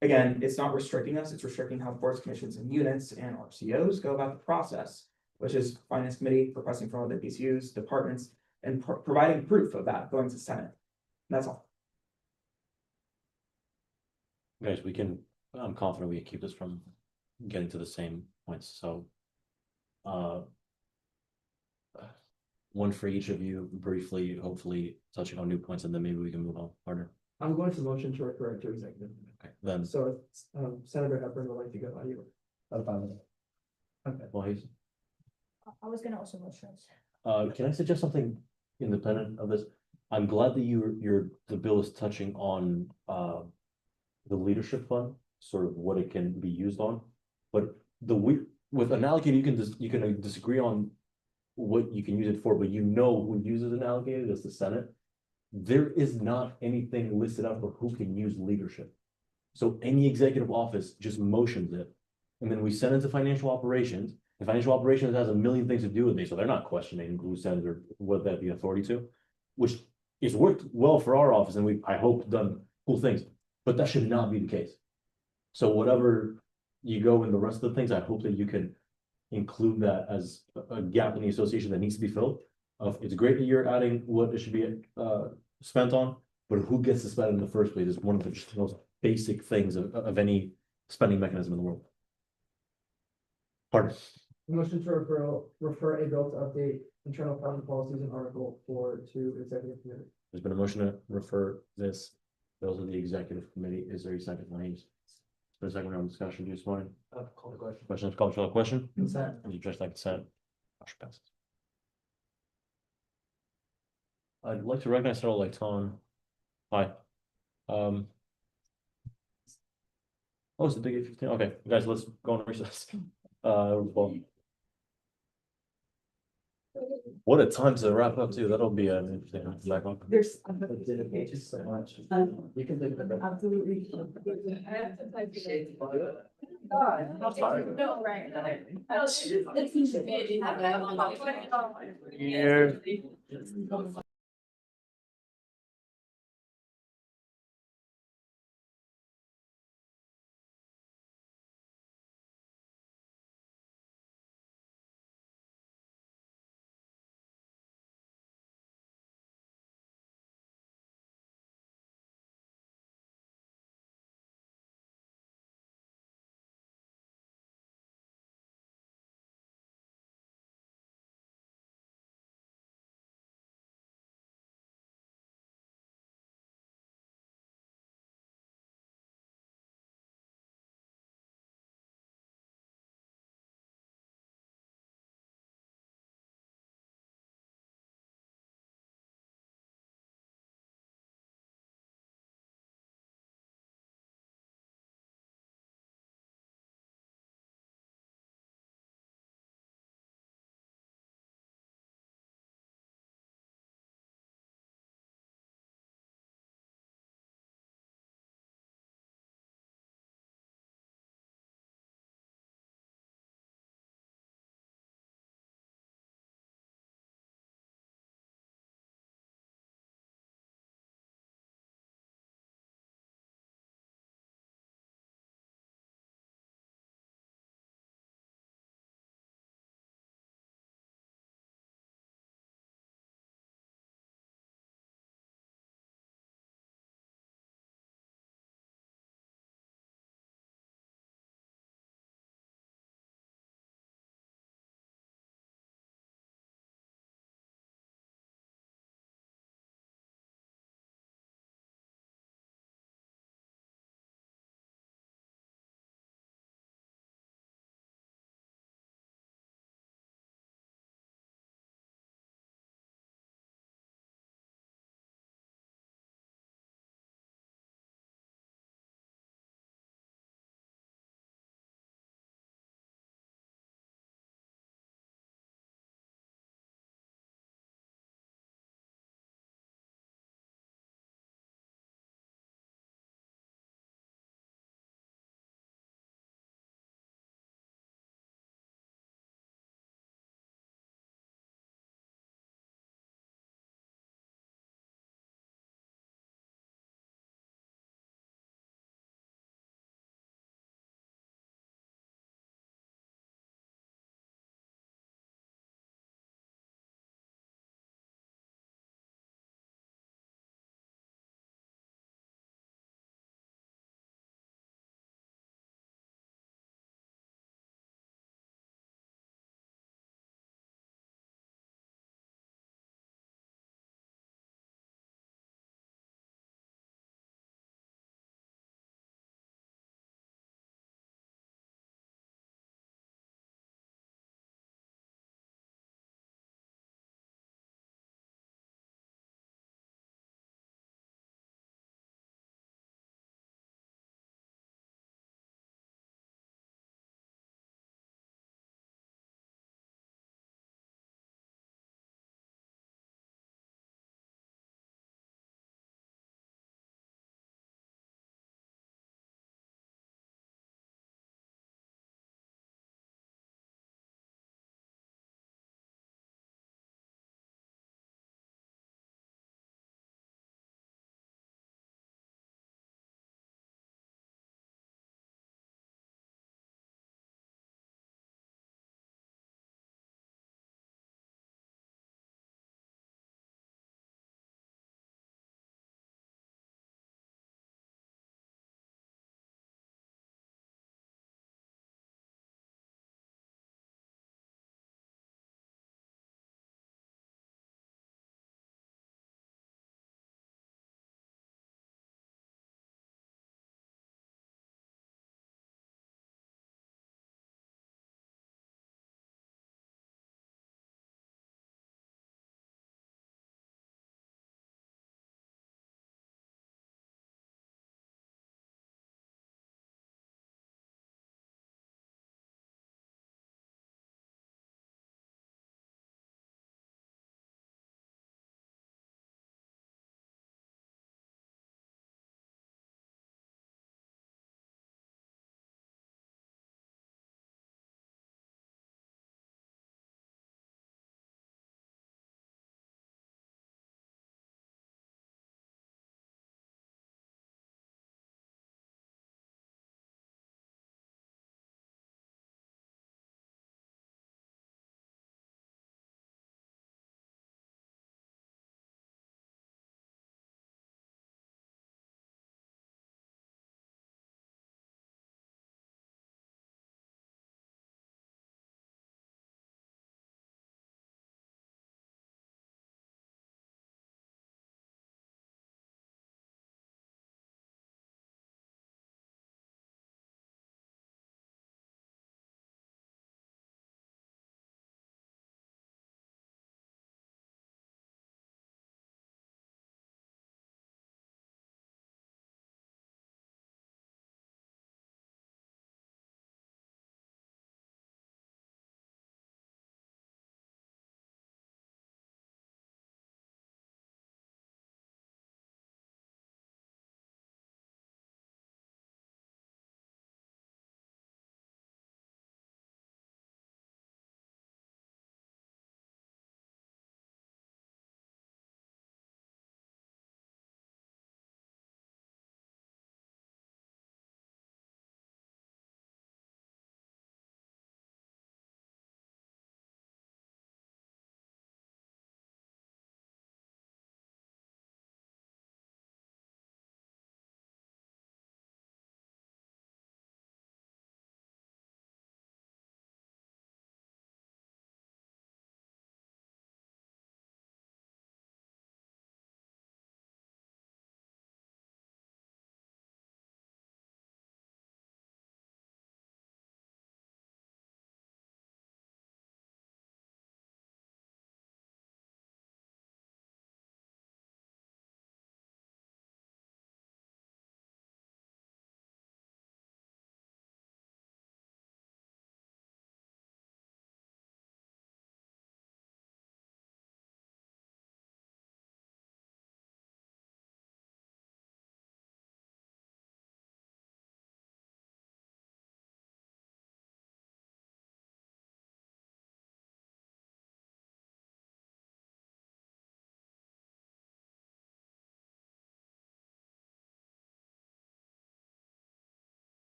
Again, it's not restricting us, it's restricting how boards, commissions, and units and RCOs go about the process, which is finance committee requesting from other BCUs, departments, and providing proof of that going to Senate. That's all. guys, I'm confident we can keep this from getting to the same points, so. One for each of you briefly, hopefully touching on new points, and then maybe we can move on further. I'm going to motion to refer it to executive. Okay, then, So, Senator Hepburn would like to go, how you? I'm fine with it. Okay. well, I was gonna also motion. can I suggest something independent of this? I'm glad that the bill is touching on, the leadership fund, sort of what it can be used on. But with unallocated, you can disagree on what you can use it for, but who uses an allocated is the Senate. There is not anything listed out for who can use leadership. So any executive office just motions it, and then we send it to financial operations. And financial operations has a million things to do with it, so they're not questioning who sends or what they have the authority to, which is worked well for our office, and I hope, done cool things. But that should not be the case. So whatever you go in the rest of the things, I hope that you can include that as a gap in the association that needs to be filled. It's great that you're adding what it should be spent on, but who gets to spend it in the first place is one of the most basic things of any spending mechanism in the world. Pardon. Motion to refer a bill to update internal fund policies and Article 4 to executive committee. There's been a motion to refer this bill to the executive committee. Is there a second, Lanes? For a second round of discussion, this morning. Call the question. Questions, comments on the question? Consent. Is it just like consent? Motion passes. I'd like to recognize Senator Layton. Hi. Oh, it's the big 8:15. Okay, guys, let's go on recess. Well, What a time to wrap up too. That'll be an interesting. There's. Thank you so much. You can think of it. Absolutely. No, right. Yeah.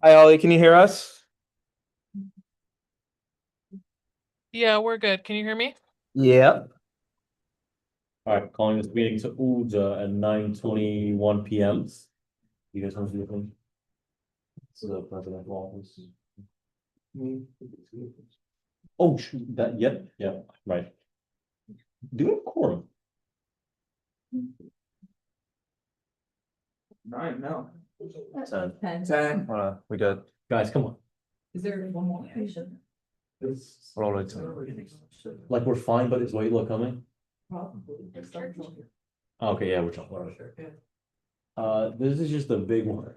Hi, Ollie, can you hear us? Yeah, we're good. Can you hear me? Yeah. All right, calling this meeting to order at 9:21 PM. You guys want to do anything? So the president office. Oh, shoot, that, yep, yeah, right. Do we have quorum? 9, no. 10. 10. Hold on, we good. Guys, come on. Is there one more patient? We're all right. Like, we're fine, but is Wayla coming? Probably. Okay, yeah, we're talking. This is just a big one.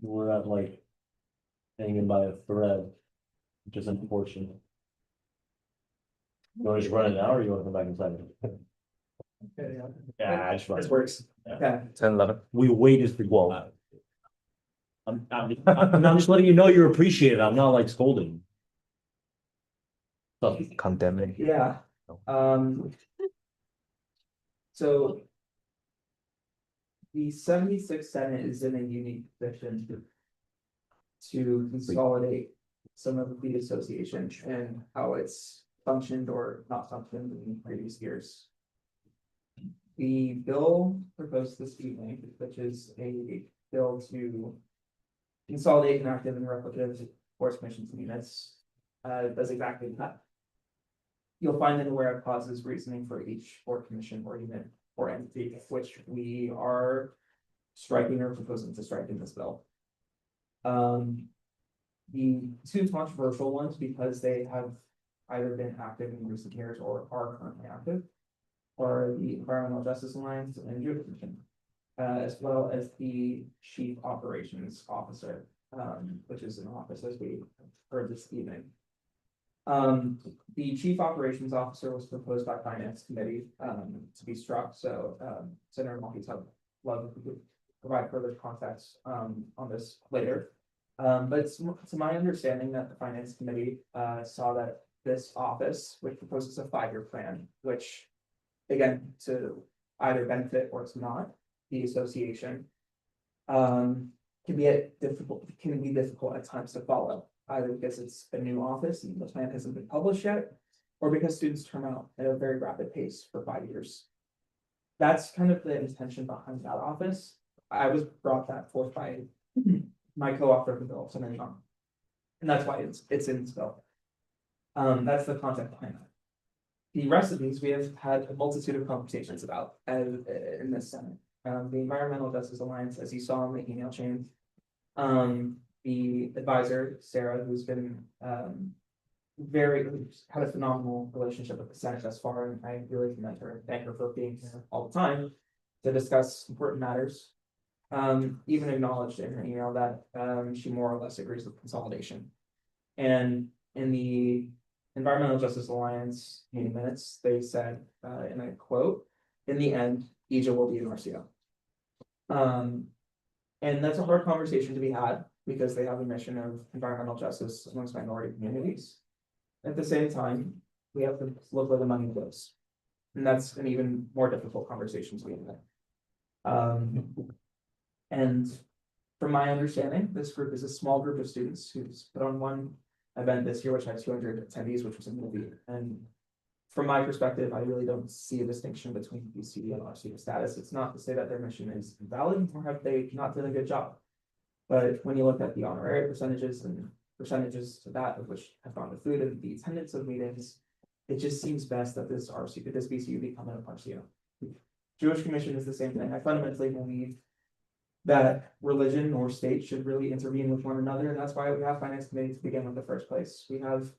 We're at like hanging by a thread, which is unfortunate. You want to just run it now, or you want to come back inside? Yeah, I just run. This works. Okay. 10:11. We waited for 12. I'm just letting you know you're appreciated. I'm not like scolding. Condemning. Yeah. So. The 76th Senate is in a unique position to consolidate some of the association and how it's functioned or not functioned in previous years. The bill proposed this evening, which is a bill to consolidate inactive and replicative force commissions units, does exactly that. You'll find an aware of causes reasoning for each board commission or unit or entity, which we are striking or proposing to strike in this bill. The two controversial ones, because they have either been active in recent years or are currently active, are the Environmental Justice Alliance and Justice Commission, as well as the Chief Operations Officer, which is an office as we heard this evening. The Chief Operations Officer was proposed by Finance Committee to be struck, so Senator Mulkey's have love if we could provide further context on this later. But it's to my understanding that the Finance Committee saw that this office, which proposes a 5-year plan, which again, to either benefit or to not the association, can be difficult at times to follow, either because it's a new office and the plan hasn't been published yet, or because students turn out at a very rapid pace for 5 years. That's kind of the intention behind that office. I was brought that forth by my co-author of the bill, Senator Young. And that's why it's in this bill. That's the concept behind that. The rest of these we have had a multitude of conversations about in this Senate. The Environmental Justice Alliance, as you saw in the email chain. The advisor, Sarah, who's been had a phenomenal relationship with the Senate thus far, and I really commend her and thank her for being here all the time to discuss important matters. Even acknowledged in her email that she more or less agrees with consolidation. And in the Environmental Justice Alliance meeting minutes, they said, and I quote, "In the end, EJA will be an RCO." And that's a hard conversation to be had because they have a mission of environmental justice amongst minority communities. At the same time, we have to look where the money goes. And that's an even more difficult conversation to be in. And from my understanding, this group is a small group of students who's put on one event this year, which had 200 attendees, which was a movie. And from my perspective, I really don't see a distinction between BC and RCO status. It's not to say that their mission is invalid or have they not done a good job. But when you look at the honorary percentages and percentages to that of which have gone to food and the attendance of meetings, it just seems best that this BCU become an RCO. Jewish Commission is the same thing. I fundamentally believe that religion or state should really intervene with one another, and that's why we have Finance Committee to begin with in the first place. We have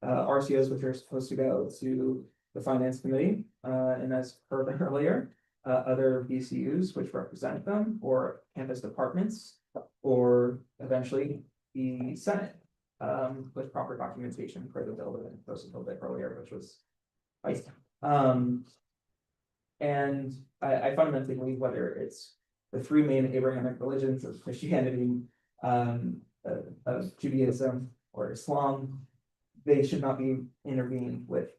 RCOs which are supposed to go to the Finance Committee, and as heard earlier, other BCUs which represent them, or campus departments, or eventually the Senate, with proper documentation for the bill that I posted a little bit earlier, which was nice. And I fundamentally believe whether it's the three main Abrahamic religions of Christianity, of Judaism, or Islam, they should not be intervened with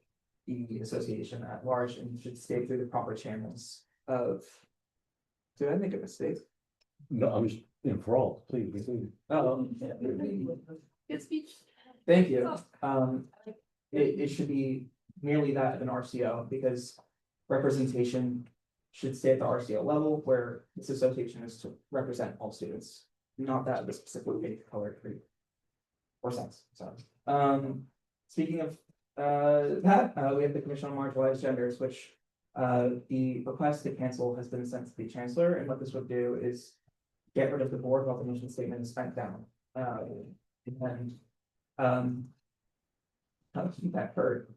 the association at large and should stay through the proper channels of. Did I make a mistake? No, I'm just enthralled, please. Good speech. Thank you. It should be merely that of an RCO because representation should stay at the RCO level where this association is to represent all students, not that of the specific color creed or sex, sorry. Speaking of that, we have the Commission on Marginalized Genders, which the request to cancel has been sent to the chancellor, and what this would do is get rid of the board while the mission statement is spent down. And how to keep that heard.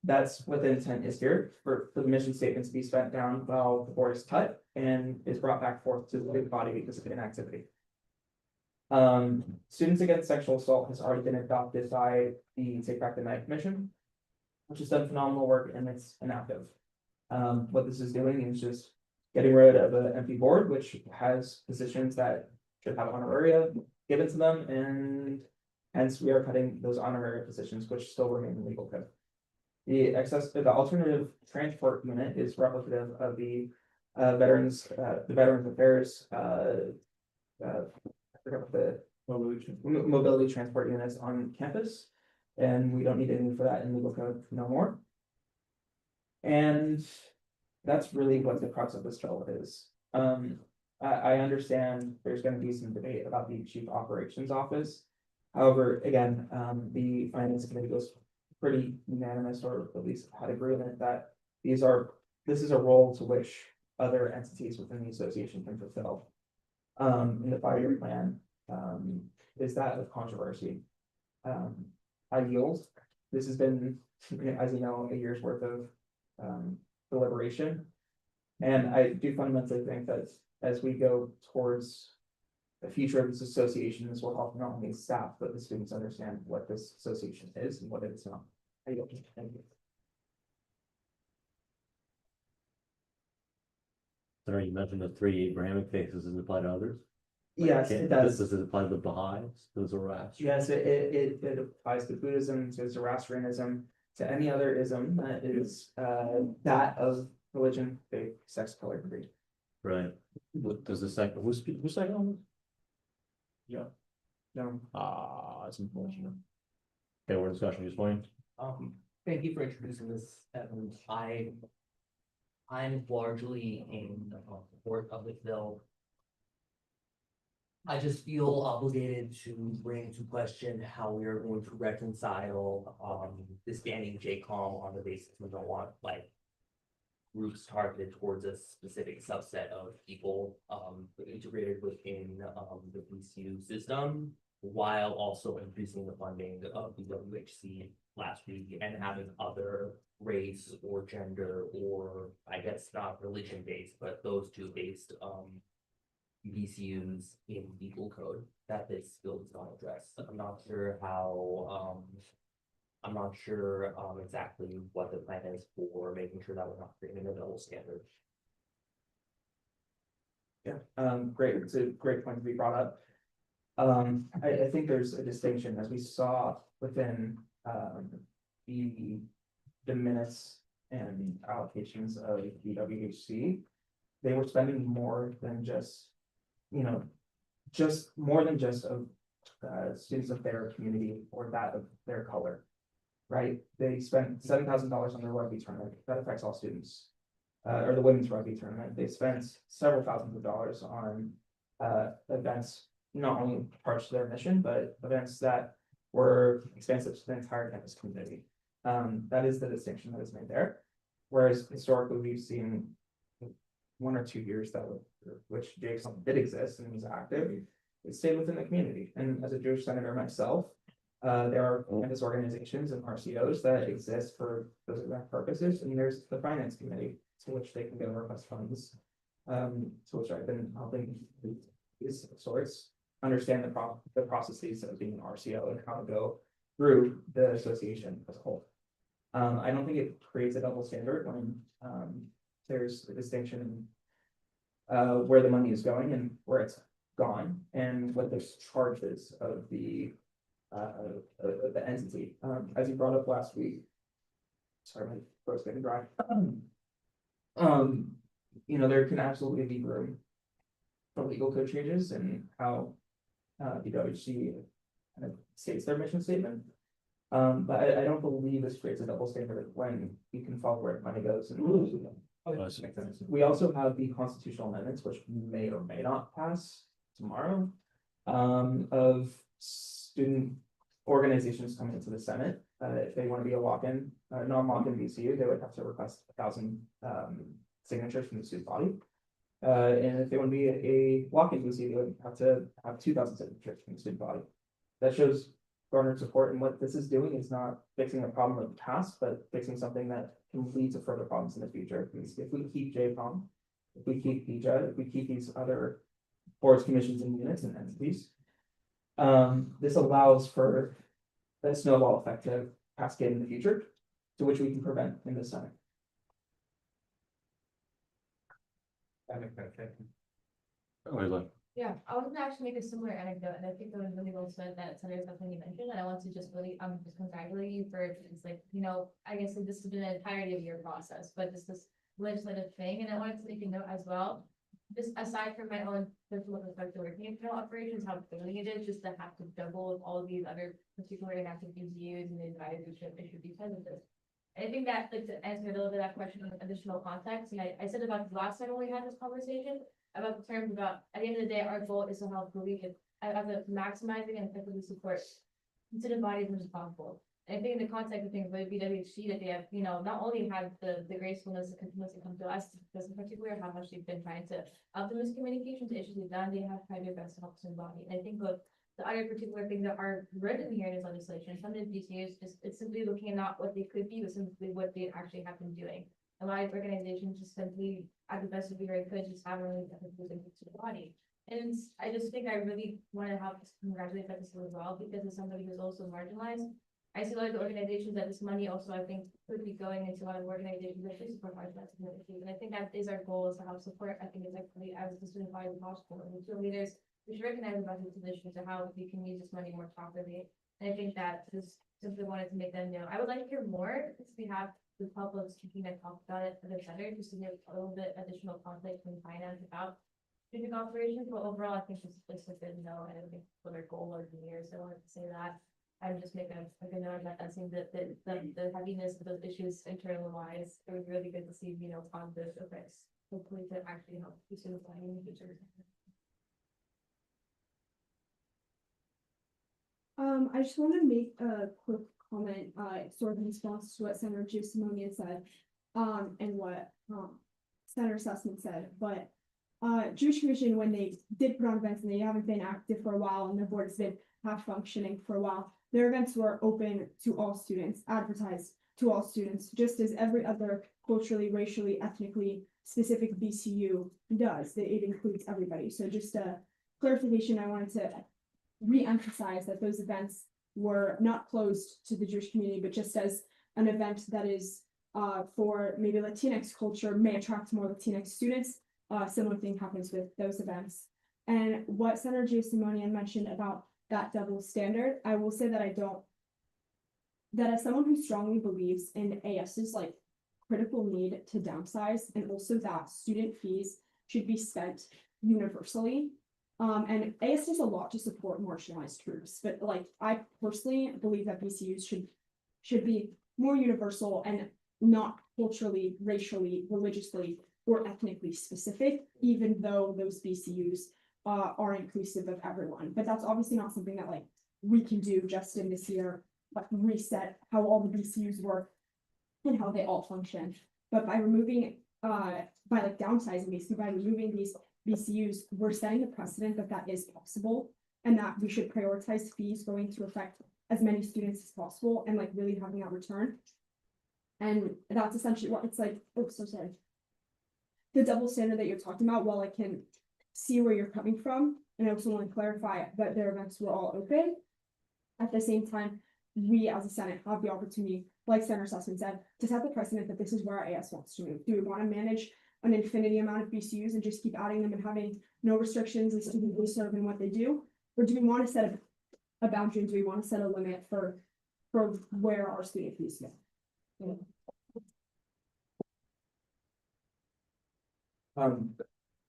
That's what the intent is here, for the mission statement to be spent down while the board is cut and is brought back forth to the big body because of inactivity. Students Against Sexual Assault has already been adopted by the Take Back the Night Commission, which has done phenomenal work and it's inactive. What this is doing is just getting rid of an empty board, which has positions that should have honoraria given to them, and hence we are cutting those honorary positions, which still remain in legal code. The alternative transport unit is replicative of the Veterans Affairs, I forgot what the mobility transport units on campus, and we don't need any for that in legal code no more. And that's really what the crux of this bill is. I understand there's gonna be some debate about the Chief Operations Office. However, again, the Finance Committee was pretty unanimous, or at least had agreement that this is a role to which other entities within the association can fulfill. In the 5-year plan, is that of controversy. I yield. This has been, as you know, a year's worth of deliberation. And I do fundamentally think that as we go towards the future of this association, this will help not only staff, but the students understand what this association is and what it is not. I yield. Thank you. Sorry, you mentioned the 3 Abrahamic faiths. Does it apply to others? Yes, it does. Does it apply to the Baha'is, to the Zoroastrians? Yes, it applies to Buddhism, to Zoroastrianism, to any other ism that is that of religion, faith, sex, color, creed. Right. What does the second, who's second on this? Yeah. No. It's unfortunate. Okay, we're in discussion, just point. Thank you for introducing this, Evan. I'm largely in support of this bill. I just feel obligated to bring to question how we are going to reconcile disbanding JCOM on the basis we don't want like groups targeted towards a specific subset of people integrated within the VCU system, while also increasing the funding of the WHC last week and having other race or gender, or I guess not religion based, but those two based VCUs in legal code that this bill does not address. I'm not sure how, I'm not sure exactly what the plan is for making sure that we're not creating a double standard. Yeah, great. It's a great point to be brought up. I think there's a distinction, as we saw within the minutes and allocations of the WHC. They were spending more than just, more than just of students of their community or that of their color, right? They spent $7,000 on their rugby tournament. That affects all students. Or the women's rugby tournament. They spent several thousands of dollars on events, not only parts of their mission, but events that were expensive to the entire campus community. That is the distinction that is made there. Whereas historically, we've seen 1 or 2 years that which JCOM did exist and was active, it stayed within the community. And as a Jewish senator myself, there are campus organizations and RCOs that exist for those exact purposes, and there's the finance committee to which they can go request funds, to which I've been helping these sorts understand the processes of being an RCO and how to go through the association as a whole. I don't think it creates a double standard when there's a distinction in where the money is going and where it's gone, and what the charges of the entity. As you brought up last week. Sorry, my throat's getting dry. There can absolutely be room for legal code changes and how BWC kind of states their mission statement. But I don't believe this creates a double standard when we can follow where money goes. And we also have the constitutional amendments, which may or may not pass tomorrow, of student organizations coming to the Senate. If they want to be a walk-in, non-walk-in VCU, they would have to request 1,000 signatures from the student body. And if they want to be a walk-in VCU, they would have to have 2,000 signatures from the student body. That shows garnered support, and what this is doing is not fixing a problem of the past, but fixing something that can lead to further problems in the future. Because if we keep JPOM, if we keep PJA, if we keep these other boards, commissions, and units and entities, this allows for that snowball effect to cascade in the future, to which we can prevent in the Senate. That makes sense. Layla. Yeah, I was gonna actually make a similar anecdote, and I think it was really well said that Senator something you mentioned, and I want to just really, just congratulate you for, it's like, you know, I guess this has been an entirety of your process, but this legislative thing, and I wanted to make a note as well. Just aside from my own personal perspective working in federal operations, how thrilling it is just to have to juggle with all of these other particularly inactive VCUs and the advisorship issue because of this. I think that, like, to answer a little bit of that question with additional context, and I said about the last time when we had this conversation, about the terms about, at the end of the day, our goal is to help relieve it, of maximizing and effectively support considered bodies as possible. And I think in the context of things like BWC, that they have, you know, not only had the gracefulness and continuously come to us, because in particular how much they've been trying to help the miscommunication to issues they've done, they have tried their best to help student body. And I think the other particular things that are written here in this legislation, some of the BCUs just, it's simply looking at not what they could be, but simply what they actually have been doing. A lot of organizations just simply, at the best of the very could, just haven't really done anything to the body. And I just think I really want to help congratulate that as well, because as somebody who's also marginalized, I see a lot of the organizations that this money also, I think, could be going into a lot of organizations that do support marginalized communities. And I think that is our goal, is to help support, I think, as actually as the student body as possible. And the leaders, we should recognize about the position to how we can use this money more properly. And I think that just simply wanted to make them know. I would like to hear more, because we have the public speaking and talk about it a bit better, just to give a little bit additional context and finance about strategic operations. But overall, I think this place has been no, and I think for their goal over the years. So I wanted to say that. I would just make a note that that seems that the heaviness of those issues internal wise, it was really good to see, you know, positive effects. Hopefully to actually help the student body in the future. I just want to make a quick comment, sort of in response to what Senator Giussimonia said, and what, Senator Sussman said, but, Jewish Commission, when they did put on events and they haven't been active for a while and their board has been half functioning for a while, their events were open to all students, advertised to all students, just as every other culturally, racially, ethnically specific BCU does, that it includes everybody. So just a clarification, I wanted to re-emphasize that those events were not closed to the Jewish community, but just as an event that is for maybe Latinx culture may attract more Latinx students. Similar thing happens with those events. And what Senator Giussimonia mentioned about that double standard, I will say that that as someone who strongly believes in AS's like critical need to downsize, and also that student fees should be spent universally. And AS does a lot to support marginalized groups, but like I personally believe that BCUs should be more universal and not culturally, racially, religiously, or ethnically specific, even though those BCUs are inclusive of everyone. But that's obviously not something that like we can do just in this year, like reset how all the BCUs work and how they all function. But by removing, by like downsizing, basically by removing these BCUs, we're setting a precedent that that is possible, and that we should prioritize fees going to affect as many students as possible and like really having that return. And that's essentially what it's like. Oh, so sorry. The double standard that you're talking about, while I can see where you're coming from, and I also want to clarify that their events were all open, at the same time, we as a Senate have the opportunity, like Senator Sussman said, to set the precedent that this is where our AS wants to move. Do we want to manage an infinity amount of BCUs and just keep adding them and having no restrictions as to who they serve and what they do? Or do we want to set a boundary? Do we want to set a limit for where our student fees go?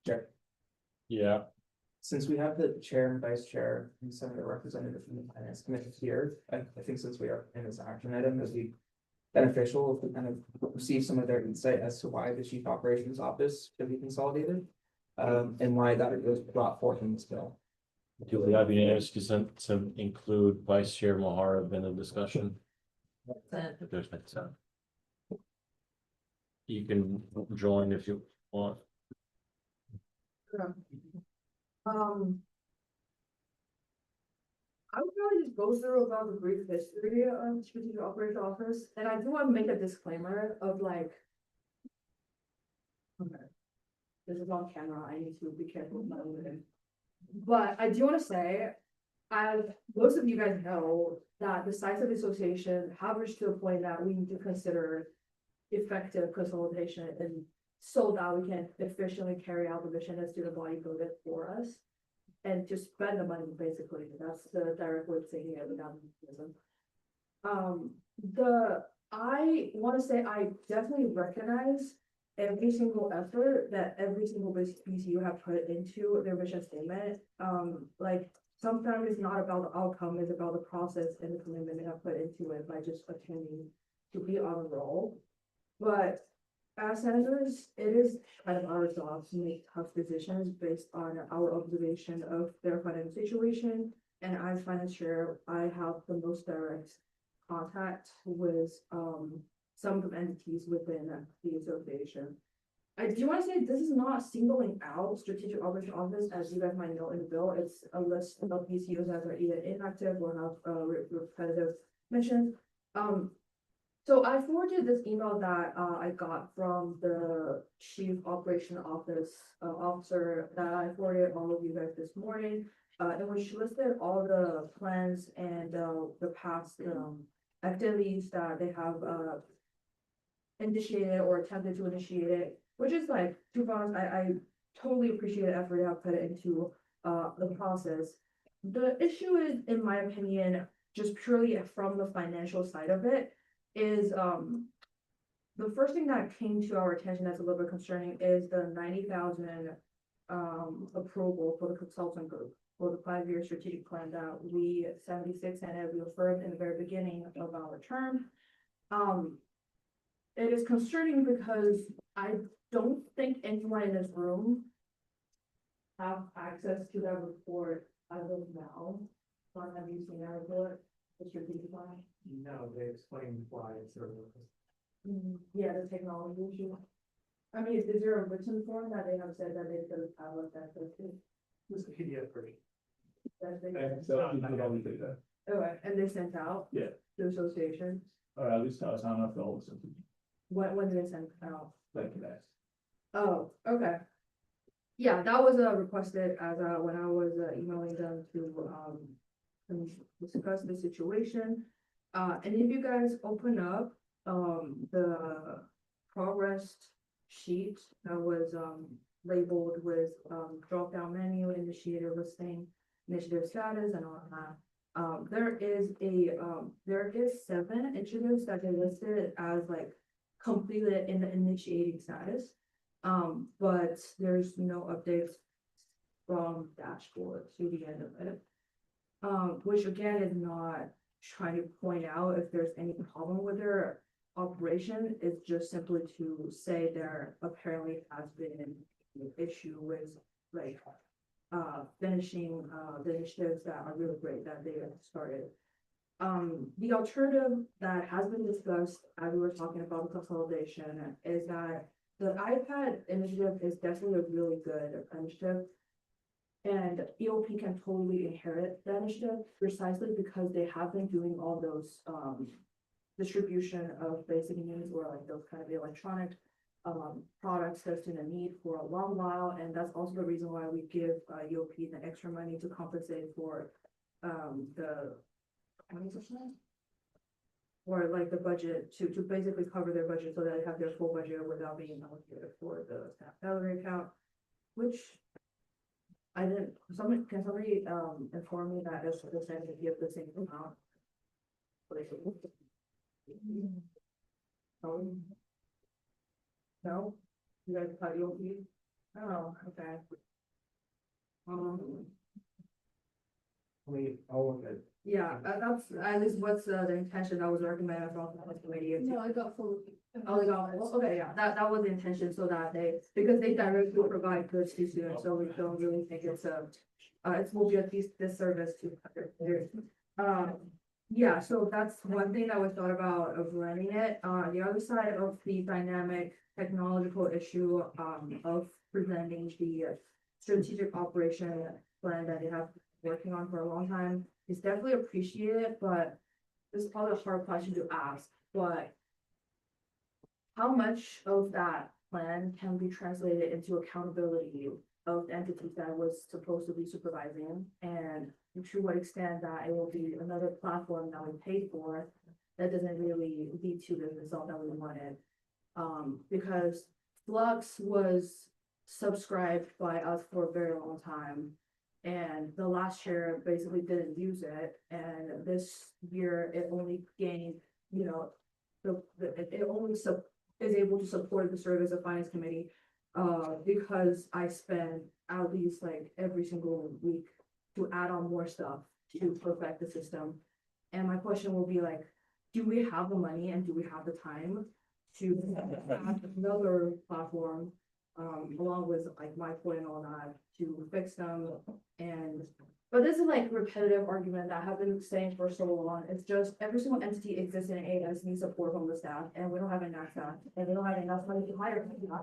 Jared. Yeah, since we have the chair and vice chair and senator representative from the finance committee here, I think since we are in this action item, it'd be beneficial if we kind of receive some of their insight as to why the chief operations office should be consolidated. And why that was brought forth in this bill. Do we have unanimous consent to include Vice Chair Maharov in the discussion? If there's been consent. You can join if you want. I would probably just go through about the brief history of strategic operations office, and I do want to make a disclaimer of like. Okay. This is on camera, I need to be careful with my language. But I do want to say, as most of you guys know, that the size of the association have reached to a point that we need to consider effective consolidation and so that we can efficiently carry out the mission that student body voted for us. And to spend the money, basically, that's the direct way of saying it without mechanism. I want to say I definitely recognize every single effort that every single BCU have put into their mission statement. Like sometimes it's not about the outcome, it's about the process and the commitment they have put into it by just attending to be on the roll. But as senators, it is kind of our job to make tough decisions based on our observation of their financial situation. And as finance chair, I have the most direct contact with some of the entities within the association. I do want to say this is not singling out strategic operations office, as you guys might know in the bill. It's a list of PCUs that are either inactive or have repetitive missions. So I forwarded this email that I got from the chief operation office officer that I forwarded all of you guys this morning, in which listed all the plans and the past activities that they have initiated or attempted to initiate it, which is like, to be honest, I totally appreciate the effort they have put into the process. The issue is, in my opinion, just purely from the financial side of it, is the first thing that came to our attention that's a little bit concerning is the 90,000 approval for the consultant group for the 5-year strategic plan that we 76 and we affirmed in the very beginning of our term. It is concerning because I don't think anyone in this room have access to that report as of now. So have you seen that report? The strategic plan? No, they explained why it's sort of. Yeah, the technology issue. I mean, is there a written form that they have said that they could have access to? This is a PDF version. So you put all the data, Okay, and they sent out yeah, to the association. or at least tell us how enough to all listen to, When did they send it out? like today. Oh, okay. Yeah, that was requested as when I was emailing them to discuss the situation. And if you guys open up the progress sheet that was labeled with drop down menu, initiative listing, initiative status, and all that. There is 7 initiatives that are listed as like completed in the initiating status. But there's no updates from dashboard to the end of it. Which again is not trying to point out if there's any problem with their operation. It's just simply to say there apparently has been an issue with like finishing the initiatives that are really great that they have started. The alternative that has been discussed as we were talking about the consolidation is that the iPad initiative is definitely a really good initiative. And EOP can totally inherit the initiative precisely because they have been doing all those distribution of basic needs or like those kind of electronic products that students need for a long while. And that's also the reason why we give EOP the extra money to compensate for the or like the budget to basically cover their budget so that they have their full budget without being allocated for the staff salary account, which I didn't, can somebody inform me that it's the same to give the same amount? No? You guys thought you'll be? Oh, okay. All of it. Yeah, that's at least what's the intention that was recommended from the committee. No, I got full. Oh, they got it. Okay, yeah, that was the intention, so that because they directly provide goods to students, so we don't really think it's it will be at least this service to others. Yeah, so that's one thing that was thought about of running it. The other side of the dynamic technological issue, of presenting the strategic operation plan that they have working on for a long time is definitely appreciated, but this is probably a hard question to ask, but how much of that plan can be translated into accountability of the entities that was supposed to be supervising, and to what extent that it will be another platform that we paid for that doesn't really lead to the result that we wanted. Because Flux was subscribed by us for a very long time, and the last year basically didn't use it, and this year it only gained, it only is able to support the service of finance committee, because I spend at least like every single week to add on more stuff to perfect the system. And my question will be like, do we have the money and do we have the time to have another platform, along with like my point and all that, to fix them? But this is like repetitive argument that I've been saying for so long. It's just every single entity exists in AS needs support from the staff, and we don't have enough staff, and we don't have enough money to hire staff.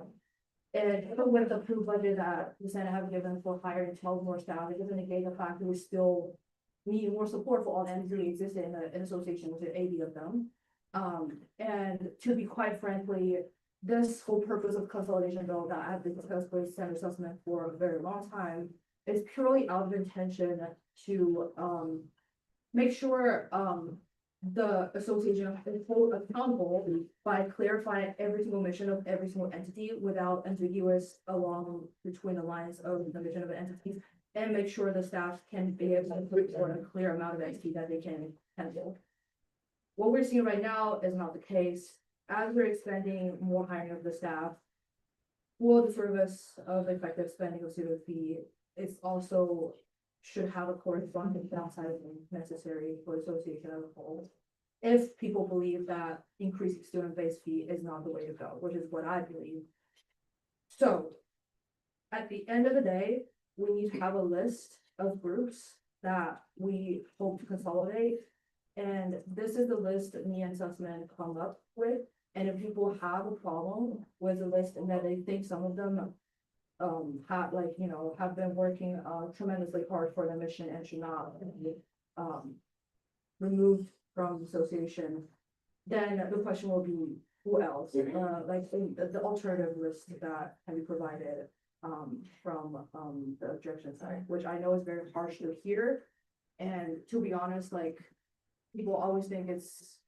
And even with the approved budget that the Senate have given for hiring 12 more staff, it doesn't negate the fact that we still need more support for all the entities that exist in an association, which is 80 of them. And to be quite frankly, this whole purpose of consolidation bill that I've been discussed with Senator Sussman for a very long time is purely out of intention to make sure the association is held accountable by clarifying every single mission of every single entity without ambiguous along between the lines of the mission of the entities, and make sure the staff can be able to report a clear amount of XP that they can handle. What we're seeing right now is not the case. As we're expanding more hiring of the staff, for the service of effective spending of student fee, it's also should have a corresponding downsizing necessary for the association as a whole. If people believe that increasing student-based fee is not the way to go, which is what I believe. So, at the end of the day, we need to have a list of groups that we hope to consolidate. And this is the list that me and Sussman come up with. And if people have a problem with the list and that they think some of them have been working tremendously hard for the mission and should not be removed from the association, then the question will be who else? Like the alternative list that can be provided from the objection side, which I know is very harsh to hear. And to be honest, like people always think it's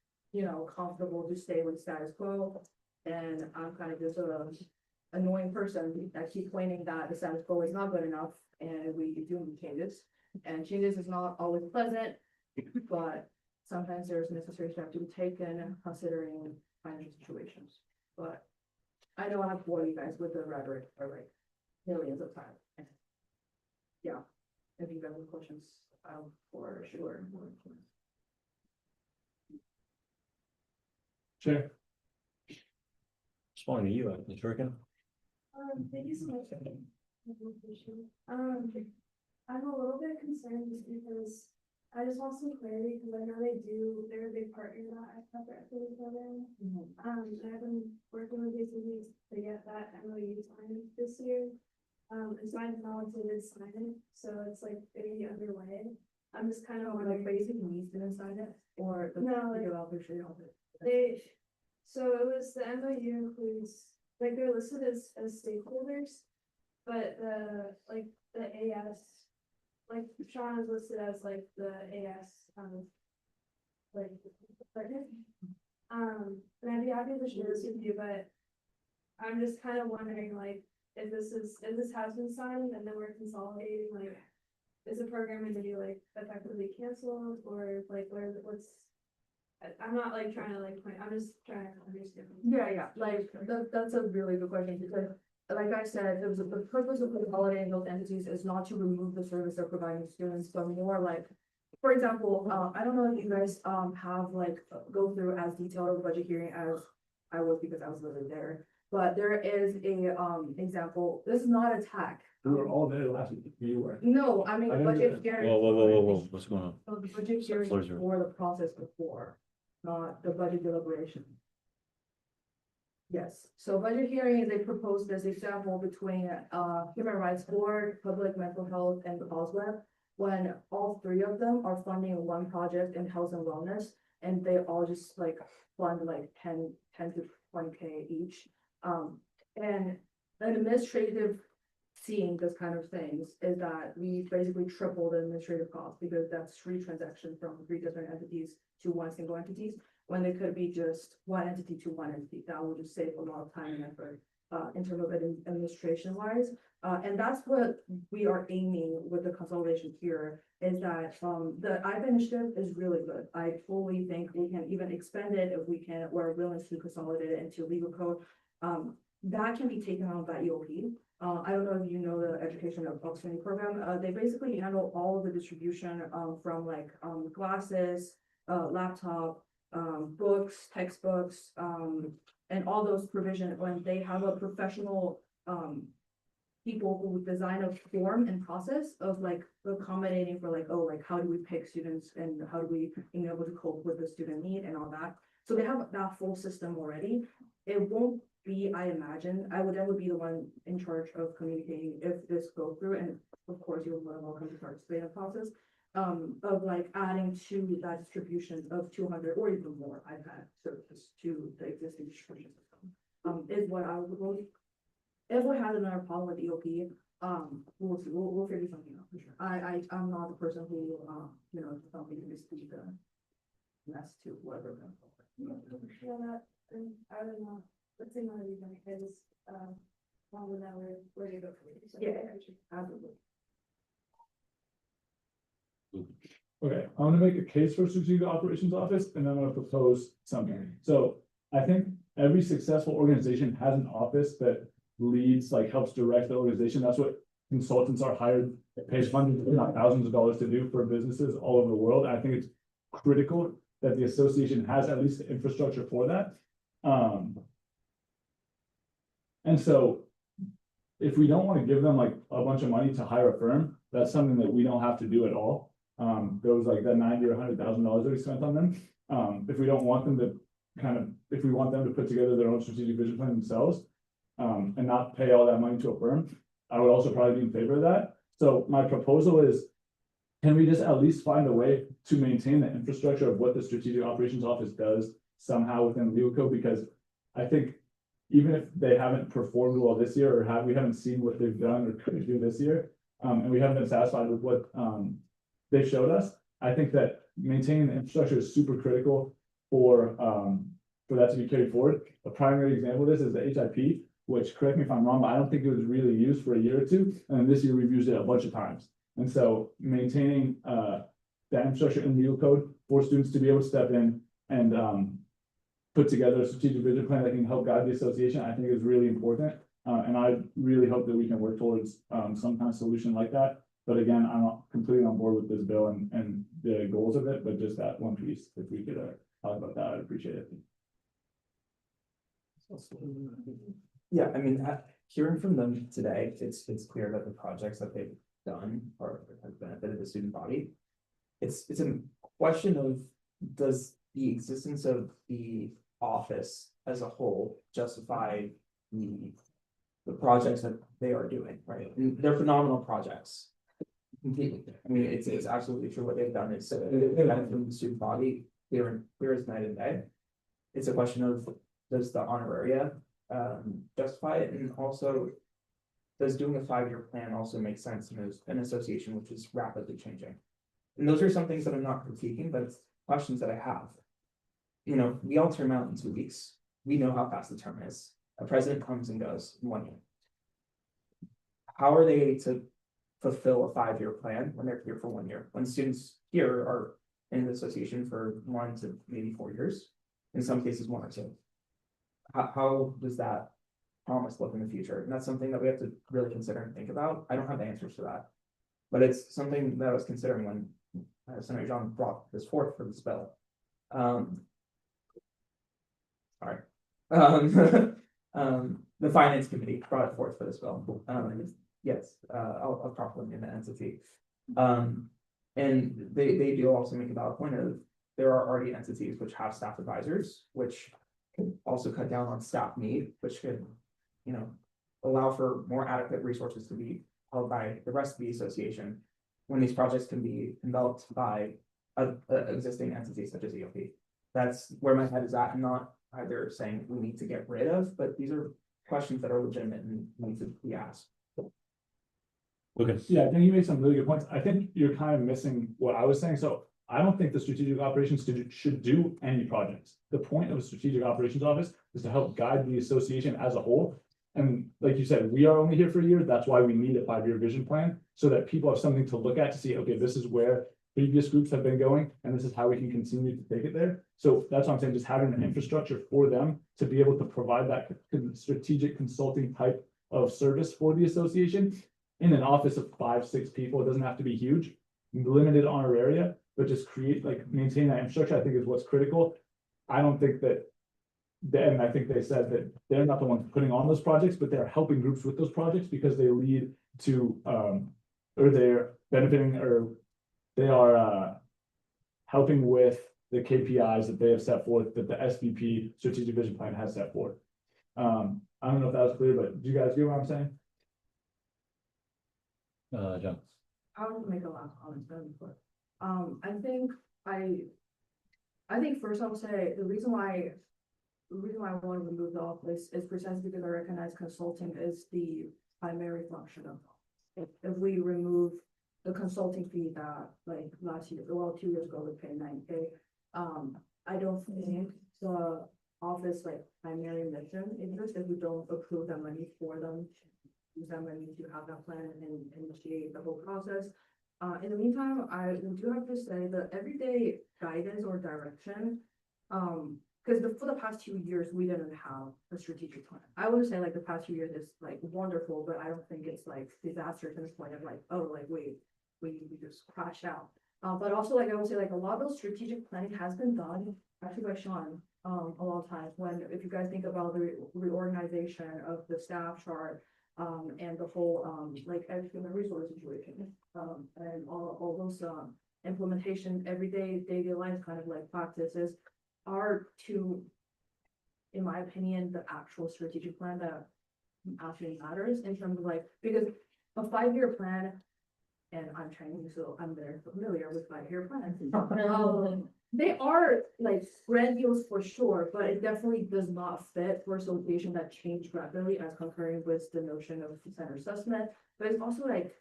comfortable to stay with status quo, and I'm kind of just a annoying person that keep claiming that the status quo is not good enough and we do need changes. And changes is not always pleasant, but sometimes there's necessary steps to be taken considering financial situations. But I know I have bored you guys with the rhetoric for like millions of times. Yeah, if you have any questions, I'll for sure. Chair. Responding to you, Ms. Ricken. Thank you so much. I'm a little bit concerned just because I just want some clarity, because I know they're a big partner in that I equity program. And I've been working with these to get that MOU signed this year. And so I acknowledge it is signed, so it's like maybe underway. I'm just kind of Like basic needs to sign it, or the developer should help it. So it was the MOU includes, like they're listed as stakeholders, but the AS, like Sean is listed as like the AS, partner. And I'd be happy to share this with you, but I'm just kind of wondering like if this has been signed and then we're consolidating, like is the program going to be like effectively canceled, or like what's I'm not like trying to like point, I'm just trying to understand. Yeah, like that's a really good question, because like I said, there was the purpose of consolidating those entities is not to remove the service they're providing to students, but more like. For example, I don't know if you guys have like go through as detailed a budget hearing as I was because I was literally there. But there is a example, this is not a tech. We were all there last week. You were. No, I mean, I didn't budget either. hearing. Whoa, what's going on? So the budget hearing Floor is yours. for the process before, not the budget deliberation. Yes, so budget hearing is a proposed as example between Human Rights Board, Public Mental Health and the COSWEB. When all three of them are funding one project in health and wellness, and they all just like fund like 10 to 20K each. And an administrative seeing this kind of things is that we basically triple the administrative cost because that's 3 transactions from 3 different entities to one single entity, when they could be just one entity to one entity. That would just save a lot of time and effort in terms of administration wise. And that's what we are aiming with the consolidation here, is that the IVA initiative is really good. I fully think we can even expand it if we're willing to consolidate it into legal code. That can be taken on by EOP. I don't know if you know the education of proximity program. They basically handle all of the distribution from like glasses, laptop, books, textbooks, and all those provision when they have a professional people who design a form and process of like accommodating for like, oh, like how do we pick students and how do we be able to cope with the student need and all that. So they have that full system already. It won't be, I imagine, I would be the one in charge of communicating if this goes through, and of course you're more than welcome to participate in the process. Of like adding to that distribution of 200 or even more iPad services to the existing distribution system. Is what I would propose. If we had another problem with EOP, we'll see, we'll figure something out for sure. I'm not the person who, you know, tell me to dispute the mess to whoever. Yeah, that, and I don't know, let's say not even because, longer now we're ready to go for it. So Yeah, I absolutely. Okay, I'm gonna make a case for strategic operations office and I'm gonna propose something. So I think every successful organization has an office that leads, like helps direct the organization. That's what consultants are hired, pays hundreds, if not thousands of dollars to do for businesses all over the world. I think it's critical that the association has at least the infrastructure for that. And so if we don't want to give them like a bunch of money to hire a firm, that's something that we don't have to do at all. There was like that $90,000 or $100,000 that we spent on them. If we don't want them to if we want them to put together their own strategic vision plan themselves, and not pay all that money to a firm, I would also probably be in favor of that. So my proposal is, can we just at least find a way to maintain the infrastructure of what the strategic operations office does somehow within legal code? Because I think even if they haven't performed well this year, or we haven't seen what they've done or could do this year, and we haven't been satisfied with what they showed us, I think that maintaining the infrastructure is super critical for that to be carried forward. A primary example of this is the HIP, which, correct me if I'm wrong, but I don't think it was really used for a year or two, and this year we've used it a bunch of times. And so maintaining that infrastructure in legal code for students to be able to step in and put together a strategic vision plan that can help guide the association, I think is really important. And I really hope that we can work towards some kind of solution like that. But again, I'm not completely on board with this bill and the goals of it, but just that one piece, if we could talk about that, I'd appreciate it. Yeah, I mean, hearing from them today, it's clear that the projects that they've done have benefited the student body. It's a question of, does the existence of the office as a whole justify the projects that they are doing, right? And they're phenomenal projects. Completely. I mean, it's absolutely true what they've done. It's benefit from the student body clear as night and day. It's a question of, does the honoraria justify it, and also does doing a 5-year plan also make sense in an association which is rapidly changing? And those are some things that I'm not critiquing, but it's questions that I have. You know, we all term out in 2 weeks. We know how fast the term is. A president comes and goes in 1 year. How are they to fulfill a 5-year plan when they're here for 1 year? When students here are in the association for 1 to maybe 4 years, in some cases 1 or 2. How does that promised look in the future, and that's something that we have to really consider and think about. I don't have the answers to that. But it's something that I was considering when Senator John brought this forth for this bill. Sorry. The finance committee brought it forth for this bill. Yes, I'll drop them in the entity. And they do also make a valid point of, there are already entities which have staff advisors, which could also cut down on staff need, which could, you know, allow for more adequate resources to be held by the rest of the association when these projects can be developed by a existing entity such as EOP. That's where my head is at, not either saying we need to get rid of, but these are questions that are legitimate and need to be asked. Okay. Yeah, I think you made some really good points. I think you're kind of missing what I was saying. So I don't think the strategic operations should do any projects. The point of a strategic operations office is to help guide the association as a whole. And like you said, we are only here for a year. That's why we need a 5-year vision plan, so that people have something to look at to see, okay, this is where previous groups have been going, and this is how we can continue to take it there. So that's what I'm saying, just having an infrastructure for them to be able to provide that strategic consulting type of service for the association in an office of 5-6 people. It doesn't have to be huge, limited on our area, but just maintain that infrastructure, I think, is what's critical. I don't think that, and I think they said that they're not the ones putting on those projects, but they're helping groups with those projects because they lead to, or they're benefiting, or they are helping with the KPIs that they have set forth, that the SVP strategic vision plan has set forth. I don't know if that was clear, but do you guys get what I'm saying? John. I want to make a last comment then, but I think first I will say the reason why I want to remove the office is precisely because I recognize consulting is the primary function of the office. If we remove the consulting fee that, like, last year, well, 2 years ago, we paid $9K. I don't think the office, like, primary mission exists if we don't approve that money for them, use that money to have that plan and initiate the whole process. In the meantime, I do have to say that everyday guidance or direction, because for the past 2 years, we didn't have a strategic plan. I would say, like, the past 2 years is, like, wonderful, but I don't think it's, like, disastrous to this point of, like, oh, like, wait, we just crash out. But also, like, I would say, like, a lot of those strategic planning has been done actually by Sean a lot of times, when, if you guys think about the reorganization of the staff chart, and the whole like human resource situation, and all those implementation everyday daily life kind of like practices are to, in my opinion, the actual strategic plan that actually matters in terms of, like, because a 5-year plan, and I'm Chinese, so I'm very familiar with 5-year plans. They are, like, grandiose for sure, but it definitely does not fit for a association that changed rapidly as comparing with the notion of center assessment. But it's also, like,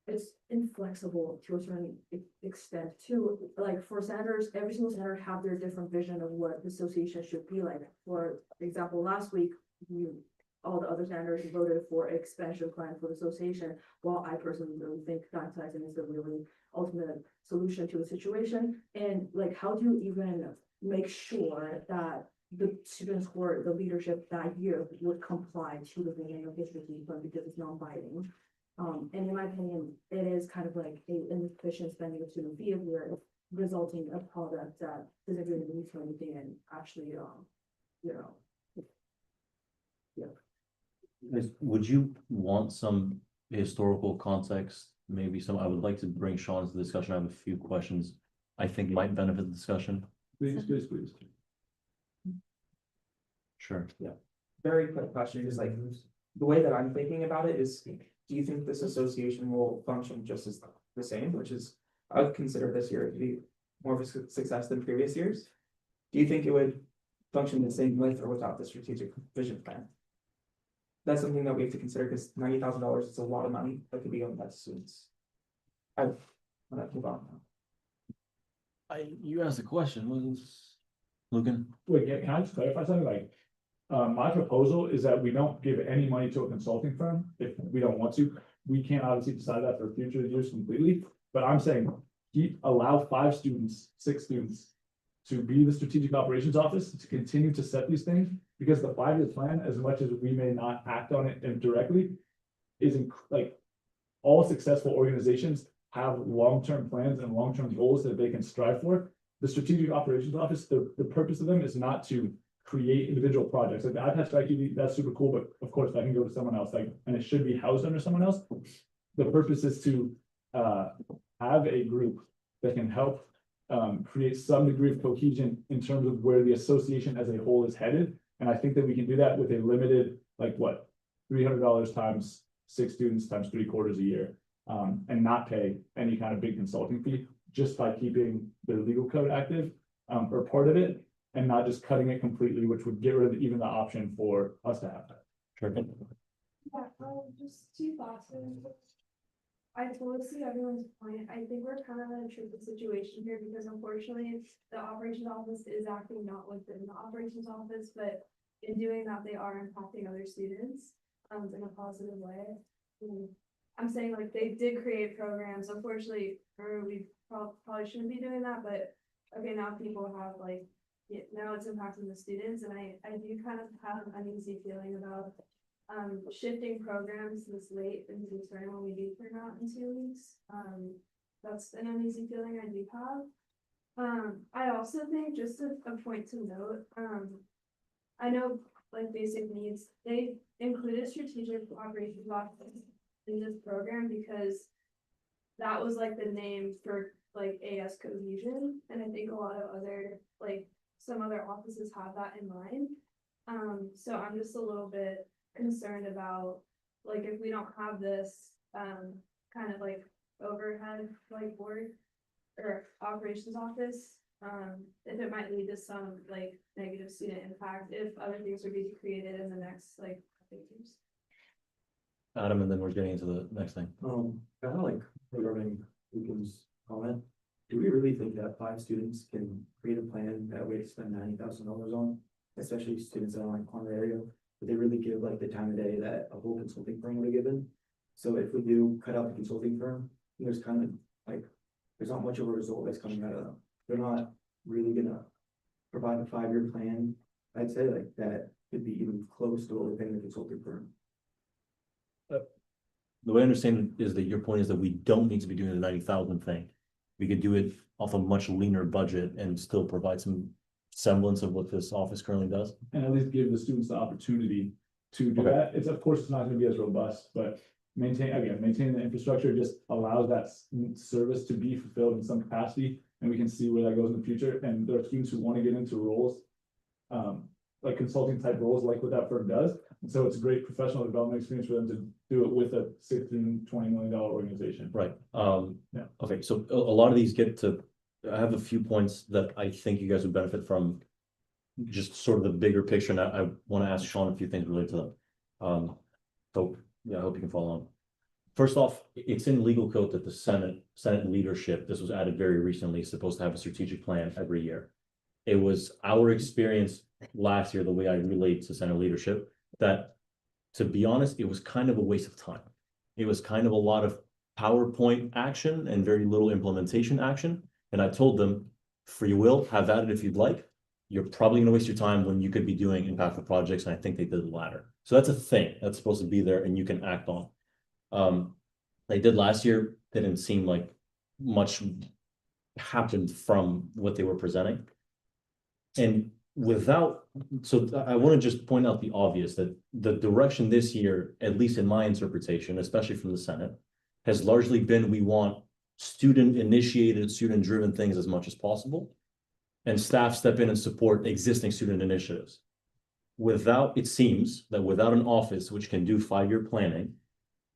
it's inflexible to a certain extent too. Like, for senators, every single senator have their different vision of what the association should be like. For example, last week, all the other senators voted for expansion plan for the association, while I personally really think downsizing is the really ultimate solution to the situation. And, like, how do you even make sure that the students who are the leadership that year would comply to the vision of this strategic plan, because it's non-binding? And in my opinion, it is kind of like an inefficient spending of student fee if we're resulting in a product that doesn't really lead to anything and actually, Would you want some historical context? Maybe some, I would like to bring Sean into the discussion. I have a few questions I think might benefit the discussion. Please. Sure. Yeah. Very quick question, just like, the way that I'm thinking about it is, do you think this association will function just as the same, which is, I would consider this year to be more of a success than previous years? Do you think it would function the same with or without the strategic vision plan? That's something that we have to consider, because $90,000 is a lot of money that could be owned by students. I'm gonna move on now. You asked the question, was Lucan? Wait, can I just clarify something? Like, my proposal is that we don't give any money to a consulting firm if we don't want to. We can't obviously decide that for future years completely, but I'm saying allow 5 students, 6 students to be the strategic operations office, to continue to set these things, because the 5-year plan, as much as we may not act on it indirectly, like all successful organizations have long-term plans and long-term goals that they can strive for. The Strategic Operations Office, the purpose of them is not to create individual projects. Like the iPad Strike TV, that's super cool, but of course that can go to someone else, like, and it should be housed under someone else. The purpose is to have a group that can help create some degree of cohesion in terms of where the association as a whole is headed. And I think that we can do that with a limited, like what, $300 times 6 students times 3 quarters a year, and not pay any kind of big consulting fee, just by keeping their legal code active, or part of it, and not just cutting it completely, which would get rid of even the option for us to have that. Sure. Yeah, just 2 thoughts. I totally see everyone's point. I think we're kind of in a tricky situation here because unfortunately the operations office is acting not within the operations office, but in doing that, they are impacting other students in a positive way. I'm saying like they did create programs, unfortunately, or we probably shouldn't be doing that, but okay, now people have like, now it's impacting the students, and I do kind of have an uneasy feeling about shifting programs this late into the term when we do turn out in 2 weeks. That's an uneasy feeling I do have. I also think just a point to note, I know like basic needs, they included strategic operations office in this program because that was like the name for like AS cohesion, and I think a lot of other like some other offices have that in mind. So I'm just a little bit concerned about like if we don't have this kind of like overhead like board or operations office, if it might lead to some like negative student impact if other things are being created in the next like years. Adam, and then we're getting into the next thing. Kind of like regarding Lucan's comment, do we really think that 5 students can create a plan that we spend $90,000 on, especially students that are like on the area? But they really give like the time of day that a whole consulting firm would have given. So if we do cut out the consulting firm, there's kind of like, there's not much of a result that's coming out of them. They're not really gonna provide a 5-year plan. I'd say like that could be even close to what we're paying the consulting firm. The way I understand it is that your point is that we don't need to be doing the 90,000 thing. We could do it off a much leaner budget and still provide some semblance of what this office currently does. And at least give the students the opportunity to do Okay. that. It's, of course, it's not gonna be as robust, but maintaining the infrastructure just allows that service to be fulfilled in some capacity, and we can see where that goes in the future. And there are students who want to get into roles, like consulting type roles, like what that firm does. And so it's a great professional development experience for them to do it with a $16-20 million organization. Right. Yeah. Okay, so a lot of these get to, I have a few points that I think you guys would benefit from. Just sort of the bigger picture, and I want to ask Sean a few things related to them. So yeah, I hope you can follow on. First off, it's in legal code that the Senate leadership, this was added very recently, is supposed to have a strategic plan every year. It was our experience last year, the way I relayed to Senate leadership, that to be honest, it was kind of a waste of time. It was kind of a lot of PowerPoint action and very little implementation action. And I told them, free will, have at it if you'd like. You're probably gonna waste your time when you could be doing impactful projects, and I think they did the latter. So that's a thing that's supposed to be there and you can act on. They did last year, didn't seem like much happened from what they were presenting. And so I want to just point out the obvious, that the direction this year, at least in my interpretation, especially from the Senate, has largely been, we want student initiated, student driven things as much as possible, and staff step in and support existing student initiatives. It seems that without an office which can do 5-year planning,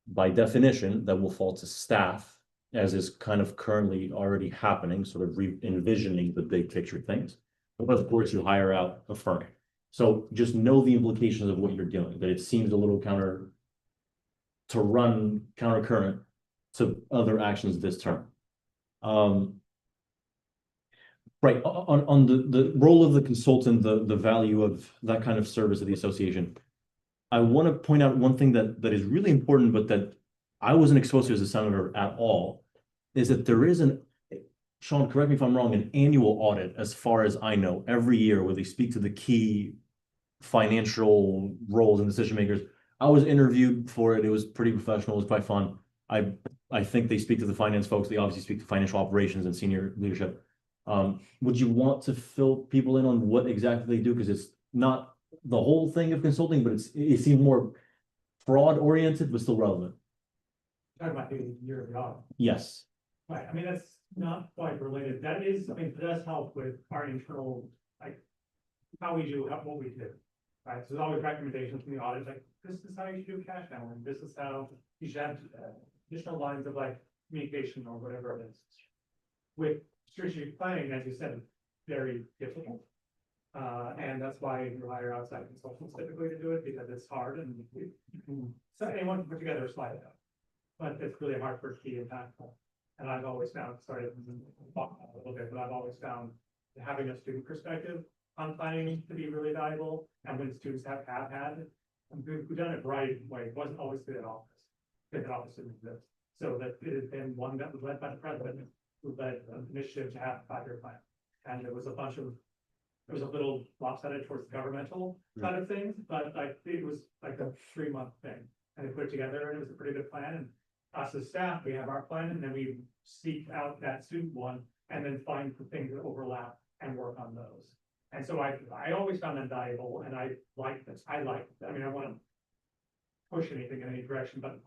by definition, that will fall to staff, as is kind of currently already happening, sort of envisioning the big picture things. But of course, you hire out a firm. So just know the implications of what you're doing, that it seems a little countercurrent to other actions this term. Right, on the role of the consultant, the value of that kind of service of the association. I want to point out one thing that is really important, but that I wasn't exposed to as a senator at all, is that there is Sean, correct me if I'm wrong, an annual audit, as far as I know, every year, where they speak to the key financial roles and decision makers. I was interviewed for it. It was pretty professional. It was quite fun. I think they speak to the finance folks. They obviously speak to financial operations and senior leadership. Would you want to fill people in on what exactly they do? Because it's not the whole thing of consulting, but it seems more fraud oriented, but still relevant. Talking about the year of the audit. Yes. Right, I mean, that's not quite related. That is, I mean, it does help with our internal, like, how we do, what we do. Right, so there's always recommendations from the audit, like, this is how you should do cash now, and this is how you should have additional lines of like communication or whatever it is. With strategic planning, as you said, very difficult. And that's why you hire outside consultants typically to do it, because it's hard and so anyone can put together a slide deck. But it's really hard for it to be impactful. And I've always found, sorry, talk a little bit, but I've always found having a student perspective on planning to be really valuable. And when students have had, who've done it right way, it wasn't always through that office. Because that office didn't exist. So that it has been one that was led by the president, who led an initiative to have a 5-year plan. And there was a little lopsided towards the governmental side of things, but like it was like a 3-month thing. And they put it together and it was a pretty good plan. And us as staff, we have our plan and then we seek out that student one and then find the things that overlap and work on those. And so I always found that valuable and I like this. I mean, I want to push anything in any direction, but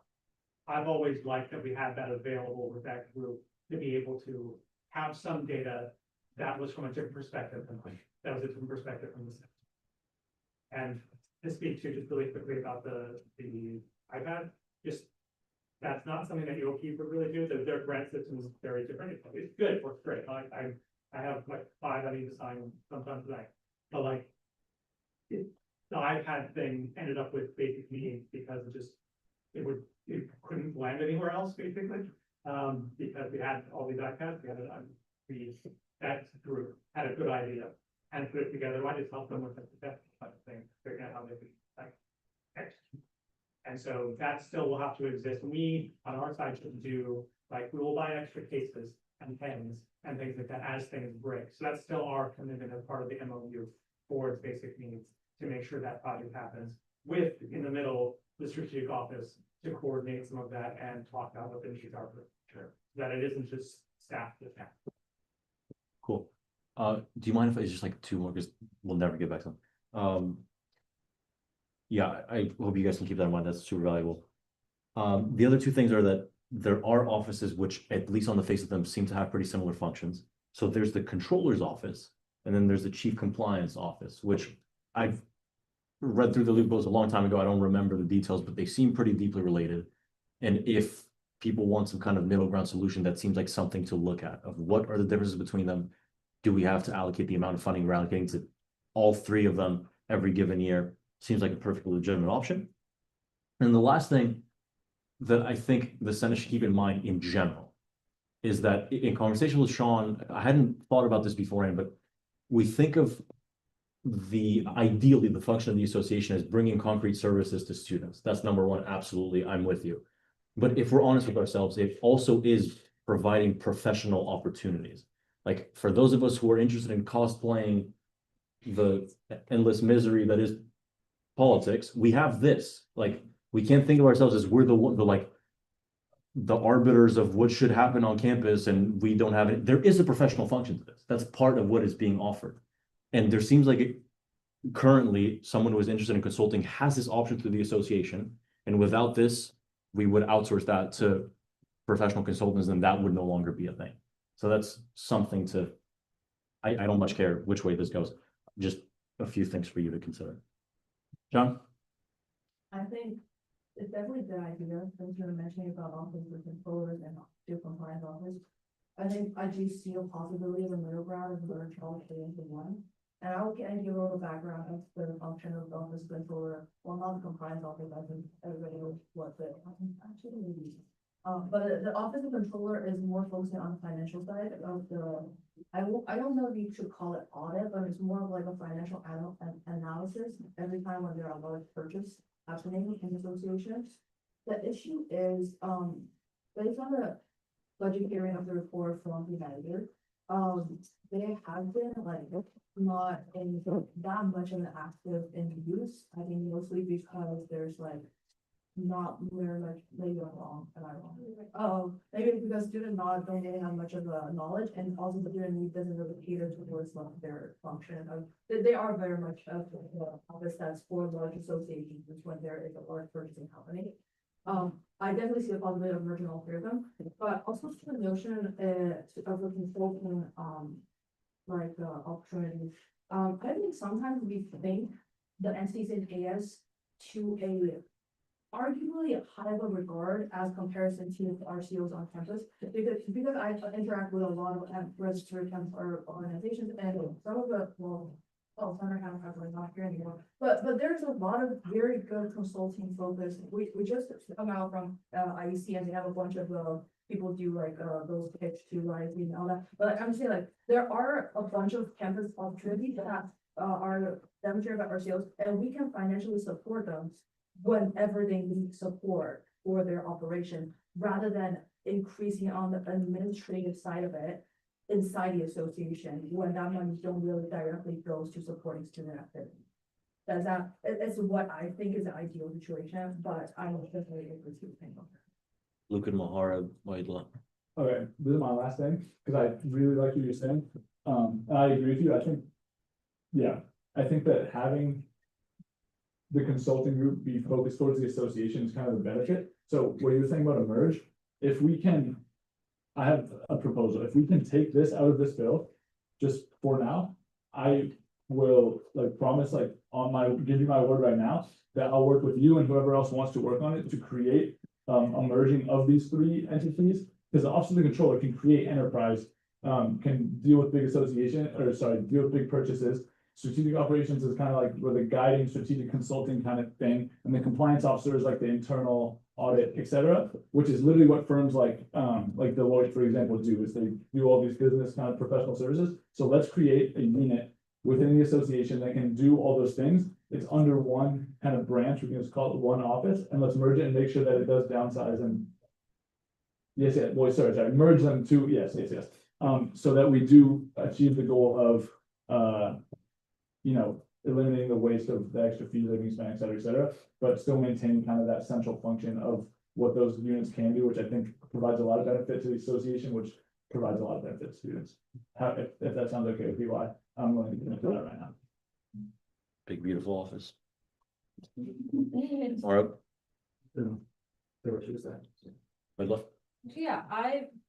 I've always liked that we had that available with that group to be able to have some data that was from a different perspective than mine. That was a different perspective from the system. And to speak to just really quickly about the iPad, just that's not something that EOP would really do. Their grant system is very different. It's good, it works great. I have like 5 I need to sign sometimes today. But like the iPad thing ended up with basic meetings because it couldn't land anywhere else basically. Because we had all these iPads, that group had a good idea and put it together. I just helped them with the type of thing, figuring out how they could like execute. And so that still will have to exist. We on our side should do like we will buy extra cases and pens and things like that as things break. So that's still our commitment as part of the MOU for its basic needs to make sure that project happens with in the middle the strategic office to coordinate some of that and talk about what the needs are for the future. That it isn't just staff to staff. Cool. Do you mind if it's just like 2 more, because we'll never get back to them. Yeah, I hope you guys can keep that in mind. That's super valuable. The other 2 things are that there are offices which, at least on the face of them, seem to have pretty similar functions. So there's the controller's office, and then there's the chief compliance office, which I've read through the loopholes a long time ago. I don't remember the details, but they seem pretty deeply related. And if people want some kind of middle ground solution, that seems like something to look at of what are the differences between them. Do we have to allocate the amount of funding we're allocating to all 3 of them every given year? Seems like a perfectly legitimate option. And the last thing that I think the Senate should keep in mind in general is that in conversation with Sean, I hadn't thought about this beforehand, but we think of ideally the function of the association as bringing concrete services to students. That's number 1. Absolutely, I'm with you. But if we're honest with ourselves, it also is providing professional opportunities. Like for those of us who are interested in cosplaying the endless misery that is politics, we have this. Like we can't think of ourselves as we're the arbiters of what should happen on campus, and we don't have it. There is a professional function to this. That's part of what is being offered. And there seems like currently someone who is interested in consulting has this option through the association. And without this, we would outsource that to professional consultants, and that would no longer be a thing. So that's something I don't much care which way this goes. Just a few things for you to consider. John? I think it's definitely a good idea, since you were mentioning about office with controllers and do compliance office. I think I do see a possibility of a middle ground of learn all three into one. And I will give a little background of the function of the office controller, well, not the compliance office, I think everybody knows what the actually maybe. But the office of controller is more focusing on the financial side of the, I don't know if you should call it audit, but it's more of like a financial analysis every time when there are a large purchase happening in the association. The issue is, based on the budget hearing of the report from the manager, they have been like not in that much of an active in use. I think mostly because there's like not very much, maybe I'm wrong, am I wrong? Maybe it's because students don't really have much of a knowledge, and also the student need doesn't really cater towards like their function of, they are very much of the office that's for large associations, which when there is a large purchasing company. I definitely see a possibility of merging all three of them, but also to the notion of a consulting, opportunity. I think sometimes we think the entities in AS to a arguably a high level regard as comparison to the RCOs on campus, because I interact with a lot of registered campus organizations, and some of the, Thunder County are not here anymore, but there's a lot of very good consulting focus. We just come out from IEC, and they have a bunch of people do like those pitch to IEC and all that, but I'm saying like there are a bunch of campus opportunities that are demonstrated by RCOs, and we can financially support them whenever they need support for their operation, rather than increasing on the administrative side of it inside the association, when that money don't really directly goes to supporting student activity. It's what I think is the ideal situation, but I don't definitely agree with you. Luke and Mahara, Waidla. Okay, this is my last thing, because I really like what you're saying. And I agree with you. I think, yeah, I think that having the consulting group be focused towards the association is kind of a benefit. So what you're saying about a merge, if we can, I have a proposal. If we can take this out of this bill, just for now, I will like promise, like give you my word right now, that I'll work with you and whoever else wants to work on it to create a merging of these three entities. Because the Office of the Controller can create enterprise, can deal with big deal with big purchases. Strategic operations is kind of like where the guiding strategic consulting kind of thing, and the compliance officer is like the internal audit, etc., which is literally what firms like Deloitte, for example, do, is they do all these business kind of professional services. So let's create a unit within the association that can do all those things. It's under one kind of branch, we can just call it one office, and let's merge it and make sure that it does downsize and merge them to, yes. So that we do achieve the goal of, eliminating the waste of the extra fees, living spend, et cetera, but still maintaining kind of that central function of what those units can do, which I think provides a lot of benefit to the association, which provides a lot of benefit to students. If that sounds okay with you, I'm willing to commit to that right now. Big beautiful office. Mahara, Waidla. Yeah,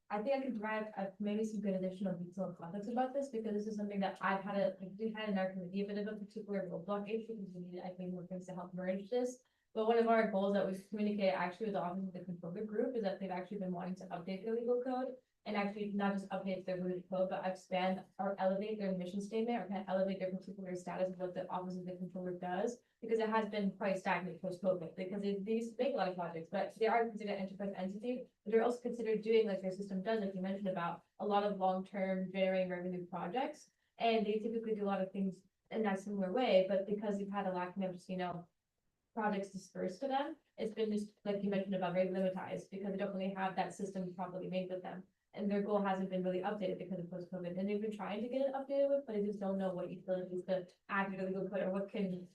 I think I could provide maybe some good additional detail and context about this, because this is something that I've had we've had in our committee a bit of a particular roadblock issue, because we need, I think, more things to help merge this. But one of our goals that we've communicated actually with the Office of the Controller Group is that they've actually been wanting to update their legal code, and actually not just update their legal code, but expand or elevate their mission statement, or kind of elevate their particular status of what the Office of the Controller does, because it has been quite stagnant post-COVID, because these make a lot of projects, but they are considered an enterprise entity, but they're also considered doing, like their system does, like you mentioned, about a lot of long-term generating revenue projects, and they typically do a lot of things in that similar way, but because they've had a lack of, projects dispersed to them, it's been just, like you mentioned, about very limitized, because they don't really have that system properly made with them. And their goal hasn't been really updated because of post-COVID, and they've been trying to get it updated with, but they just don't know what utilities to add to the legal code, or what can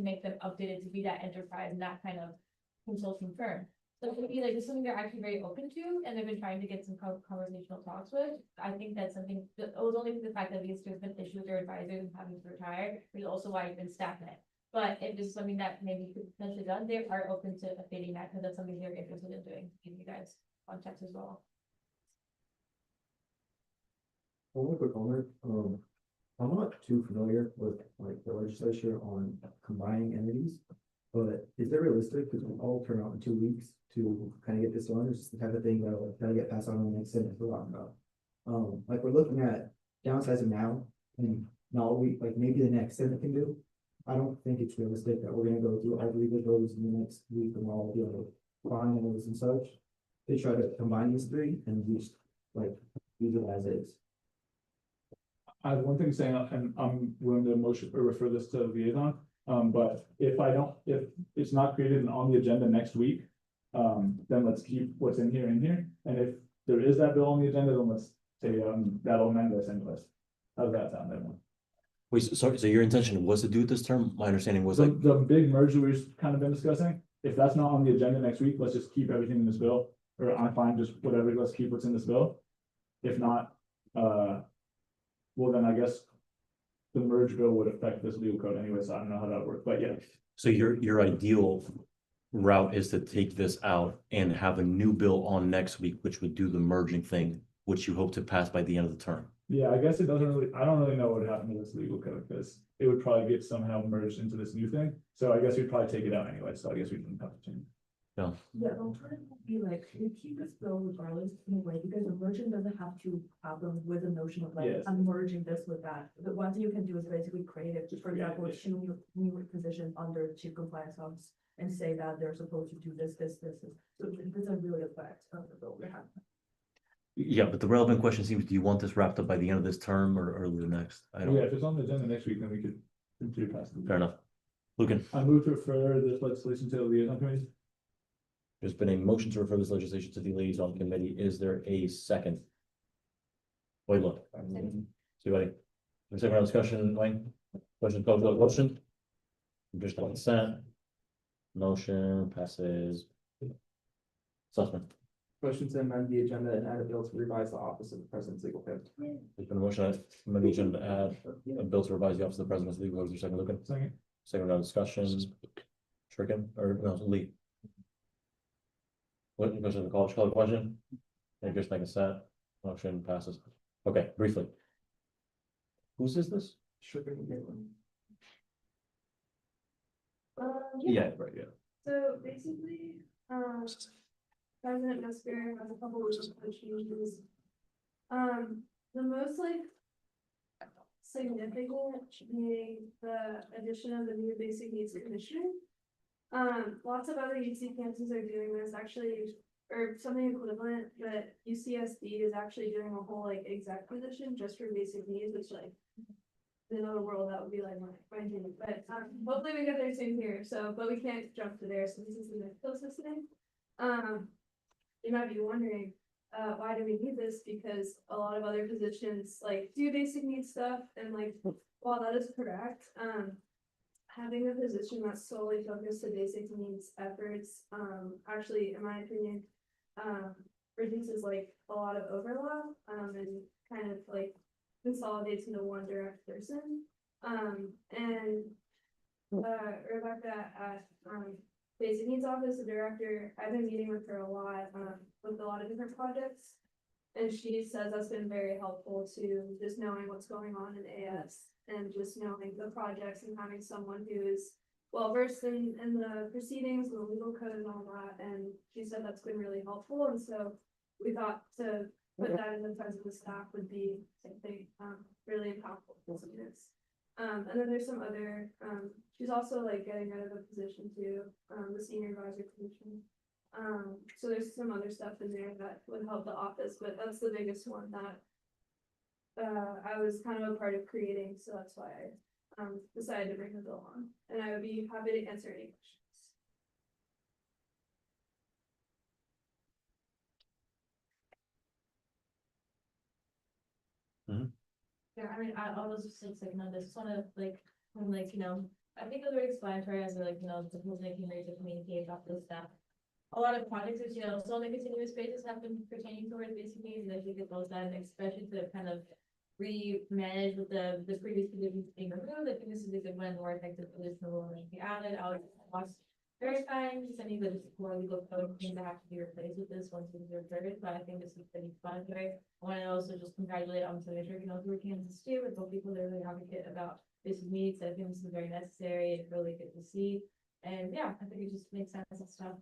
make them updated to be that enterprise and that kind of consulting firm. So it would be like, it's something they're actually very open to, and they've been trying to get some conversational talks with. I think that's something that it was only the fact that there's been issues with their advisors and having to retire, which is also why it's been stagnant. But if it's something that maybe could potentially done, they are open to updating that, because that's something they're interested in doing, giving you guys context as well. One quick comment, I'm not too familiar with like the legislature on combining entities, but is it realistic, because we all turn out in 2 weeks to kind of get this done? It's just the type of thing that will kind of get passed on in the next Senate forgotten about. Like we're looking at downsizing now, and not we like maybe the next Senate can do. I don't think it's realistic that we're gonna go through all the legal codes in the next week and all the finals and such. They try to combine these three and just like use it as is. I have one thing saying, and I'm willing to motion or refer this to the liaison, but if it's not created and on the agenda next week, then let's keep what's in here, and if there is that bill on the agenda, then let's that'll amend this anyways. How's that sound, everyone? Wait, sorry, so your intention was to do it this term? My understanding was The, like, the big merger we've kind of been discussing, if that's not on the agenda next week, let's just keep everything in this bill. Or I'm fine, just whatever, let's keep what's in this bill. If not, well, then I guess the merge bill would affect this legal code anyway, so I don't know how that works, but yeah. so your ideal route is to take this out and have a new bill on next week, which would do the merging thing, which you hope to pass by the end of the term. Yeah, I guess it doesn't really, I don't really know what would happen to this legal code, because it would probably get somehow merged into this new thing. So I guess we'd probably take it out anyway, so I guess we didn't have to change. No, Yeah, the alternative would be like, we keep this bill regardless anyway, because the merging doesn't have to happen with the notion of like, Yes. I'm merging this with that. The one thing you can do is basically create it, for example, two new positions under chief compliance officer and say that they're supposed to do this. So it doesn't really affect the bill we have. yeah, but the relevant question seems, do you want this wrapped up by the end of this term or early the next? I Yeah, don't, if it's on the agenda next week, then we could continue passing. fair enough. Lucan, I move to refer this legislation to the liaison committees. there's been a motion to refer this legislation to the liaison committee. Is there a second? Wait, look. See, buddy. Second round discussion, Wayne? Question, call for the motion? Just on consent. Motion passes. Sussman. Motion to amend the agenda and add a bill to revise the office of the president's legal code. There's been a motion to amend the agenda to add a bill to revise the office of the president's legal code. Is there a second, Lucan? Second. Second round discussion. Stricken, or no, Lee? What, question of the college, call the question? And just make a set, motion passes. Okay, briefly. Whose is this? Yeah, right, yeah. So basically, President Mesker has a couple of changes. The most like significant being the addition of the new basic needs commission. Lots of other UC campuses are doing this actually, or something equivalent, but UCSD is actually doing a whole like exec position just for basic needs, which like in another world that would be like my dream, but hopefully we get there soon here. So, but we can't jump to there, so this is the closest thing. You might be wondering, why do we need this? Because a lot of other positions like do basic needs stuff, and like while that is correct, having a position that's solely focused to basic needs efforts, actually, in my opinion, reduces like a lot of overlap, and kind of like consolidates into one direct person. And Rebecca at Basic Needs Office, the director, I've been meeting with her a lot, with a lot of different projects. And she says that's been very helpful to just knowing what's going on in AS and just knowing the projects and having someone who is well versed in the proceedings and the legal code and all that. And she said that's been really helpful. And so we thought to put that in the presence of the staff would be something really impactful for students. And then there's some other, she's also like getting out of a position too, the senior advisor commission. So there's some other stuff in there that would help the office, but that's the biggest one that I was kind of a part of creating, so that's why I decided to bring the bill on, and I would be happy to answer any questions. Yeah, I mean, I'll just say second on this, just wanna like, I'm like, I think it was very explanatory as like, the whole making ready to communicate about this stuff. A lot of projects, which, still on a continuous basis have been pertaining towards basic needs, and I think it goes that, especially to kind of re-manage with the previous positions being removed. I think this is a good one, more effective position will be added. I'll cost verifying, sending the more legal code things that have to be replaced with this once things are started, but I think this is pretty fun, right? I want to also just congratulate Senator through Kansas too, with both people that are really advocate about basic needs. I think this is very necessary and really good to see. And yeah, I think it just makes sense and stuff.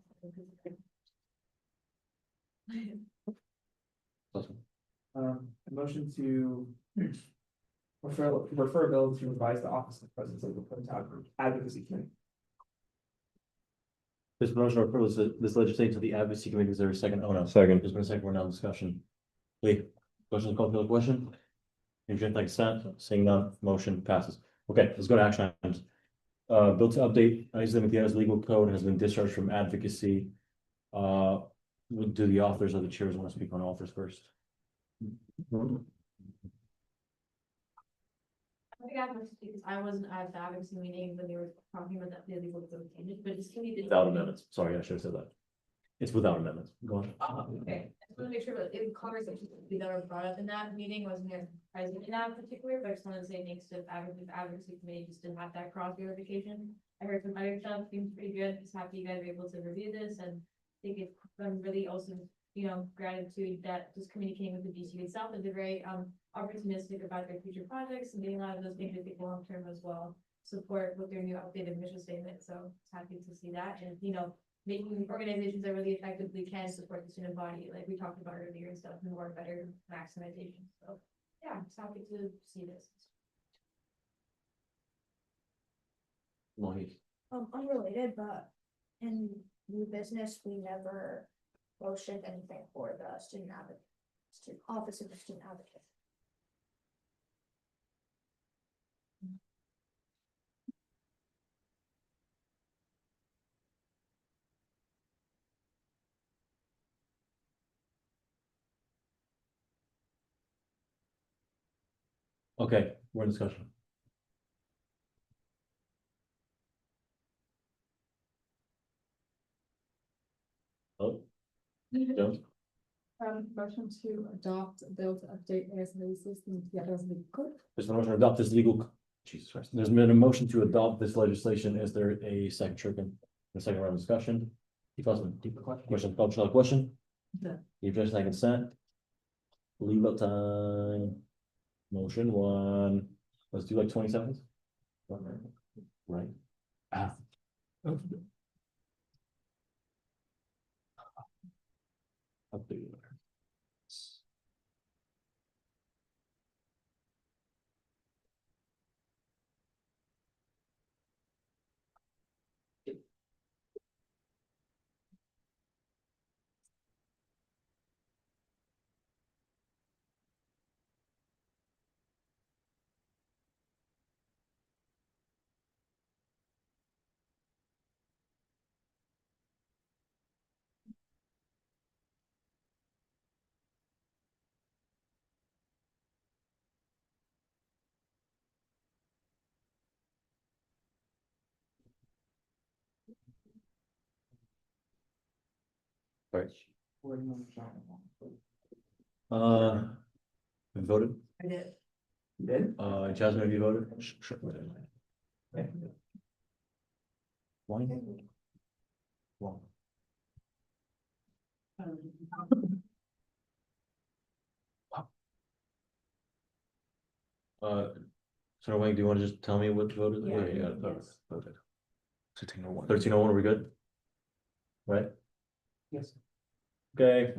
Motion to refer a bill to revise the office of the president's legal code advocacy committee. This motion or approval, this legislation to the advocacy committee, is there a second? Oh, no. Second. There's been a second, we're now in discussion. Lee, question, call for the question? Interject like consent, seeing none, motion passes. Okay, let's go to action items. Bill to update, Louisiana's legal code has been discharged from advocacy. Do the authors or the chairs want to speak on authors first? I think I have to because I wasn't at the advocacy meeting when they were talking about that, the legal changes, but just can you? Without amendments, sorry, I should have said that. It's without amendments, go on. Okay, I just want to make sure, but in conversations that were brought up in that meeting, wasn't there present in that particular, but I just wanted to say thanks to advocacy committee, just to have that cross verification. I heard some other stuff, seems pretty good, just happy you guys are able to review this, and I think it's been really also, you know, gratitude that just communicating with the BCU itself, and they're very opportunistic about their future projects, and getting a lot of those things to think long term as well. Support with their new updated mission statement, so happy to see that, and you know, making organizations that really effectively can support the student body, like we talked about earlier and stuff, and work better maximization. So yeah, I'm just happy to see this. Mohit. Unrelated, but in new business, we never motioned anything for the student advocate, office of the student advocate. Okay, we're in discussion. Oh. Jones? Motion to adopt, build, update ASME system together as legal code. There's a motion to adopt this legal, Jesus Christ, there's been a motion to adopt this legislation. Is there a second Sherkin? The second round of discussion? Question, cultural question? No. You've just like consent. Leave up time. Motion one, let's do like 20 seconds. Right. Ah. Update. Right. Have you voted? I did. You did? Jasmine, have you voted? Sure. Why? Why? So Wayne, do you want to just tell me what you voted? Yeah, You got it. yes. Voted. 1301, are we good? Right? Yes. Okay.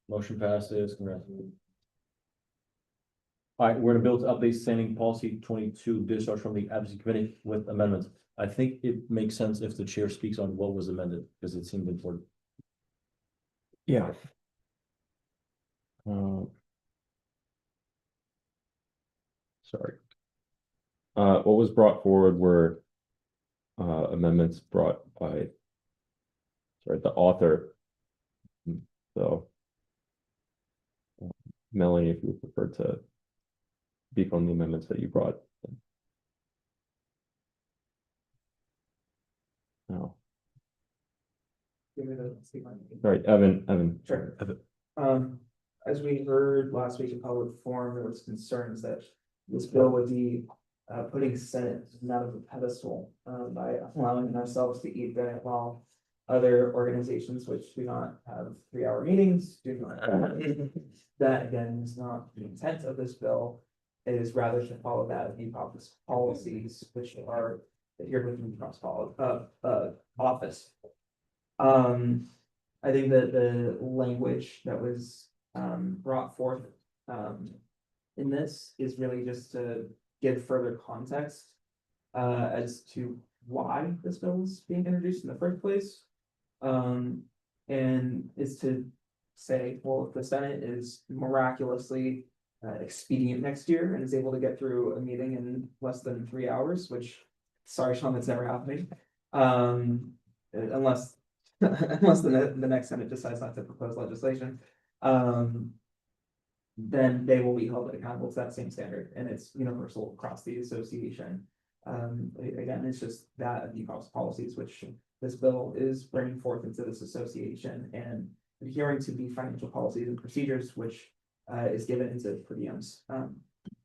Motion passes. Congrats. All right, we're gonna build update standing policy 22 discharge from the advocacy committee with amendments. I think it makes sense if the chair speaks on what was amended, because it seemed important. Yeah. Sorry. What was brought forward were amendments brought by the author. So Melanie, if you would prefer to speak on the amendments that you brought. No. All right, Evan. Sure. Evan. As we heard last week in public forum, there was concerns that this bill would be putting Senate out of the pedestal by allowing ourselves to eat dinner while other organizations which do not have 3-hour meetings do not. That again is not the intent of this bill. It is rather to follow that of the office policies which are adhered within the office. I think that the language that was brought forth in this is really just to give further context as to why this bill is being introduced in the first place. And is to say, well, if the Senate is miraculously expedient next year and is able to get through a meeting in less than 3 hours, which, sorry, Sean, that's never happening. Unless the next Senate decides not to propose legislation. then they will be held accountable to that same standard, and it's universal across the association. Again, it's just that of the policies which this bill is bringing forth into this association and adhering to the financial policies and procedures which is given into per diems.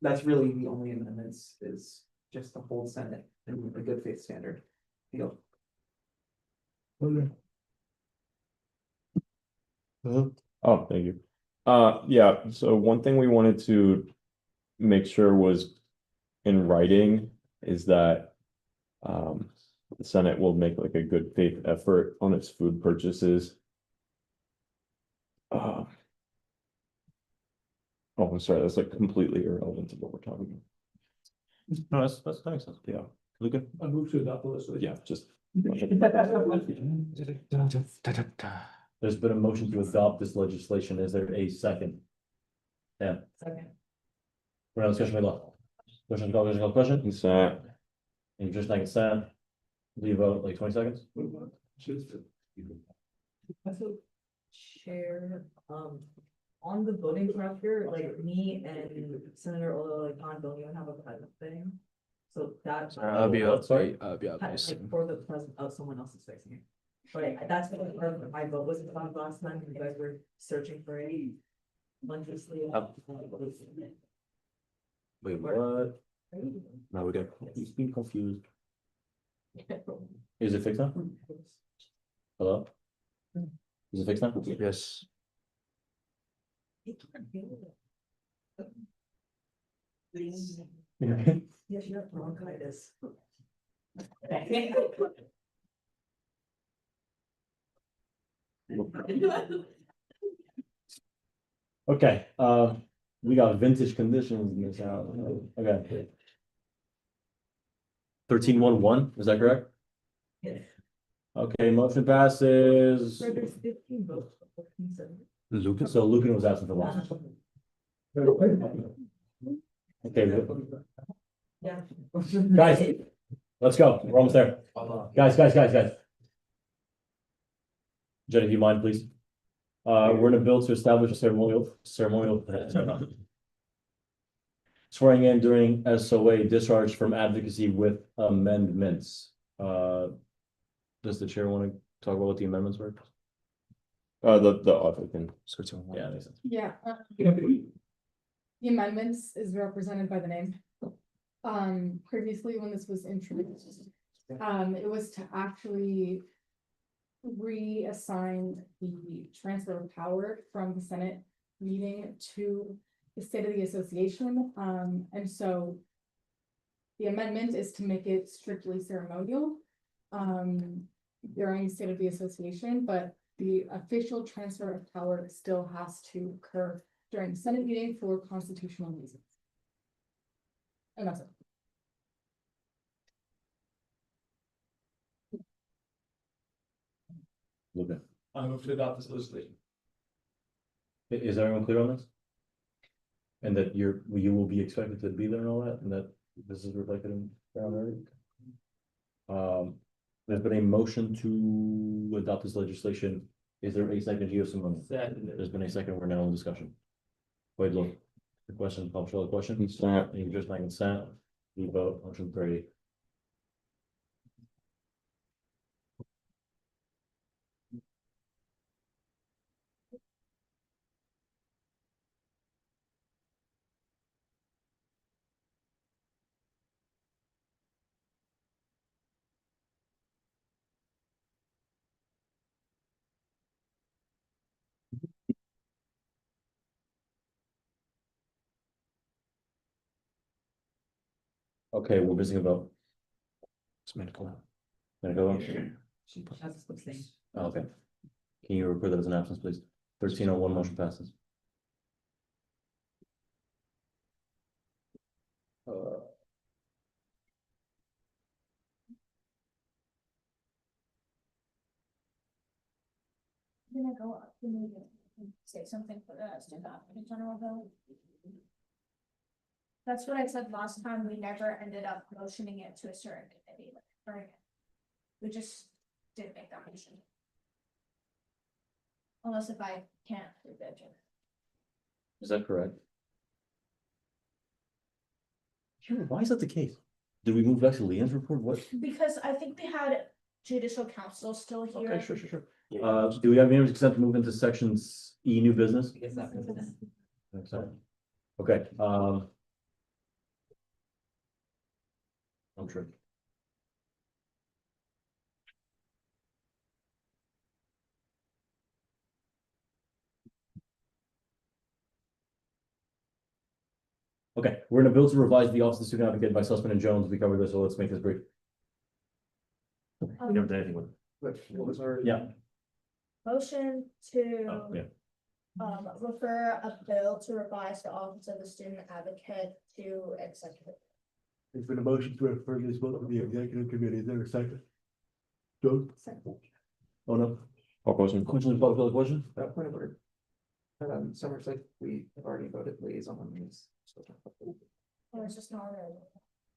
That's really the only amendments, is just to hold Senate in a good faith standard. Feel. Oh, thank you. Yeah, so one thing we wanted to make sure was in writing is that the Senate will make like a good faith effort on its food purchases. Oh, I'm sorry, that's like completely irrelevant to what we're talking about. No, that makes sense. Yeah, Luca? I move to adopt the list. Yeah, just. There's been a motion to adopt this legislation. Is there a second? Yeah. Second. We're on discussion, question? Consent. And just like consent. Leave vote like 20 seconds. Chair, on the voting structure, like me and Senator Ola, like don't even have a present thing. So that's. I'll be up. Sorry. Like for the present, someone else is fixing it. But that's what my vote was about last time, you guys were searching for a. Wait, what? No, we got, he's being confused. Is it fixed now? Hello? Is it fixed now? Yes. Yes, you have bronchitis. Okay, we got vintage conditions in this house. Okay. 13-1-1, is that correct? Yes. Okay, motion passes. So there's 15 votes. Lucan, so Lucan was asking for last. Okay, Yeah. guys, let's go. We're almost there. Guys. Jenny, do you mind, please? We're in a bill to establish a ceremonial swearing in during SOA discharge from advocacy with amendments. Does the chair want to talk about what the amendments were? The author can. Yeah, that makes sense. Yeah. The amendments is represented by the name. Previously when this was introduced, it was to actually reassign the transfer of power from the Senate meeting to the State of the Association. And so the amendment is to make it strictly ceremonial during the State of the Association, but the official transfer of power still has to occur during the Senate meeting for constitutional reasons. And that's it. Lucan. I move to adopt this legislation. Is everyone clear on this? And that you will be expected to be there and all that, and that this is reflected in down there? There's been a motion to adopt this legislation. Is there a second? You have some. There's been a second. We're now in discussion. Wait, look. The question, I'll show the question. Consent. You just like consent. You vote, motion 30. Okay, we're missing a vote. It's medical. Medical. Okay. Can you record that as an absence, please? 13-1 motion passes. I'm gonna go up to meeting and say something for the student advocate general bill. That's what I said last time. We never ended up motioning it to a certain committee, right? We just didn't make that motion. Unless if I can't prove it. Is that correct? Sure, why is that the case? Did we move back to Leanne's report? What? Because I think they had judicial council still here. Okay, sure. Do we have any consent to move into sections E, new business? I guess that was it. Sorry. Okay, I'm sure. Okay, we're gonna build to revise the Office of the Student Advocate by Sussman and Jones. We covered this, so let's make this brief. We never did anything with it. What was our? Yeah. Motion to Oh, yeah. refer a bill to revise the Office of the Student Advocate to executive. It's been a motion to refer this vote to the executive committee. Is there a second? Joe? Oh, no. All question. Question, question? Point of order. Summer's like, we have already voted liaison on these. Or it's just not ready.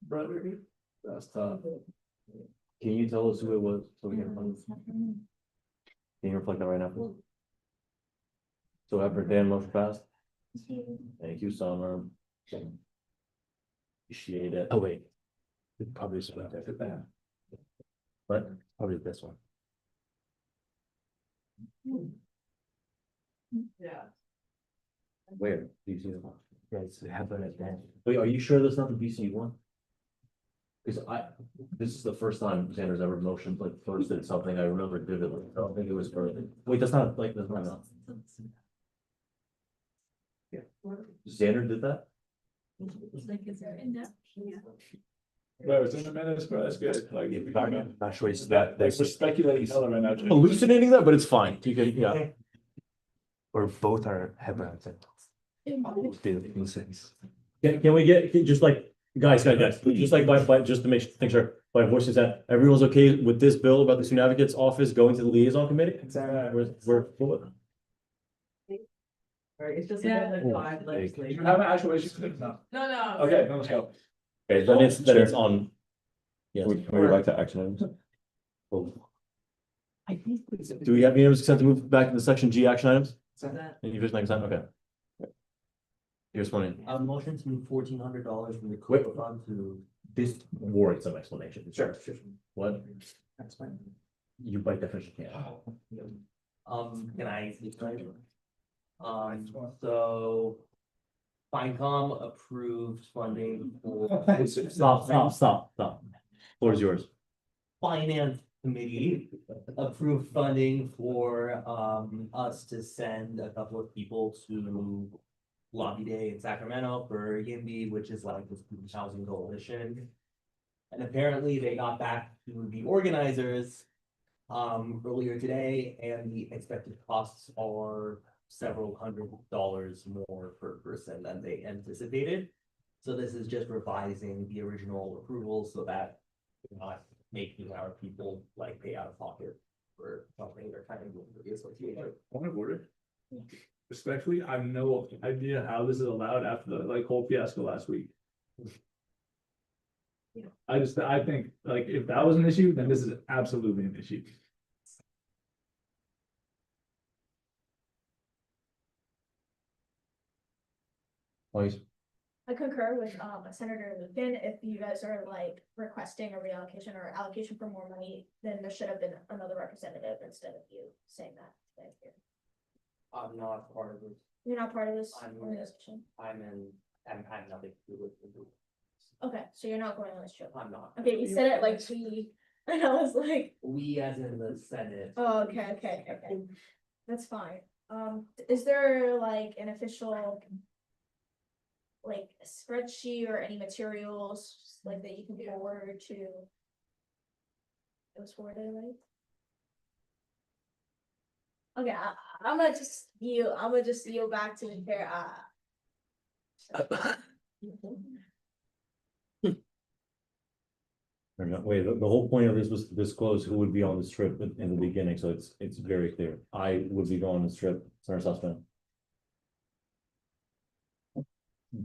Brother. That's tough. Can you tell us who it was so we can? Can you reflect that right now, please? So after Dan, motion passed. Thank you, Summer. Appreciate it. Oh, wait. Probably is that. What? Probably this one. Yeah. Where? Do you see it? Yes, how about it then? Wait, are you sure that's not the BC one? Because this is the first time Xander's ever motioned like first did something I remember vividly. I don't think it was early. Wait, that's not like, that's not. Yeah. Xander did that? It's like, is there in depth? Well, it's in the minutes, but that's good, like. Not sure it's that. We're speculating hell right now. Hallucinating that, but it's fine. You can, yeah. Or both are headlines. Can we get, just like, guys, just like just to make things sure, by voices that everyone's okay with this bill about the student advocate's office going to the liaison committee? Exactly. We're. Right, it's just Yeah. like five Do legislation. you have an actual issue with it? No. No. Okay, let's go. Okay, then it's on. Yes. Would we like to action items? I think. Do we have unanimous consent to move back into section G action items? That- Any vision consent? Okay. Here's one. Motion to move $1,400 from the Wait. COLA fund to. This warrants some explanation. Sure. What? That's fine. You by definition can't. Can I? So. Finecom approved funding for. Stop. Floor is yours. Finance committee approved funding for us to send a couple of people to Lobby Day in Sacramento for YIMBY, which is like the Student Housing Coalition. And apparently they got back to the organizers earlier today, and the expected costs are several $100s more per person than they anticipated. So this is just revising the original approval so that we're not making our people like pay out of pocket for something they're kind of doing for the association. Point of order. Respectfully, I have no idea how this is allowed after the like whole fiasco last week. I think like if that was an issue, then this is absolutely an issue. Please. I concur with Senator Lupin. If you guys are like requesting a reallocation or allocation for more money, then there should have been another representative instead of you saying that today here. I'm not part of this. You're not part of this I'm- organization. I'm nothing to do with it. Okay, so you're not going on this trip. I'm not. Okay, you said it like we, and I was like, We as in the Senate. oh, okay. That's fine. Is there like an official like a spreadsheet or any materials like that you can forward to? It was forwarded, right? Okay, I'm gonna just yield back to the chair. Wait, the whole point of this was to disclose who would be on this trip in the beginning, so it's very clear. I would be going on this trip, Senator Sussman.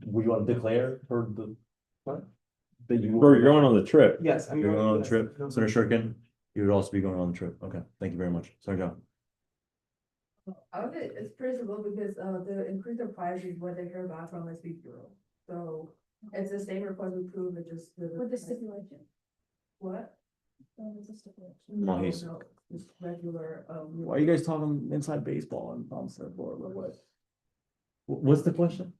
Would you want to declare for the? What? That you. Or you're going on the trip. Yes. You're going on the trip, Senator Shurkin, you would also be going on the trip. Okay, thank you very much. Senator John. I would say it's pretty simple because the increase of price is what they hear back from SB Bureau. So it's the same request we approve, it just. With the stipulation. What? With the stipulation. No, he's- no, just regular, Why are you guys talking inside baseball and on surfboard or what? What's the question?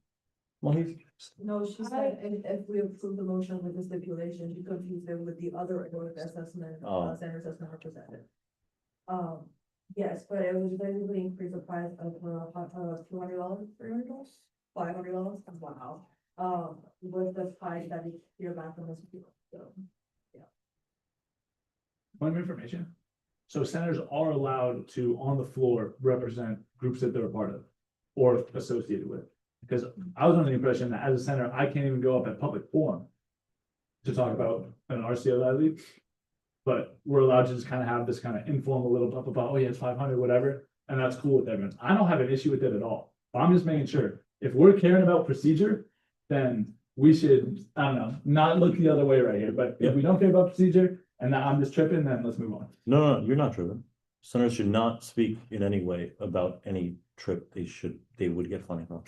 Mohit? No, she said, if we approve the motion with the stipulation, she confused it with the other assessment, Oh. center assessment represented. Yes, but it was basically increase the price of, $200, $300, $500, wow. With the price that we hear back from this people, so. Point of information. So senators are allowed to, on the floor, represent groups that they're a part of or associated with. Because I was under the impression that as a senator, I can't even go up at public forum to talk about an RCO that I lead. But we're allowed to just kind of have this kind of informal little blah, blah, blah, oh yeah, it's 500, whatever. And that's cool with everyone. I don't have an issue with it at all. I'm just making sure, if we're caring about procedure, then we should, I don't know, not look the other way right here. But if we don't care about procedure and I'm just tripping, then let's move on. No, you're not tripping. Senators should not speak in any way about any trip they would get funding from.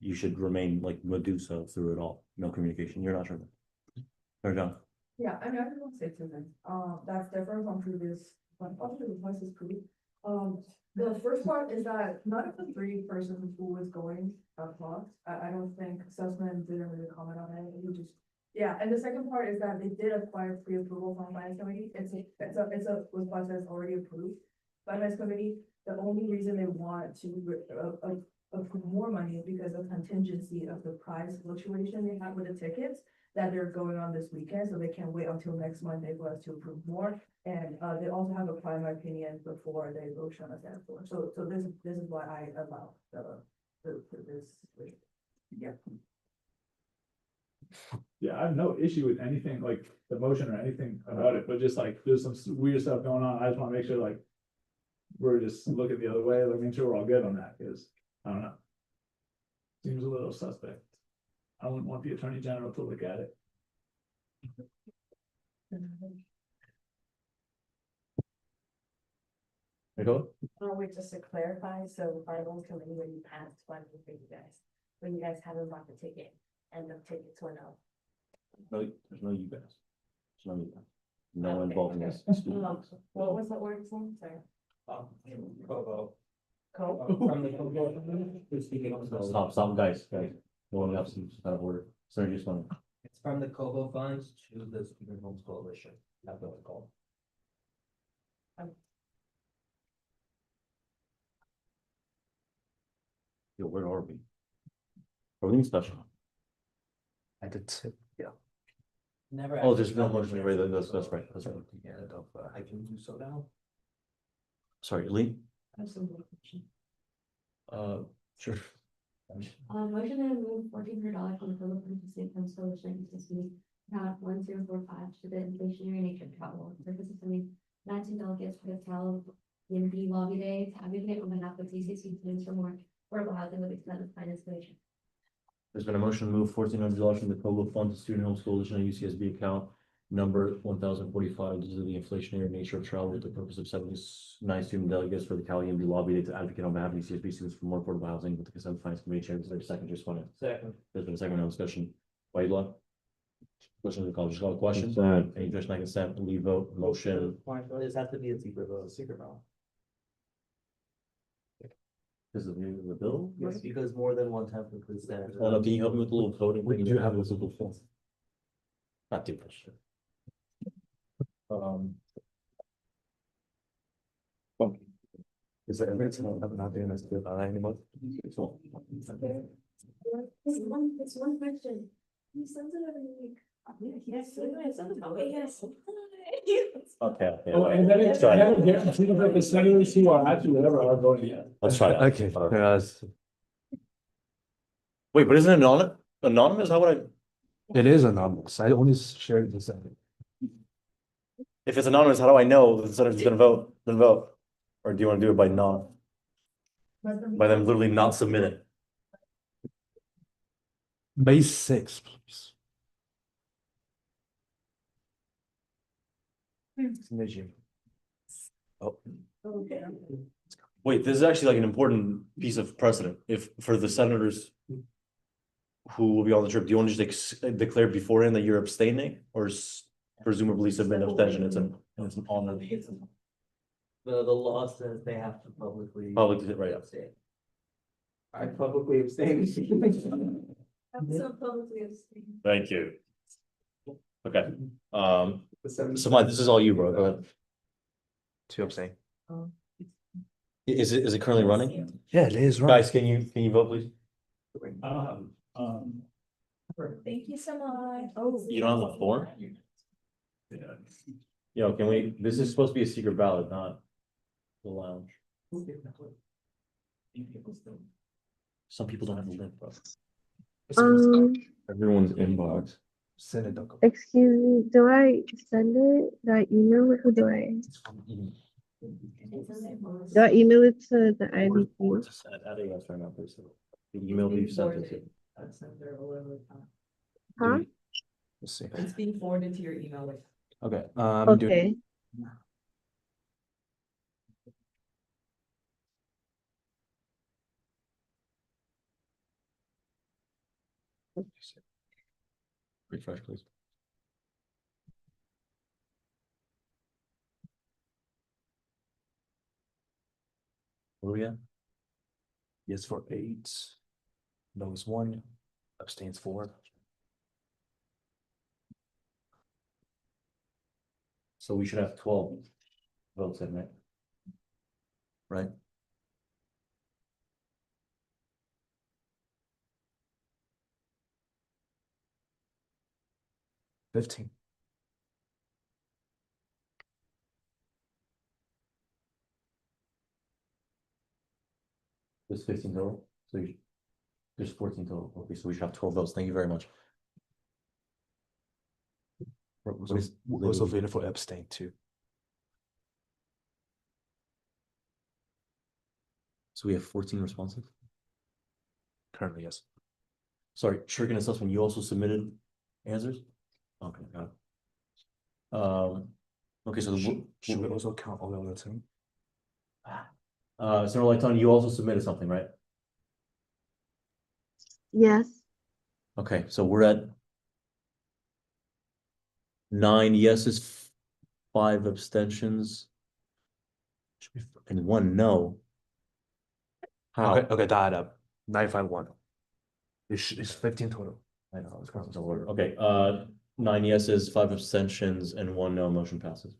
You should remain like Medusa through it all, no communication, you're not tripping. Fair John. Yeah, I mean, I just want to say two things, that's different from previous, but probably the request is pretty. The first part is that none of the three persons who was going across, I don't think Sussman didn't really comment on it, he just. Yeah, and the second part is that they did acquire pre-approval from finance committee, it's a request that's already approved. By finance committee, the only reason they want to approve more money is because of contingency of the price fluctuation they have with the tickets. That they're going on this weekend, so they can't wait until next Monday for us to approve more. And they also have a primary opinion before they vote on us for. So this is why I allow this. Yeah. Yeah, I have no issue with anything like the motion or anything about it, but just like there's some weird stuff going on. I just want to make sure like we're just looking the other way, like making sure we're all good on that, because I don't know. Seems a little suspect. I wouldn't want the attorney general to look at it. Wait, just to clarify, so finance committee, when you passed funding for you guys, when you guys haven't bought the ticket and the tickets went up. No, there's no you guys. There's no you guys. No one Okay. involved in this. What was the word again? Sorry. Kobo. Stop, guys. No one else seems out of order. So just want to. It's from the Kobo funds to the Student Homes Coalition, that's what it's called. Yo, where are we? Everything special. I did say, yeah. Never. Oh, there's actually no done a motion, chance right, to that's vote right, that's right. Yeah, I can do so now. Sorry, Lee? Absolutely. Sure. Motion to remove $1,400 from the Philippines State Funds Coalition assistance account 1045 to the inflationary nature of travel. Purpose of sending 19 delegates for the Cal EMP Lobby Day to advocate on behalf of TCC students for more affordable housing with extended finance commission. There's been a motion to move $1,400 from the COBO Fund to Student Homes Coalition and UCSB account number 1045 due to the inflationary nature of travel with the purpose of 79 student delegates for the Cal EMB lobby day to advocate on behalf of UCSB students for more affordable housing with the consent finance committee chair. Is there a second? Just want to. Second. There's been a second on discussion. Whitelaw? Question to call, just call a question. Consent. Any just not consent, leave vote, motion. This has to be a secret vote. Secret vote. Because of the bill? Yes, because more than 1/10 of the consent. Oh, no, can you help me with a little voting? We do have a little form. Not too much. Is there evidence of not doing this good anymore? It's one question. He sends it every week. Yes, yes. Okay. Oh, and then it's, Try and it. then it seems like the senators who are actually whatever are voting yes. Let's try that. Okay, Wait, but isn't it anonymous? How would I? it is anonymous. I only shared this. If it's anonymous, how do I know that the senator's gonna vote, then vote? Or do you wanna do it by by them literally not submitting? May 6th, please. Oh. Okay. Wait, this is actually like an important piece of precedent, if, for the senators. Who will be on the trip, do you want to just declare beforehand that you're abstaining, or presumably submit abstention, it's an honor. The law says they have to publicly. Publicly, right. Abstain. I publicly abstain. So publicly abstained. Thank you. Okay, Samad, this is all you, bro, go ahead. To abstain. Is it currently running? Yeah, it is running. Guys, can you vote, please? Thank you so much. You don't have the form? Yo, can we, this is supposed to be a secret ballot, not the lounge. Some people don't have a link, bro. Everyone's inbox. Send it. Excuse me, do I send it? Do I email it or do I email it to the IBC? The email you sent it to. Huh? Let's see. It's being forwarded to your email. Like, Okay. Okay. Refresh, please. What do we got? Yes for 8. No is 1. Abstains 4. So we should have 12 votes in, right? Right? $15. There's 15 total, so there's 14 total, okay, so we should have 12 votes, thank you very much. Was available for abstain too. So we have 14 responses? Currently, yes. Sorry, Shuriken and Sussman, you also submitted answers? Okay, got it. Okay, so should we also count all the other two? Senator Lighton, you also submitted something, right? Yes. Okay, so we're at 9 yeses, 5 abstentions. And 1 no. How? Okay, that add up. 951. It's 15 total. I know, it's kind of order. Okay, 9 yeses, 5 abstentions, and 1 no, motion passes.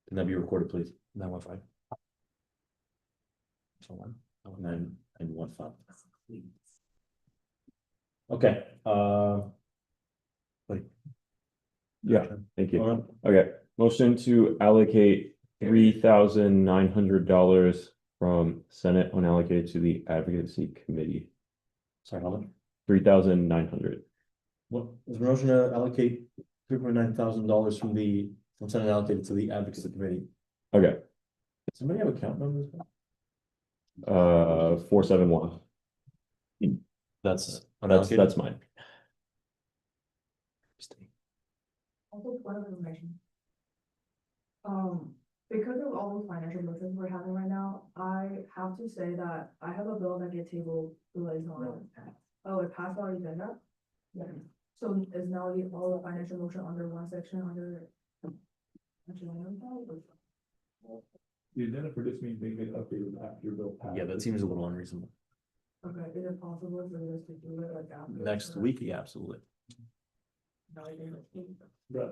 Can that be recorded, please? 915. So 1, 9, and 1 5. Okay, wait. Yeah, thank you. Alright. Okay, motion to allocate $3,900 from Senate unallocated to the Advocacy Committee. Sorry, how much? 3,900. What is the motion to allocate $3,900 from Senate allocated to the Advocacy Committee? Okay, Does somebody have account numbers? 471. That's That's mine. Also, one other information. Because of all the financial motions we're having right now, I have to say that I have a bill that get tabled is on. Oh, it passed our agenda? Yeah. So is now all the financial motion under one section under? The agenda for this meeting being updated after your bill passed. Yeah, that seems a little unreasonable. Okay, is it possible for us to do it like after? Next week, yeah, absolutely. Right.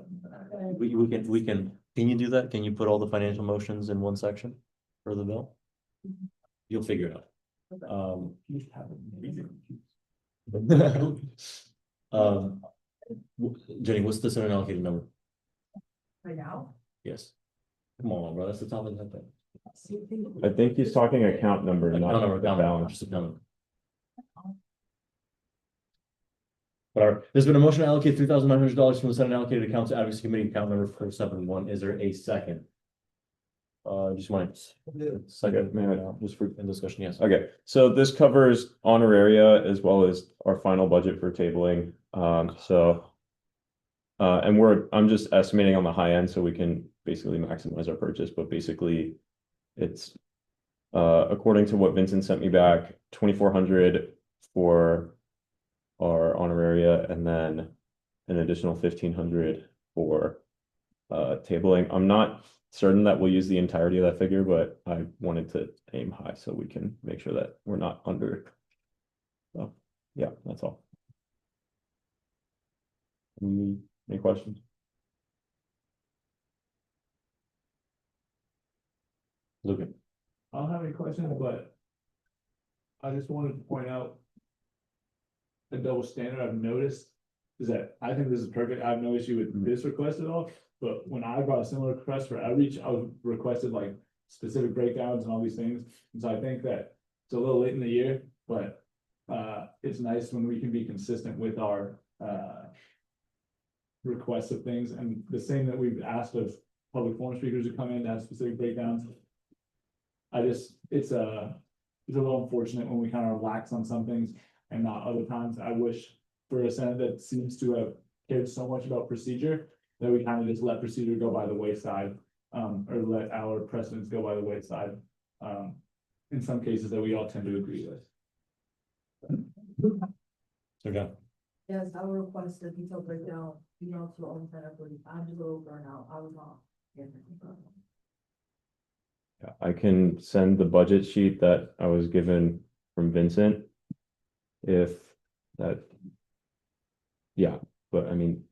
We can, can you do that? Can you put all the financial motions in one section for the bill? You'll figure it out. Jenny, what's the Senate allocated number? Right now? Yes. Come on, bro, that's the top of the thing. I think he's talking account number, not Account balance. just account number. Whatever. There's been a motion to allocate $3,900 from the Senate allocated account to Advocacy Committee account number 471. Is there a second? Just want second, just for in discussion, yes. Okay, so this covers honoraria as well as our final budget for tabling. And I'm just estimating on the high end so we can basically maximize our purchase, but basically it's according to what Vincent sent me back, 2,400 for our honoraria, and then an additional 1,500 for tabling. I'm not certain that we'll use the entirety of that figure, but I wanted to aim high so we can make sure that we're not under. So, yeah, that's all. Any questions? Lucan. I don't have any questions, but I just wanted to point out a double standard I've noticed is that I think this is perfect. I have no issue with this request at all. But when I brought a similar request for outreach, I was requested like specific breakdowns and all these things. And so I think that it's a little late in the year, but it's nice when we can be consistent with our requests of things, and the same that we've asked of public forum speakers to come in to have specific breakdowns. It's a little unfortunate when we kind of relax on some things and not other times. I wish for a Senate that seems to have cared so much about procedure that we kind of just let procedure go by the wayside, or let our precedents go by the wayside, in some cases that we all tend to agree with. Okay. Yes, I will request a detailed breakdown, to the own center, please. I'm just a little burnt out. I was not. Yeah, I can send the budget sheet that I was given from Vincent. If that. Yeah, but I mean.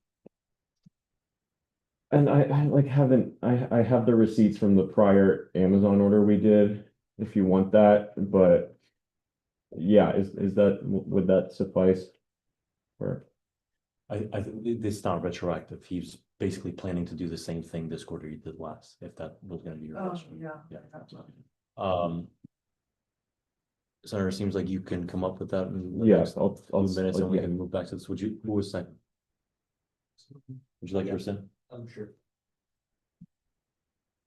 And I like haven't, I have the receipts from the prior Amazon order we did, if you want that, but. Yeah, is that, would that suffice? Or, I think this not retroactive. He's basically planning to do the same thing this quarter he did last, if that was gonna be your question. Yeah. Senator, seems like you can come up with that in the yes, next I'll, few minutes and we yeah. can move back to this. Who was second? Would you like to rescind? I'm sure.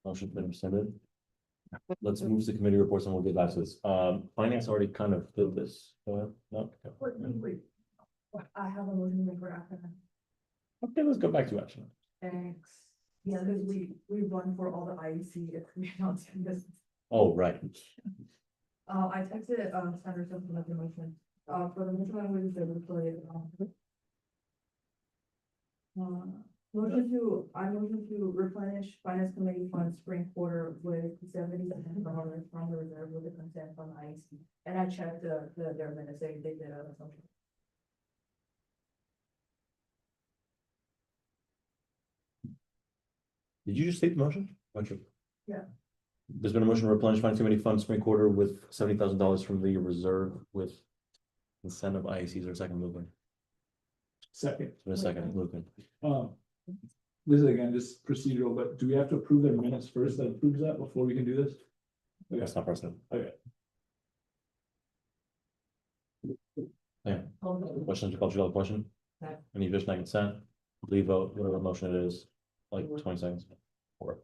Motion's been rescinded. Let's move to committee reports and we'll get back to this. Finance already kind of did this. Go ahead. No? Wait. I have a motion for after that. Okay, let's go back to action. Thanks. Yeah, because we run for all the IEC if we don't do this. Oh, right. I texted, Senator something about the motion, for the motion, I was able to put it, I motion to replenish finance committee funds spring quarter with $70,000 from the reserve with the consent from IEC. And I checked their minutes, they did a assumption. Did you just state the motion? Motion. Yeah. There's been a motion to replenish finance committee funds spring quarter with $70,000 from the reserve with consent of IECs or second movement. Second. In a second, Lucan. This is again just procedural, but do we have to approve their minutes first that approves that before we can do this? Okay. That's not precedent. Okay. Yeah. Questions, you call the question? Any addition by consent? Leave vote, whatever motion it is, like 20 seconds. Or.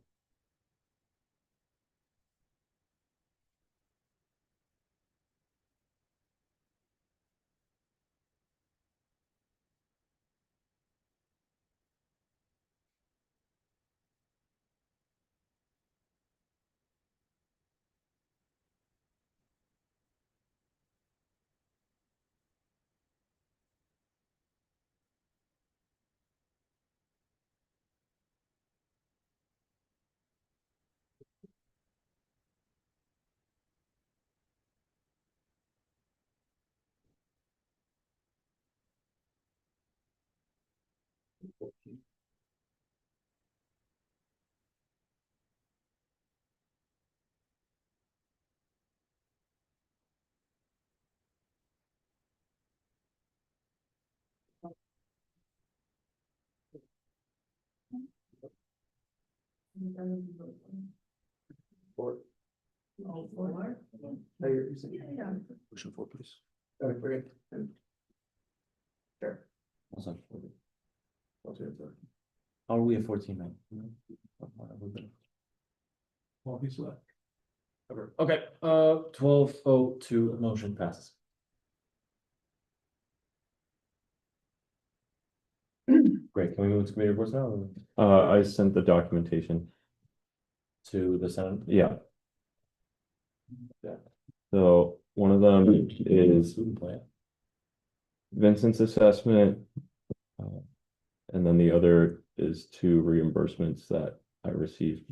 Four. Oh, four? No, you're saying. Yeah. Motion 4, please. Okay, we're good. Sure. Also, how are we at 14 now? Well, he's left. Okay, 12:02, motion passes. Great, can we move to committee reports now? I sent the documentation. To the Senate? Yeah. So one of them is Vincent's assessment. And then the other is two reimbursements that I received.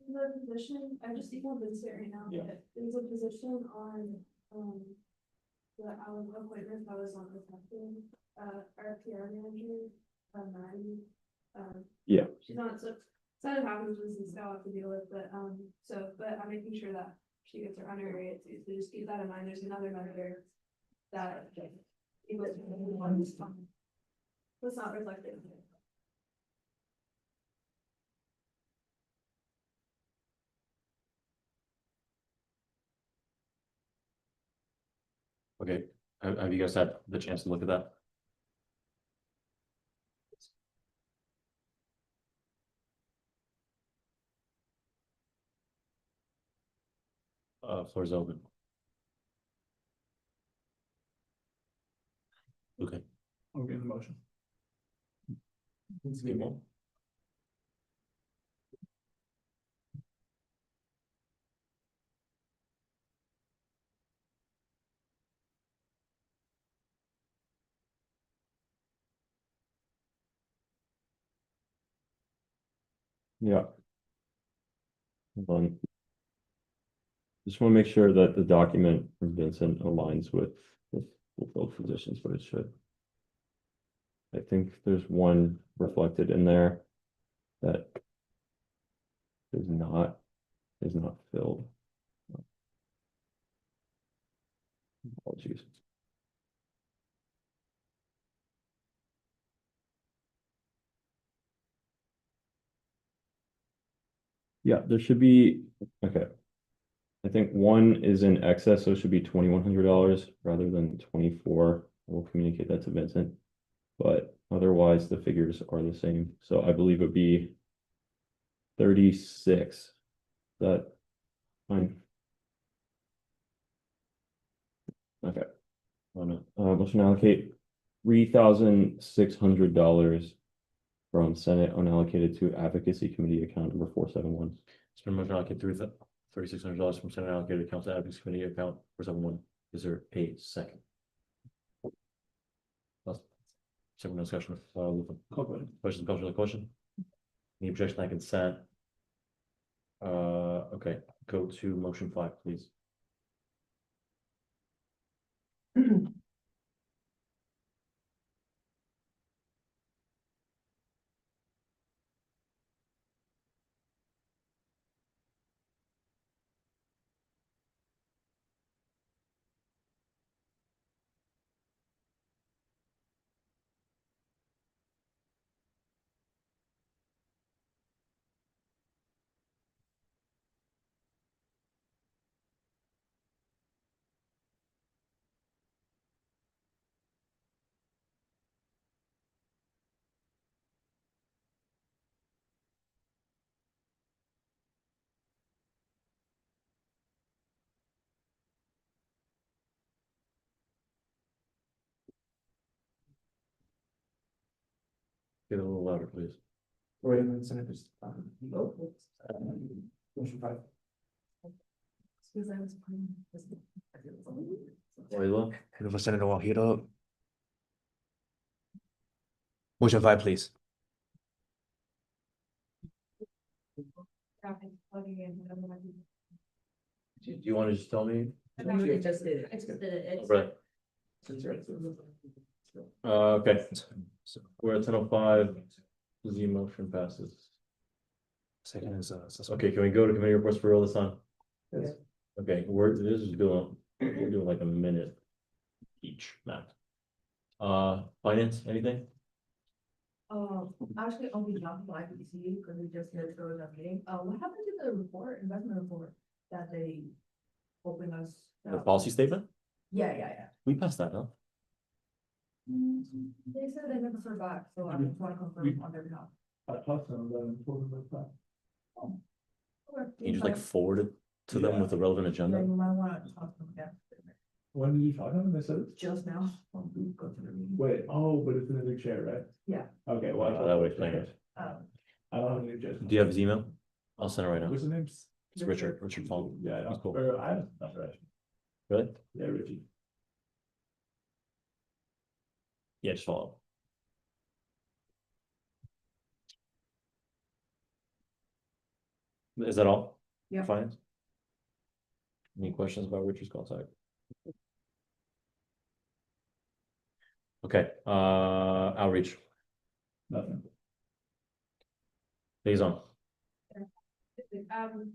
The position, I just emailed Vincent right now, Yeah. but there's a position on, the appointment that was on the testing, our PR manager, Maddie. Yeah. She's not, so, some of the happens was and still have to deal with, but, but I'm making sure that she gets her honorary too, so just keep that in mind, there's another vendor that. It was one this time. Was not reflected. Okay, have you guys had the chance to look at that? Floor is open. Okay. I'll give the motion. Let's get one. Yeah. Hold on. Just want to make sure that the document from Vincent aligns with both positions, but it should. I think there's one reflected in there that is not filled. Apologies. Yeah, there should be, okay. I think one is in excess, so it should be $2,100 rather than 24. We'll communicate that to Vincent. But otherwise, the figures are the same. So I believe it'd be 36. That fine. Okay. Motion to allocate $3,600 from Senate unallocated to Advocacy Committee account number 471. It's been motion to allocate $3,600 from Senate allocated account to Advocacy Committee account 471. Is there a second? Second discussion. Questions, comments, or question? Any objection to that consent? Okay, go to motion 5, please. Get a little louder, please. Wait, and then Senators, motion 5. Loyola, For Senator Wahiro. Motion 5, please. do you want to just tell me? It just did. I just did it. Right. Okay, so we're at 10:05. The motion passes. Second is Okay, can we go to committee reports for real this time? Yes. Okay, we're doing like a minute each max. Finance, anything? Actually, on behalf of IPC, because we just had through the meeting, what happened to the report, investment report that they opened us? The policy statement? Yeah. We passed that, huh? They said they never heard back, so I just want to confirm on their behalf. I talked to them about it and told them about that. You just like forward it to them with the relevant Then agenda? you might want to talk to them again. When did you talk to them? They said it? Just now, when we go to the meeting. Wait, oh, but it's in a new chair, right? Yeah. Okay, well. That would explain it. I don't have a new chair. Do you have his email? I'll send it right now. What's his name? It's Richard Fong. Yeah, He's cool. or I, not right. Really? Yeah, Richie. Yeah, just follow. Is that all? Yeah. Fine. Any questions about Richard's contact? Okay, outreach, Nothing. liaison.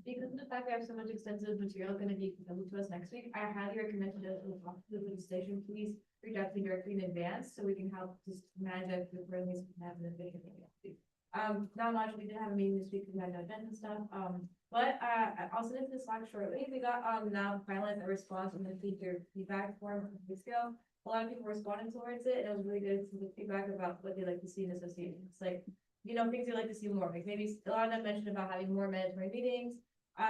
Because of the fact we have so much extensive material gonna be available to us next week, I highly recommend to the police station, please reach out to me directly in advance, so we can help just manage it for at least have an efficient meeting. Not much, we did have a meeting this week, we had no agenda and stuff, but, I'll send it to Slack shortly, we got, now finalized a response from the feedback form from weeks ago. A lot of people responded towards it, and it was really good to see the feedback about what they like to see in associations, like, things they like to see more, like maybe a lot of them mentioned about having more mandatory meetings.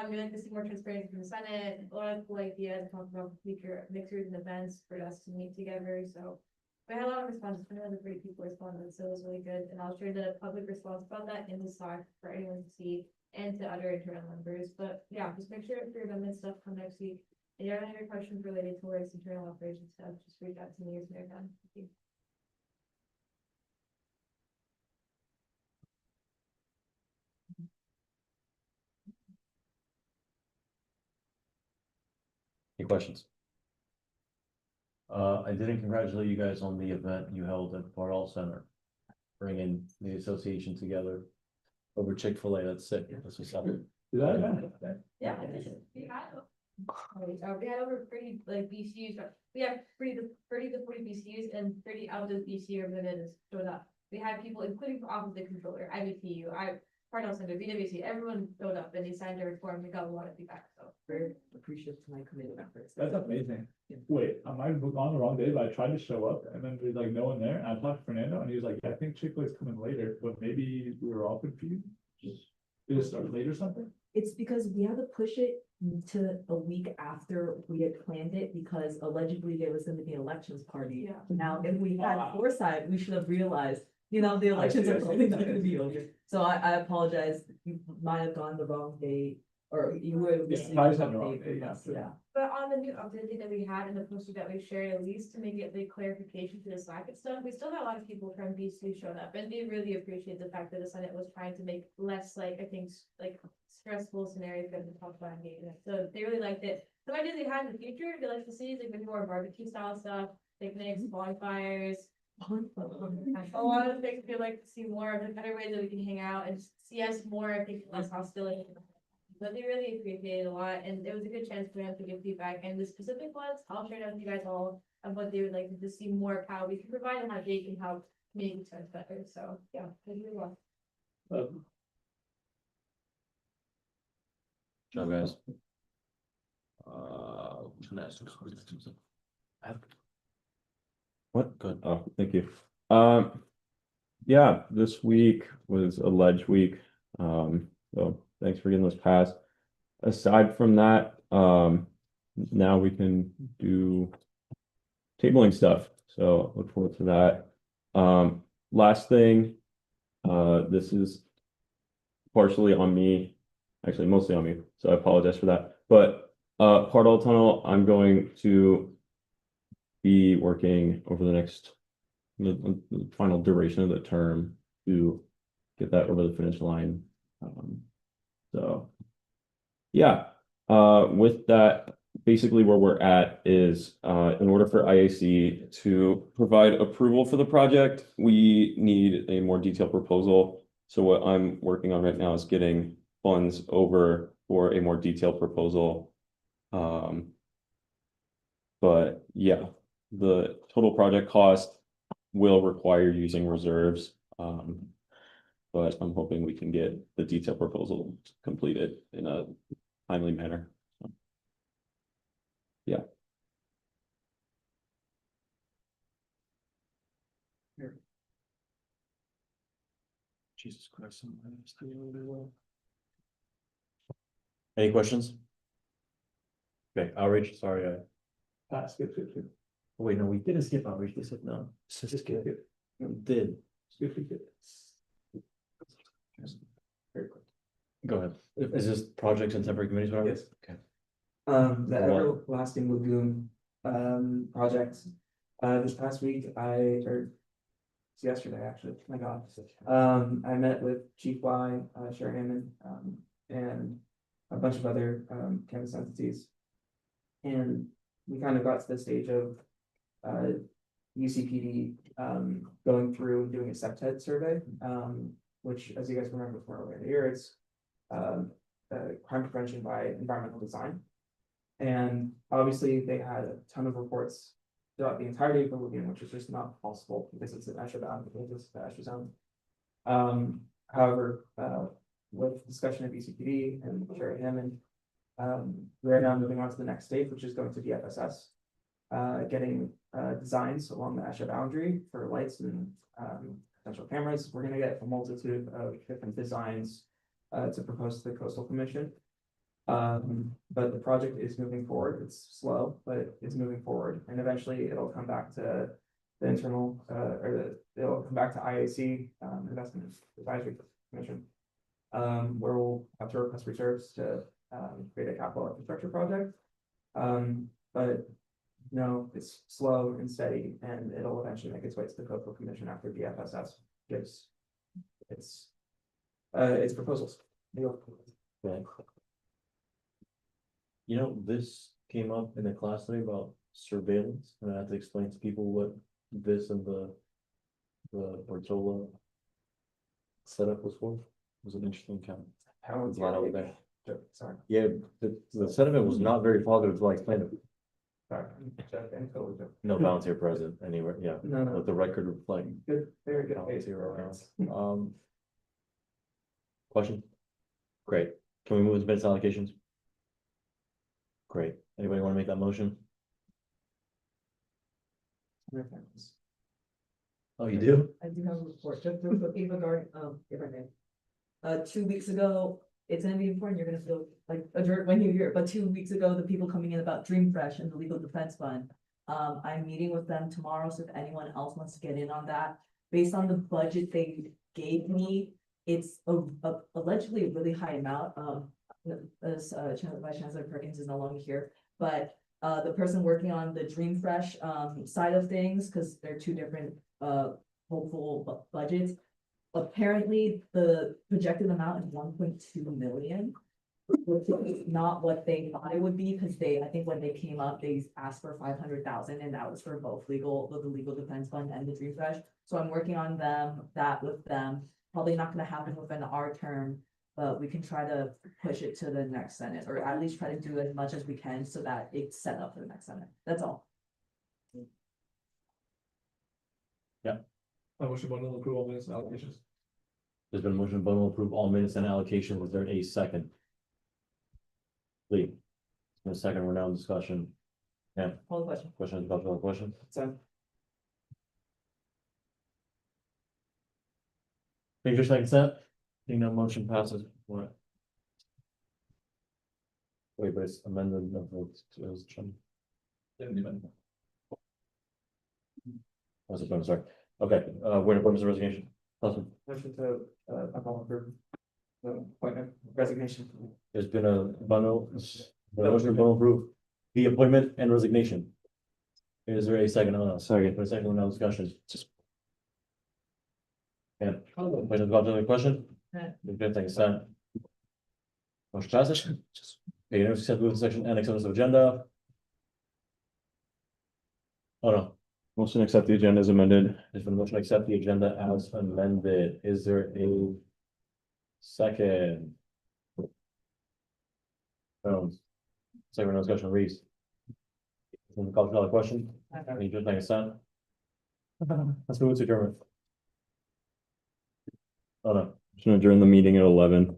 We like to see more transparency from the Senate, a lot of cool ideas, talk about future mixers and events for us to meet together, so. We had a lot of responses, from other great people responded, so it was really good, and I'll share the public response about that in the Slack for anyone to see. And to other internal members, but yeah, just make sure your amendment stuff come next week. If you have any questions related towards internal operations stuff, just reach out to me as they're done. Thank you. Any questions? I didn't congratulate you guys on the event you held at Bartle Center. Bringing the association together over Chick-fil-A, that's sick, that's what's up. Did I? Yeah, we had over 30 like BCUs, we have 30 to 40 BCUs and 30 out of those BCU representatives showed up. We had people, including Office of the Controller, IBTU, Cardinal Center, BWC, everyone showed up and they signed their form, we got a lot of feedback, so. Very appreciative to my committee members. That's amazing. Wait, I might have booked on the wrong day, but I tried to show up and then there's like no one there. And I talked to Fernando and he was like, yeah, I think Chick-fil-A is coming later, but maybe we were all confused. Did it start late or something? It's because we had to push it to a week after we had planned it, because allegedly there was gonna be an elections party. Yeah. Now, if we had foresight, we should have realized, the elections see, are I see, probably not I gonna see. be over. So I apologize, you might have gone the wrong day, or you were. Yeah, I just had the wrong day, yeah. Yeah. But on the new update that we had in the poster that we shared, at least to make it the clarification to the Slack and stuff, we still had a lot of people from BC showed up, and they really appreciate the fact that the Senate was trying to make less, like, I think, like, stressful scenarios for them to talk about engagement. So they really liked it. Some ideas they had in the future, they like to see is like maybe more barbecue style stuff, picnics, bonfires. A lot of things we like to see more of, the better ways that we can hang out and see us more, I think, less hostility. But they really appreciate it a lot, and it was a good chance for them to give feedback, and the specific ones, I'll share with you guys all of what they would like to see more of, how we can provide and how they can help make sense better, so, yeah, it really well. Job, guys. Next. What? Good. Oh, thank you. Yeah, this week was a ledge week. So thanks for getting this passed. Aside from that, now we can do tabling stuff. So look forward to that. Last thing, this is partially on me, actually mostly on me, so I apologize for that. But Pardal Tunnel, I'm going to be working over the next the final duration of the term to get that over the finish line. So yeah, with that, basically where we're at is in order for IAC to provide approval for the project, we need a more detailed proposal. So what I'm working on right now is getting funds over for a more detailed proposal. But yeah, the total project cost will require using reserves. But I'm hoping we can get the detailed proposal completed in a timely manner. So, yeah. Jesus Christ. Any questions? Okay, outreach, sorry, Skip. oh, wait, no, we didn't skip outreach, we said no. Skip. We did. Skip. Very quick. Go ahead. Is this projects and temporary committees? whatever? Yes. Okay. The Everlasting Lagoon, project, this past week, it's yesterday, actually, my God. I met with Chief Y, Sherry Hammond, and a bunch of other, campus entities. And we kind of got to the stage of, UCPD, going through and doing a septet survey, which, as you guys remember from earlier in the year, it's, crime prevention by environmental design. And obviously, they had a ton of reports throughout the entirety of the lagoon, which is just not possible because it's an ESHA bound, because it's the ESHA zone. However, with discussion of BCPD and Sherry Hammond, we're now moving on to the next stage, which is going to be FSS. Getting designs along the ESHA boundary for lights and potential cameras. We're gonna get a multitude of different designs to propose to the Coastal Commission. But the project is moving forward. It's slow, but it's moving forward, and eventually it'll come back to the internal, it'll come back to IAC, Investment Advisory Commission. Where we'll have to request reserves to create a capital infrastructure project. But no, it's slow and steady, and it'll eventually make its way to the Coastal Commission after the FSS gives its proposals. Okay. You know, this came up in a class today about surveillance, and I had to explain to people what this and the Portola setup was for. It was an interesting kind of. Lot over there. Sorry. Yeah, the sentiment was not very positive, like kind of. Sorry. No volunteer present anywhere, yeah. No. Let the record reflect. Good, very good. Volunteer around. Question? Great. Can we move to minutes allocations? Great. Anybody want to make that motion? Oh, you do? I do have a report, just real quickly regarding, if I may. 2 weeks ago, it's gonna be important, you're gonna feel like a jerk when you hear it, but 2 weeks ago, the people coming in about Dream Fresh and the Legal Defense Fund. I'm meeting with them tomorrow, so if anyone else wants to get in on that, based on the budget they gave me, it's allegedly a really high amount, as Vice Chancellor Perkins is no longer here, but the person working on the Dream Fresh side of things, because they're two different hopeful budgets. Apparently, the projected amount is 1.2 million, which is not what they thought it would be, because I think when they came up, they asked for 500,000, and that was for both the Legal Defense Fund and the Dream Fresh. So I'm working on that with them. Probably not gonna happen within our term, but we can try to push it to the next Senate, or at least try to do as much as we can so that it's set up for the next Senate. That's all. Yeah. I wish bundle approval minutes and allocations. There's been a motion to bundle approve all minutes and allocation. Was there a second? Lee. In a second, we're now in discussion. Yeah. Call the question. Questions about the question? So, Make your second set. Seeing no motion passes. What? Wait, but it's amended. No, it was Jim. Was it, I'm sorry. Okay, what is the resignation? Awesome. motion to, approve the appointment resignation. There's been a motion to bundle approve the appointment and resignation. Is there a second on that? Second. For a second, no discussion. And, questions about the question? Good, thanks, Sam. Motion passes. Okay, next step, move to section N, acceptance of agenda. Oh, no. Motion to accept the agenda as amended. There's been a motion to accept the agenda as amended. Is there a second? Second, no discussion, Reese. From the call question? Any just like a son? Let's move to adjournment. Oh, no. Motion to adjourn the meeting at 11.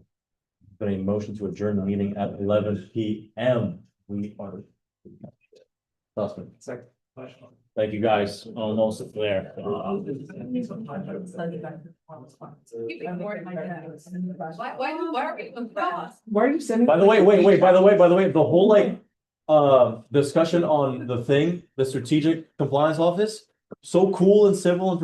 Been a motion to adjourn the meeting at 11 p.m. We are. Sussman. Second. Thank you, guys. Almost there. Why are you sending? By the way, wait, by the way, the whole discussion on the thing, the strategic compliance office, so cool and civil and